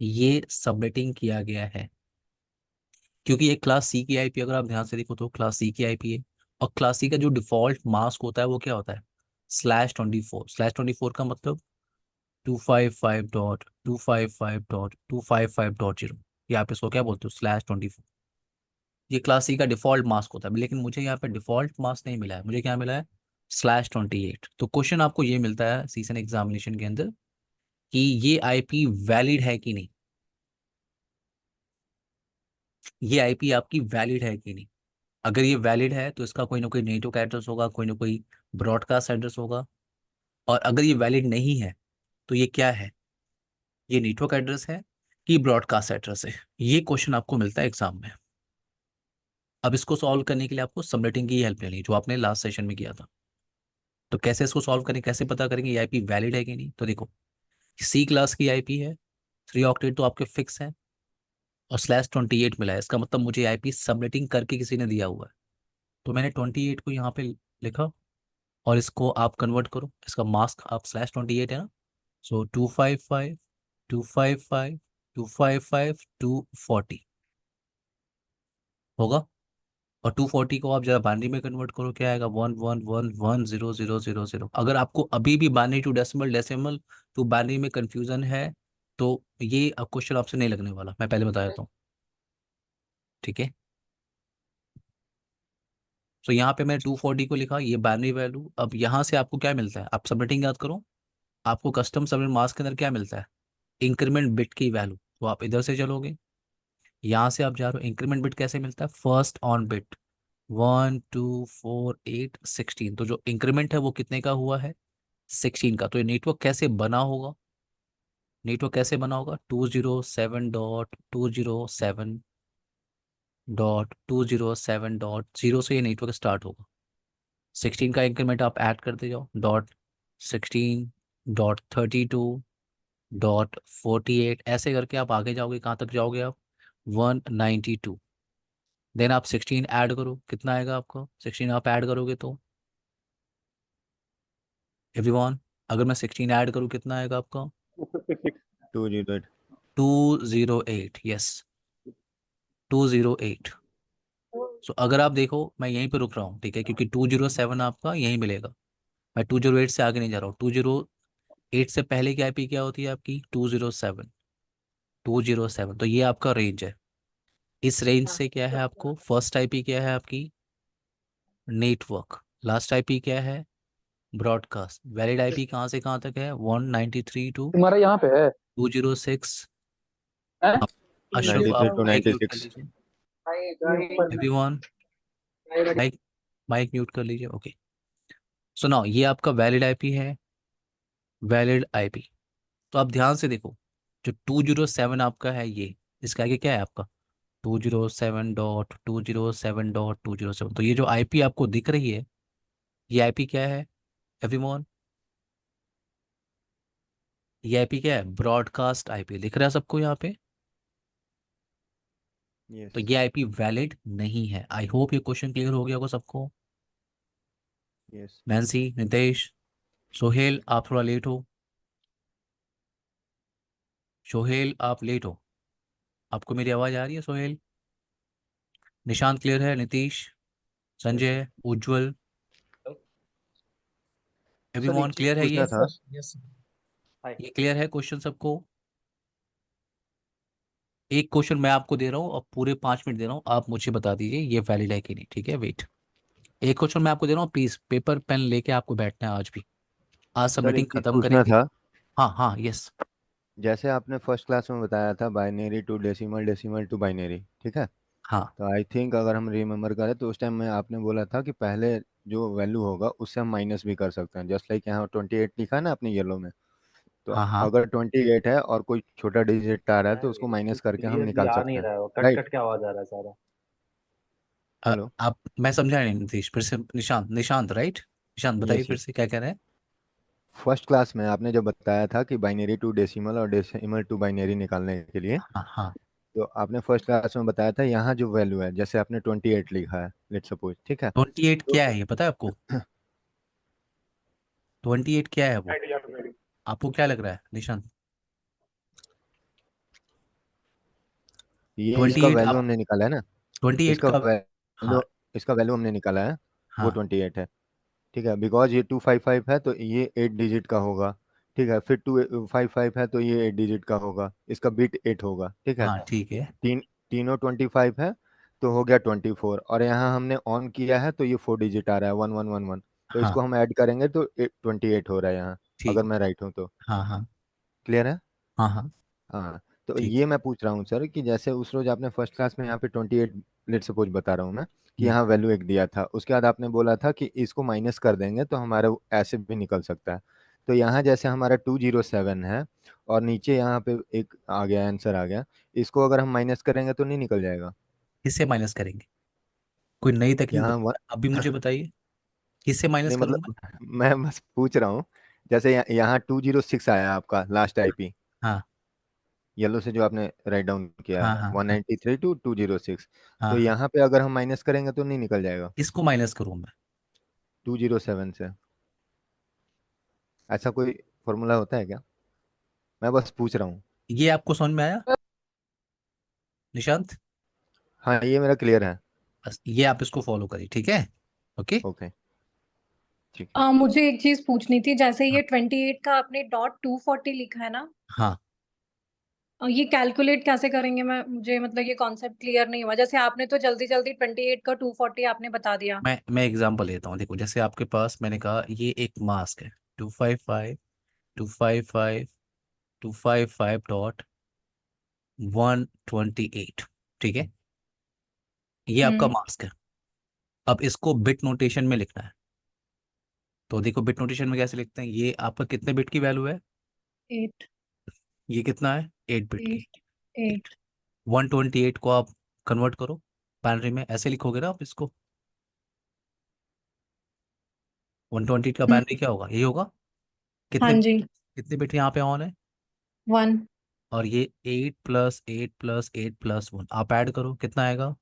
ये सबनेटिंग किया गया है, क्योंकि ये क्लास सी की आईपी, अगर आप ध्यान से देखो तो क्लास सी की आईपी है। और क्लास सी का जो डिफॉल्ट मास्क होता है वो क्या होता है? /24। /24 का मतलब 255.255.255.0। ये आप इसको क्या बोलते हो? /24। ये क्लास सी का डिफॉल्ट मास्क होता है, लेकिन मुझे यहाँ पे डिफॉल्ट मास्क नहीं मिला है। मुझे क्या मिला है? /28। तो क्वेश्चन आपको ये मिलता है सीजन एग्जामिनेशन के अंदर, कि ये आईपी वैलिड है कि नहीं। ये आईपी आपकी वैलिड है कि नहीं। अगर ये वैलिड है तो इसका कोई ना कोई नेटवर्क एड्रेस होगा, कोई ना कोई ब्रॉडकास्ट एड्रेस होगा। और अगर ये वैलिड नहीं है तो ये क्या है, ये नेटवर्क एड्रेस है कि ब्रॉडकास्ट एड्रेस है। ये क्वेश्चन आपको मिलता है एग्जाम में। अब इसको सॉल्व करने के लिए आपको सबनेटिंग की हेल्प लेनी, जो आपने लास्ट सेशन में किया था। तो कैसे इसको सॉल्व करें, कैसे पता करेंगे ये आईपी वैलिड है कि नहीं। तो देखो, सी क्लास की आईपी है, 3 ऑक्टेट तो आपके फिक्स है, और /28 मिला है। इसका मतलब मुझे आईपी सबनेटिंग करके किसी ने दिया हुआ है। तो मैंने 28 को यहाँ पे लिखा, और इसको आप कन्वर्ट करो, इसका मास्क आप /28 है ना। सो 255 255 255 240 होगा। और 240 को आप जरा बाइनरी में कन्वर्ट करो, क्या आएगा, 1111100000। अगर आपको अभी भी binary to decimal, decimal to binary में कंफ्यूजन है, तो ये क्वेश्चन आपसे नहीं लगने वाला, मैं पहले बता देता हूँ। ठीक है, तो यहाँ पे मैंने 240 को लिखा, ये बाइनरी वैल्यू। अब यहाँ से आपको क्या मिलता है, आप सबमिटिंग याद करो, आपको कस्टम सबमिट मास्क के अंदर क्या मिलता है, इंक्रीमेंट बिट की वैल्यू। तो आप इधर से चलोगे, यहाँ से आप जा रहे हो, इंक्रीमेंट बिट कैसे मिलता है, फर्स्ट ऑन बिट 1 2 4 8 16। तो जो इंक्रीमेंट है वो कितने का हुआ है, 16 का। तो ये नेटवर्क कैसे बना होगा, नेटवर्क कैसे बना होगा, 207.207.207.0 से ये नेटवर्क स्टार्ट होगा। 16 का इंक्रीमेंट आप ऐड करते जाओ, .16.32.48, ऐसे करके आप आगे जाओगे, कहाँ तक जाओगे आप, 192। देन आप 16 ऐड करो, कितना आएगा आपको, 16 आप ऐड करोगे तो एवरीवन, अगर मैं 16 ऐड करूँ कितना आएगा आपका, 208। 208, यस 208। सो अगर आप देखो, मैं यहीं पे रुक रहा हूँ, ठीक है, क्योंकि 207 आपका यहीं मिलेगा। मैं 208 से आगे नहीं जा रहा हूँ। 208 से पहले की आईपी क्या होती है आपकी, 207। 207, तो ये आपका रेंज है। इस रेंज से क्या है आपको, फर्स्ट आईपी क्या है आपकी, नेटवर्क। लास्ट आईपी क्या है, ब्रॉडकास्ट। वैलिड आईपी कहाँ से कहाँ तक है, 193 टू तुम्हारा यहाँ पे है 206। हैं? अशरफ 93 आप to माइक म्यूट कर 96। लीजिए, एवरीवन माइक माइक म्यूट कर लीजिए, ओके। सुनाओ, ये आपका वैलिड आईपी है, वैलिड आईपी। तो आप ध्यान से देखो, जो 207 आपका है, ये इसका आगे क्या है आपका, 207.207.207। तो ये जो आईपी आपको दिख रही है, ये आईपी क्या है एवरीवन, ये आईपी क्या है, ब्रॉडकास्ट आईपी दिख रहा है सबको यहाँ पे। यस तो ये आईपी वैलिड नहीं है। आई होप ये क्वेश्चन क्लियर हो गया होगा सबको। यस। नैन्सी, नितेश, सोहेल आप थोड़ा लेट हो, सोहेल आप लेट हो, आपको मेरी आवाज़ आ रही है सोहेल। निशांत क्लियर है, नीतीश, संजय, उज्जवल, सर एक एवरीवन चीज क्लियर है पूछना ये, था। यस ये क्लियर है क्वेश्चन सबको। एक क्वेश्चन मैं आपको दे रहा हूँ और पूरे 5 मिनट दे रहा हूँ, आप मुझे बता दीजिए ये वैलिड है कि नहीं, ठीक है, वेट। एक क्वेश्चन मैं आपको दे रहा हूँ, प्लीज पेपर पेन लेके आपको बैठना है आज भी, आज सर सबमिटिंग एक चीज खत्म पूछना करेंगे। था। हाँ हाँ, यस। जैसे आपने फर्स्ट क्लास में बताया था binary to decimal, decimal to binary, ठीक है। हाँ तो आई थिंक अगर हम रिमेम्बर करें तो उस टाइम में आपने बोला था कि पहले जो वैल्यू होगा उससे हम माइनस भी कर सकते हैं, जस्ट लाइक यहाँ 28 लिखा है ना अपने येलो में। तो हाँ हाँ। अगर 28 है और कोई छोटा डिजिट आ रहा है तो उसको माइनस करके हम क्लियरली निकाल आ सकते नहीं हैं, रहा है, कट राइट। कट के आवाज आ रहा है सारा। हेलो। आप, मैं समझा नहीं नीतीश, फिर से निशांत, निशांत राइट, निशांत बताइए यस फिर यस। से क्या कह रहे हैं। फर्स्ट क्लास में आपने जब बताया था कि बाइनरी टू डेसिमल और डेसिमल टू बाइनरी निकालने के लिए, हाँ हाँ। तो आपने फर्स्ट क्लास में बताया था यहाँ जो वैल्यू है, जैसे आपने 28 लिखा है लेट सपोज, ठीक है। 28 तो क्या है ये पता है आपको, 28 क्या है वो, आपको क्या लग रहा है निशांत, ये इसका 28 वैल्यू आप, हमने निकाला है ना, 28 इसका का, वैल्यू, हाँ इसका वैल्यू हमने निकाला है, वो हाँ 28 है, ठीक है। बिकॉज ये 255 है तो ये 8 डिजिट का होगा, ठीक है। फिर 255 है तो ये 8 डिजिट का होगा, इसका बिट 8 होगा, ठीक है। हाँ, ठीक है। तीन तीनों 25 है तो हो गया 24, और यहाँ हमने ऑन किया है तो ये 4 डिजिट आ रहा है, 1111। तो हाँ इसको हम ऐड करेंगे तो 28 हो रहा है यहाँ, ठीक अगर है। मैं राइट हूँ तो। हाँ हाँ क्लियर है। हाँ हाँ। हाँ, तो ठीक ये मैं पूछ रहा हूँ सर कि जैसे उस रोज आपने फर्स्ट क्लास में यहाँ पे 28, लेट सपोज बता रहा हूँ मैं कि हम्म, यहाँ वैल्यू एक दिया था, उसके बाद आपने बोला था कि इसको माइनस कर देंगे तो हमारा ऐसे भी निकल सकता है। तो यहाँ जैसे हमारा 207 है और नीचे यहाँ पे एक आ गया, आंसर आ गया, इसको अगर हम माइनस करेंगे तो नहीं निकल जाएगा? किससे माइनस करेंगे? कोई नई तकनीक यहाँ बता अभी मुझे बताइए, किससे माइनस नहीं करूँ मतलब मैं? मैं बस पूछ रहा हूँ, जैसे यहाँ 206 आया आपका लास्ट आईपी, हाँ येलो से जो आपने राइट डाउन किया हाँ है, हाँ हाँ 193 to 206, हाँ तो हाँ। यहाँ पे अगर हम माइनस करेंगे तो नहीं निकल जाएगा किसको माइनस करूँ मैं? 207 से? ऐसा कोई फॉर्मूला होता है क्या? मैं बस पूछ रहा हूँ। ये आपको समझ में आया निशांत? हाँ ये मेरा क्लियर है। बस ये आप इसको फॉलो करिए, ठीक है? ओके। ओके ठीक है। मुझे एक चीज पूछनी थी, जैसे हाँ ये 28 का आपने .240 लिखा है ना, हाँ, ये कैलकुलेट कैसे करेंगे? मुझे मतलब ये कॉन्सेप्ट क्लियर नहीं हुआ। जैसे आपने तो जल्दी जल्दी 28 का 240 आपने बता दिया। मैं एग्जांपल लेता हूँ। देखो जैसे आपके पास मैंने कहा ये एक मास्क है, 255 255 255.128, ठीक है? ये आपका हम्म। मास्क है। अब इसको बिट नोटेशन में लिखना है। तो देखो बिट नोटेशन में कैसे लिखते हैं, ये आपका कितने बिट की वैल्यू है? 8 ये कितना है? 8 बिट की। 8 8। 128 को आप कन्वर्ट करो बाइनरी में, ऐसे लिखोगे ना आप इसको। 128 का हम्म। बाइनरी क्या होगा? यही होगा। हाँ कितने जी। कितने बिट यहाँ पे ऑन है? 1। और ये 8 + 8 + 8 + 1 आप ऐड करो, कितना आएगा?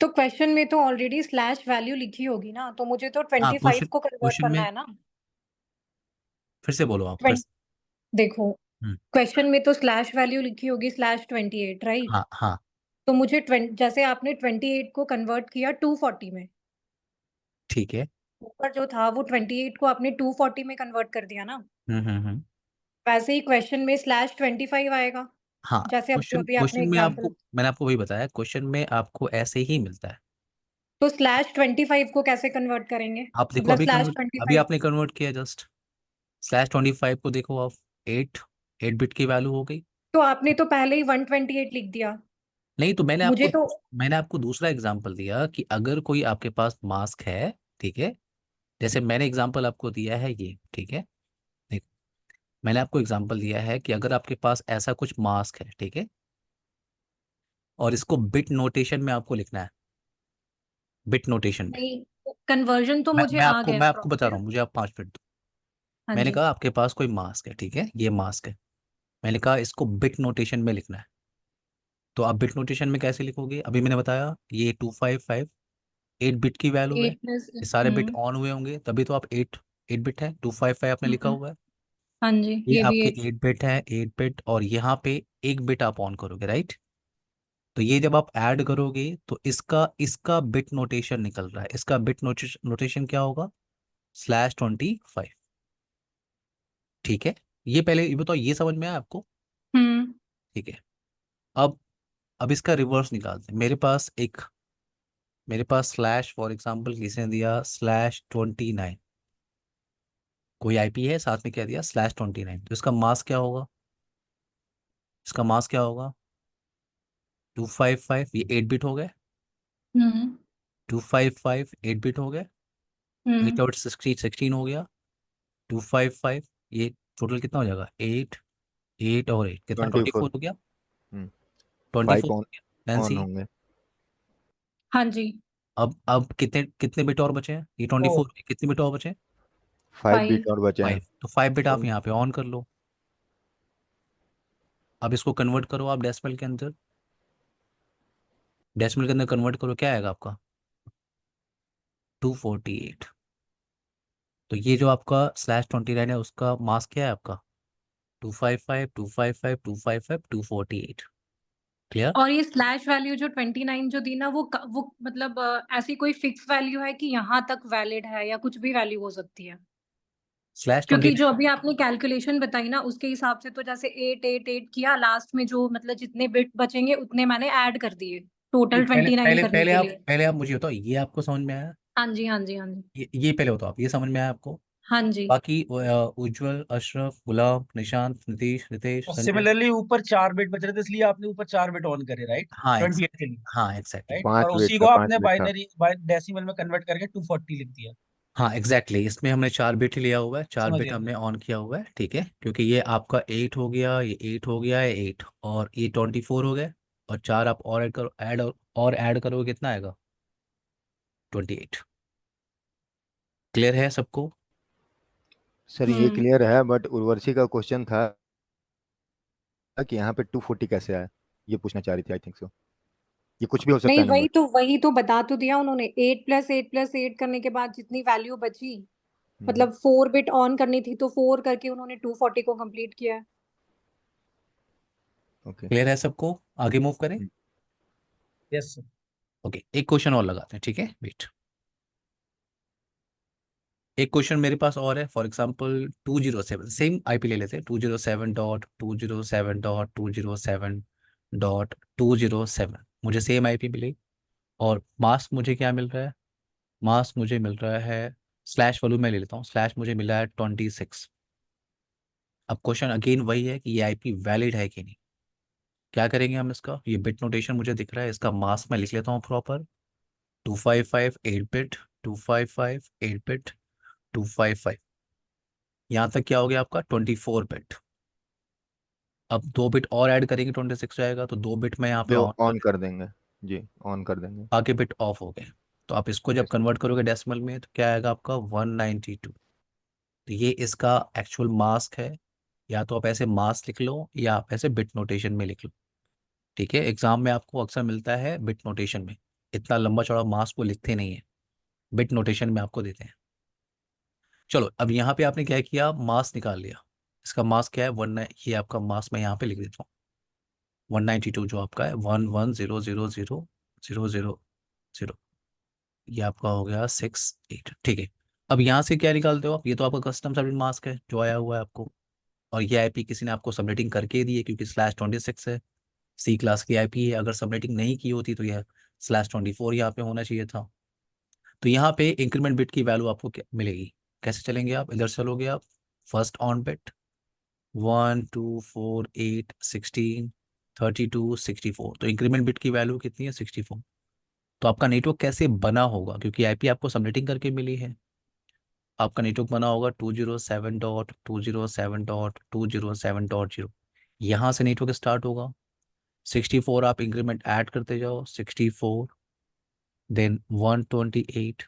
तो क्वेश्चन में तो ऑलरेडी स्लैश वैल्यू लिखी होगी ना, तो मुझे तो हाँ 25 क्वेश्चन को कन्वर्ट क्वेश्चन करना में है ना। फिर से बोलो आप, फिर 20। से। देखो, हम्म, क्वेश्चन में तो स्लैश वैल्यू लिखी होगी /28, राइट? हाँ हाँ तो मुझे जैसे आपने 28 को कन्वर्ट किया 240 में, ठीक है। ऊपर जो था वो 28 को आपने 240 में कन्वर्ट कर दिया ना, हम्म। वैसे ही क्वेश्चन में /25 आएगा, हाँ, जैसे अब जो क्वेश्चन अभी आपने क्वेश्चन में एग्जांपल। आपको मैंने आपको वही बताया, क्वेश्चन में आपको ऐसे ही मिलता है। तो /25 को कैसे कन्वर्ट करेंगे? आप देखो मतलब अभी /25। आपने कन्वर्ट किया जस्ट। /25 को देखो आप, 8 बिट की वैल्यू हो गई। तो आपने तो पहले ही 128 लिख दिया। नहीं तो मुझे तो मैंने आपको दूसरा एग्जांपल दिया कि अगर कोई आपके पास मास्क है, ठीक है? जैसे मैंने एग्जांपल आपको दिया है ये, ठीक है? देखो मैंने आपको एग्जांपल दिया है कि अगर आपके पास ऐसा कुछ मास्क है, ठीक है, और इसको बिट नोटेशन में आपको लिखना है, बिट नोटेशन में। नहीं, कन्वर्जन तो मुझे आ मैं गया आपको बता रहा प्रॉपर। हूँ, मुझे आप 5 मिनट दो। हाँ मैंने जी। कहा आपके पास कोई मास्क है, ठीक है, ये मास्क है। मैंने कहा इसको बिट नोटेशन में लिखना है। तो आप बिट नोटेशन में कैसे लिखोगे? अभी मैंने बताया ये 255 8 बिट की वैल्यू है। 8 प्लस। ये सारे बिट ऑन हुए होंगे तभी तो आप 8 बिट है, 255 आपने लिखा हम्म। हुआ है। हाँ जी, ये ये भी आपके 8। 8 बिट है, 8 बिट, और यहाँ पे 1 बिट आप ऑन करोगे, राइट? तो ये जब आप ऐड करोगे तो इसका इसका बिट नोटेशन निकल रहा है। इसका बिट नोटेशन क्या होगा? /25, ठीक है? ये पहले ये बताओ, ये समझ में आया आपको? हम्म। ठीक है। अब अब इसका रिवर्स निकालते हैं। मेरे पास स्लैश फॉर एग्जांपल किसी ने दिया /29, कोई आईपी है साथ में क्या दिया /29, तो इसका मास्क क्या होगा? इसका मास्क क्या होगा? 255, ये 8 बिट हो गए। हम्म। 255 8 बिट हो गए। हम्म। 8 और 16 हो गया। 255, ये टोटल कितना हो जाएगा? 8 और 8 कितना? 24। 24 हो गया। 5 24 हो ऑन गया ऑन नैन्सी। होंगे। हाँ जी। अब कितने कितने बिट और बचे हैं? ये 24, कितने बिट और बचे? 5 5। बिट और बचे हैं। 5। तो 5 बिट आप तो यहाँ पे ऑन कर लो। अब इसको कन्वर्ट करो आप डेसिमल के अंदर। डेसिमल के अंदर कन्वर्ट करो, क्या आएगा आपका? 248। तो ये जो आपका /29 है उसका मास्क क्या है आपका? 255 255 255 248। क्लियर? और ये स्लैश वैल्यू जो 29 जो दी ना, वो मतलब ऐसी कोई फिक्स वैल्यू है कि यहाँ तक वैलिड है, या कुछ भी वैल्यू हो सकती है? क्योंकि /29 जो अभी आपने कैलकुलेशन बताई ना, उसके हिसाब से तो जैसे 8 8 8 किया, लास्ट में जो मतलब जितने बिट बचेंगे उतने मैंने ऐड कर दिए टोटल पहले 29 पहले करने के लिए। पहले आप मुझे बताओ, ये आपको समझ में आया? हाँ जी, हाँ जी, हाँ जी। ये पहले बताओ आप, ये समझ में आया आपको? हाँ जी। बाकी उज्जवल, अशरफ, गुलाम, निशांत, नीतीश, रितेश, और संजय। सिमिलरली ऊपर 4 बिट बच रहे थे, इसलिए आपने ऊपर 4 बिट ऑन करे, राइट? हाँ 28 के लिए, हाँ एग्जैक्टली। राइट? और 5 बिट उसी का, को 5 आपने बिट का। बाइनरी डेसिमल में कन्वर्ट करके 240 लिख दिया। हाँ एग्जैक्टली इसमें हमने 4 बिट लिया हुआ है, 4 समझ बिट गया। हमने ऑन किया हुआ है, ठीक है, क्योंकि ये आपका 8 हो गया, ये 8 हो गया है, 8 और ये 24 हो गए, और 4 आप और ऐड करो, और ऐड करोगे कितना आएगा? 28। क्लियर है सबको? सर ये क्लियर है, बट उर्वशी का क्वेश्चन था कि यहाँ पे 240 कैसे आया, ये पूछना चाह रही थी। आई थिंक सो ये कुछ भी हो सकता नहीं, है नंबर। वही तो बता तो दिया उन्होंने। 8 + 8 + 8 करने के बाद जितनी वैल्यू बची, मतलब 4 बिट ऑन करनी थी तो 4 करके उन्होंने 240 को कंप्लीट किया है। ओके। क्लियर है सबको? आगे मूव करें? Yes sir. ओके, एक क्वेश्चन और लगाते हैं, ठीक है, वेट। एक क्वेश्चन मेरे पास और है, फॉर एग्जांपल 207, सेम आईपी ले लेते हैं, 207.207.207.207। मुझे सेम आईपी मिली, और मास्क मुझे क्या मिल रहा है? मास्क मुझे मिल रहा है, स्लैश वैल्यू मैं ले लेता हूँ, स्लैश मुझे मिला है 26। अब क्वेश्चन अगेन वही है कि ये आईपी वैलिड है कि नहीं। क्या करेंगे हम इसका? ये बिट नोटेशन मुझे दिख रहा है, इसका मास्क मैं लिख लेता हूँ प्रॉपर, 255 8 बिट, 255 8 बिट, 255। यहाँ तक क्या हो गया आपका? 24 बिट। अब 2 बिट और ऐड करेंगे, 26 जाएगा, तो 2 बिट मैं यहाँ पे दो ऑन कर, ऑन कर देंगे जी, ऑन कर देंगे। बाकी बिट ऑफ हो गए। तो आप इसको जब Yes. कन्वर्ट करोगे डेसिमल में तो क्या आएगा आपका? 192। तो ये इसका एक्चुअल मास्क है। या तो आप ऐसे मास्क लिख लो, या आप ऐसे बिट नोटेशन में लिख लो, ठीक है। एग्जाम में आपको अक्सर मिलता है बिट नोटेशन में, इतना लंबा चौड़ा मास्क वो लिखते नहीं है, बिट नोटेशन में आपको देते हैं। चलो, अब यहाँ पे आपने क्या किया? मास्क निकाल लिया। इसका मास्क क्या है? ये आपका मास्क मैं यहाँ पे लिख देता हूँ, 192 जो आपका है, 11000000। ये आपका हो गया 68, ठीक है। अब यहाँ से क्या निकालते हो आप? ये तो आपका कस्टम सबमिट मास्क है जो आया हुआ है आपको, और ये आईपी किसी ने आपको सबमिटिंग करके दी है, क्योंकि /26 है, सी क्लास की आईपी है। अगर सबमिटिंग नहीं की होती तो यह /24 यहाँ पे होना चाहिए था। तो यहाँ पे इंक्रीमेंट बिट की वैल्यू आपको क्या मिलेगी? कैसे चलेंगे आप? इधर चलोगे आप, फर्स्ट ऑन बिट 1 2 4 8 16 32 64, तो इंक्रीमेंट बिट की वैल्यू कितनी है? 64। तो आपका नेटवर्क कैसे बना होगा? क्योंकि आईपी आपको सबनेटिंग करके मिली है, आपका नेटवर्क बना होगा 207.207.207.0। यहाँ से नेटवर्क स्टार्ट होगा, 64 आप इंक्रीमेंट ऐड करते जाओ, 64, देन 128,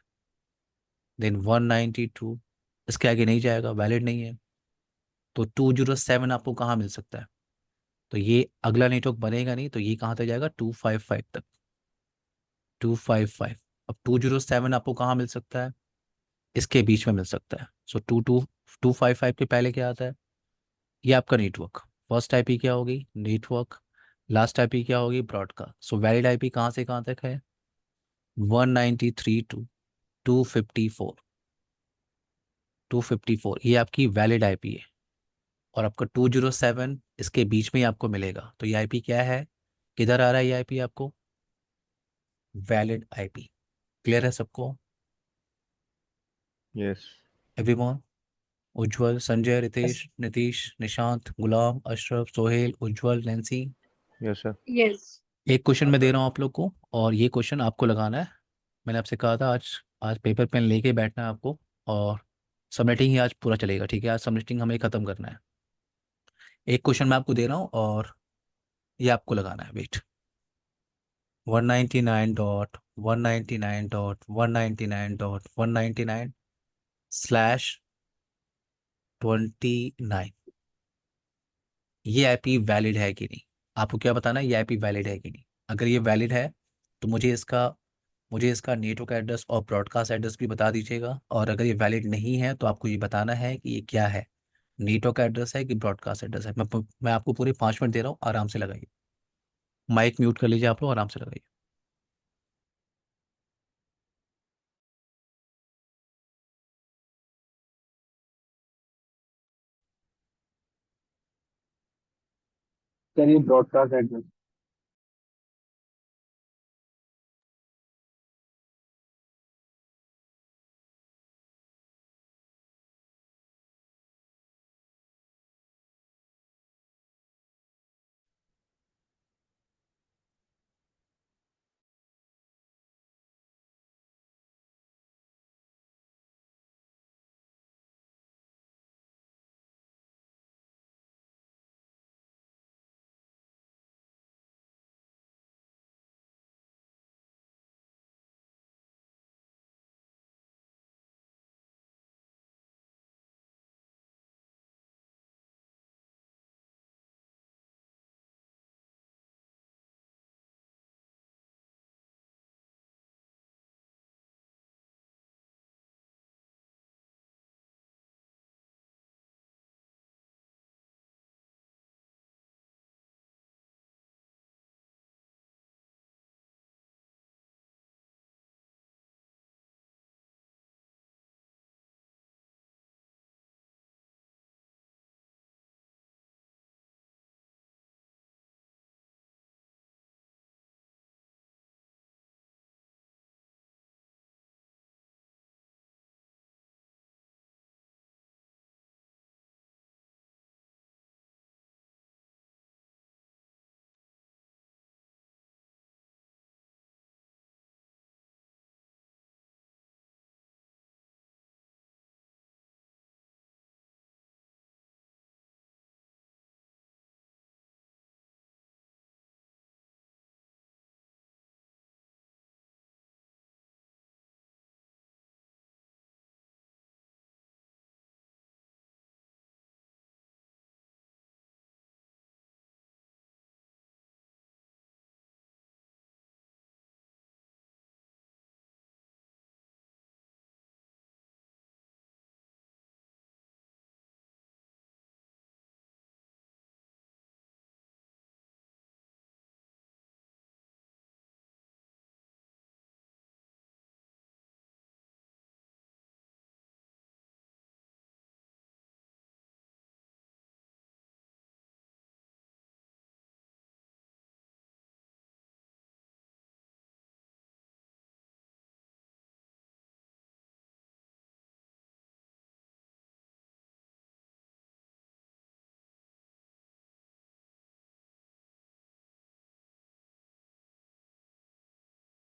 देन 192। इसके आगे नहीं जाएगा, वैलिड नहीं है। तो 207 आपको कहाँ मिल सकता है? तो ये अगला नेटवर्क बनेगा नहीं, तो ये कहाँ तक जाएगा? 255 तक, 255। अब 207 आपको कहाँ मिल सकता है? इसके बीच में मिल सकता है। सो 255 के पहले क्या आता है? ये आपका नेटवर्क। फर्स्ट आईपी क्या होगी? नेटवर्क। लास्ट आईपी क्या होगी? ब्रॉडकास्ट। सो वैलिड आईपी कहाँ से कहाँ तक है? 193 टू 254। 254 ये आपकी वैलिड आईपी है, और आपका 207 इसके बीच में ही आपको मिलेगा। तो ये आईपी क्या है? किधर आ रहा है ये आईपी आपको? Valid IP. क्लियर है सबको? यस। एवरीवन? उज्जवल, संजय, रितेश, नीतीश, निशांत, गुलाम, अशरफ, सोहेल, उज्जवल, नैन्सी। Yes sir. यस। एक क्वेश्चन मैं दे रहा हूँ आप लोग को, और ये क्वेश्चन आपको लगाना है। मैंने आपसे कहा था आज आज पेपर पेन लेके बैठना है आपको, और सबमिटिंग ही आज पूरा चलेगा, ठीक है। आज सबमिटिंग हमें ख़त्म करना है। एक क्वेश्चन मैं आपको दे रहा हूँ, और ये आपको लगाना है, वेट। 199.199.199/29। ये आईपी वैलिड है कि नहीं? आपको क्या बताना है? ये आईपी वैलिड है कि नहीं। अगर ये वैलिड है तो मुझे इसका नेटवर्क एड्रेस और ब्रॉडकास्ट एड्रेस भी बता दीजिएगा। और अगर ये वैलिड नहीं है तो आपको ये बताना है कि ये क्या है, नेटवर्क एड्रेस है कि ब्रॉडकास्ट एड्रेस है। मैं आपको पूरे 5 मिनट दे रहा हूँ, आराम से लगाइए। माइक म्यूट कर लीजिए आप लोग, आराम से लगाइए। सर ये ब्रॉडकास्ट एड्रेस।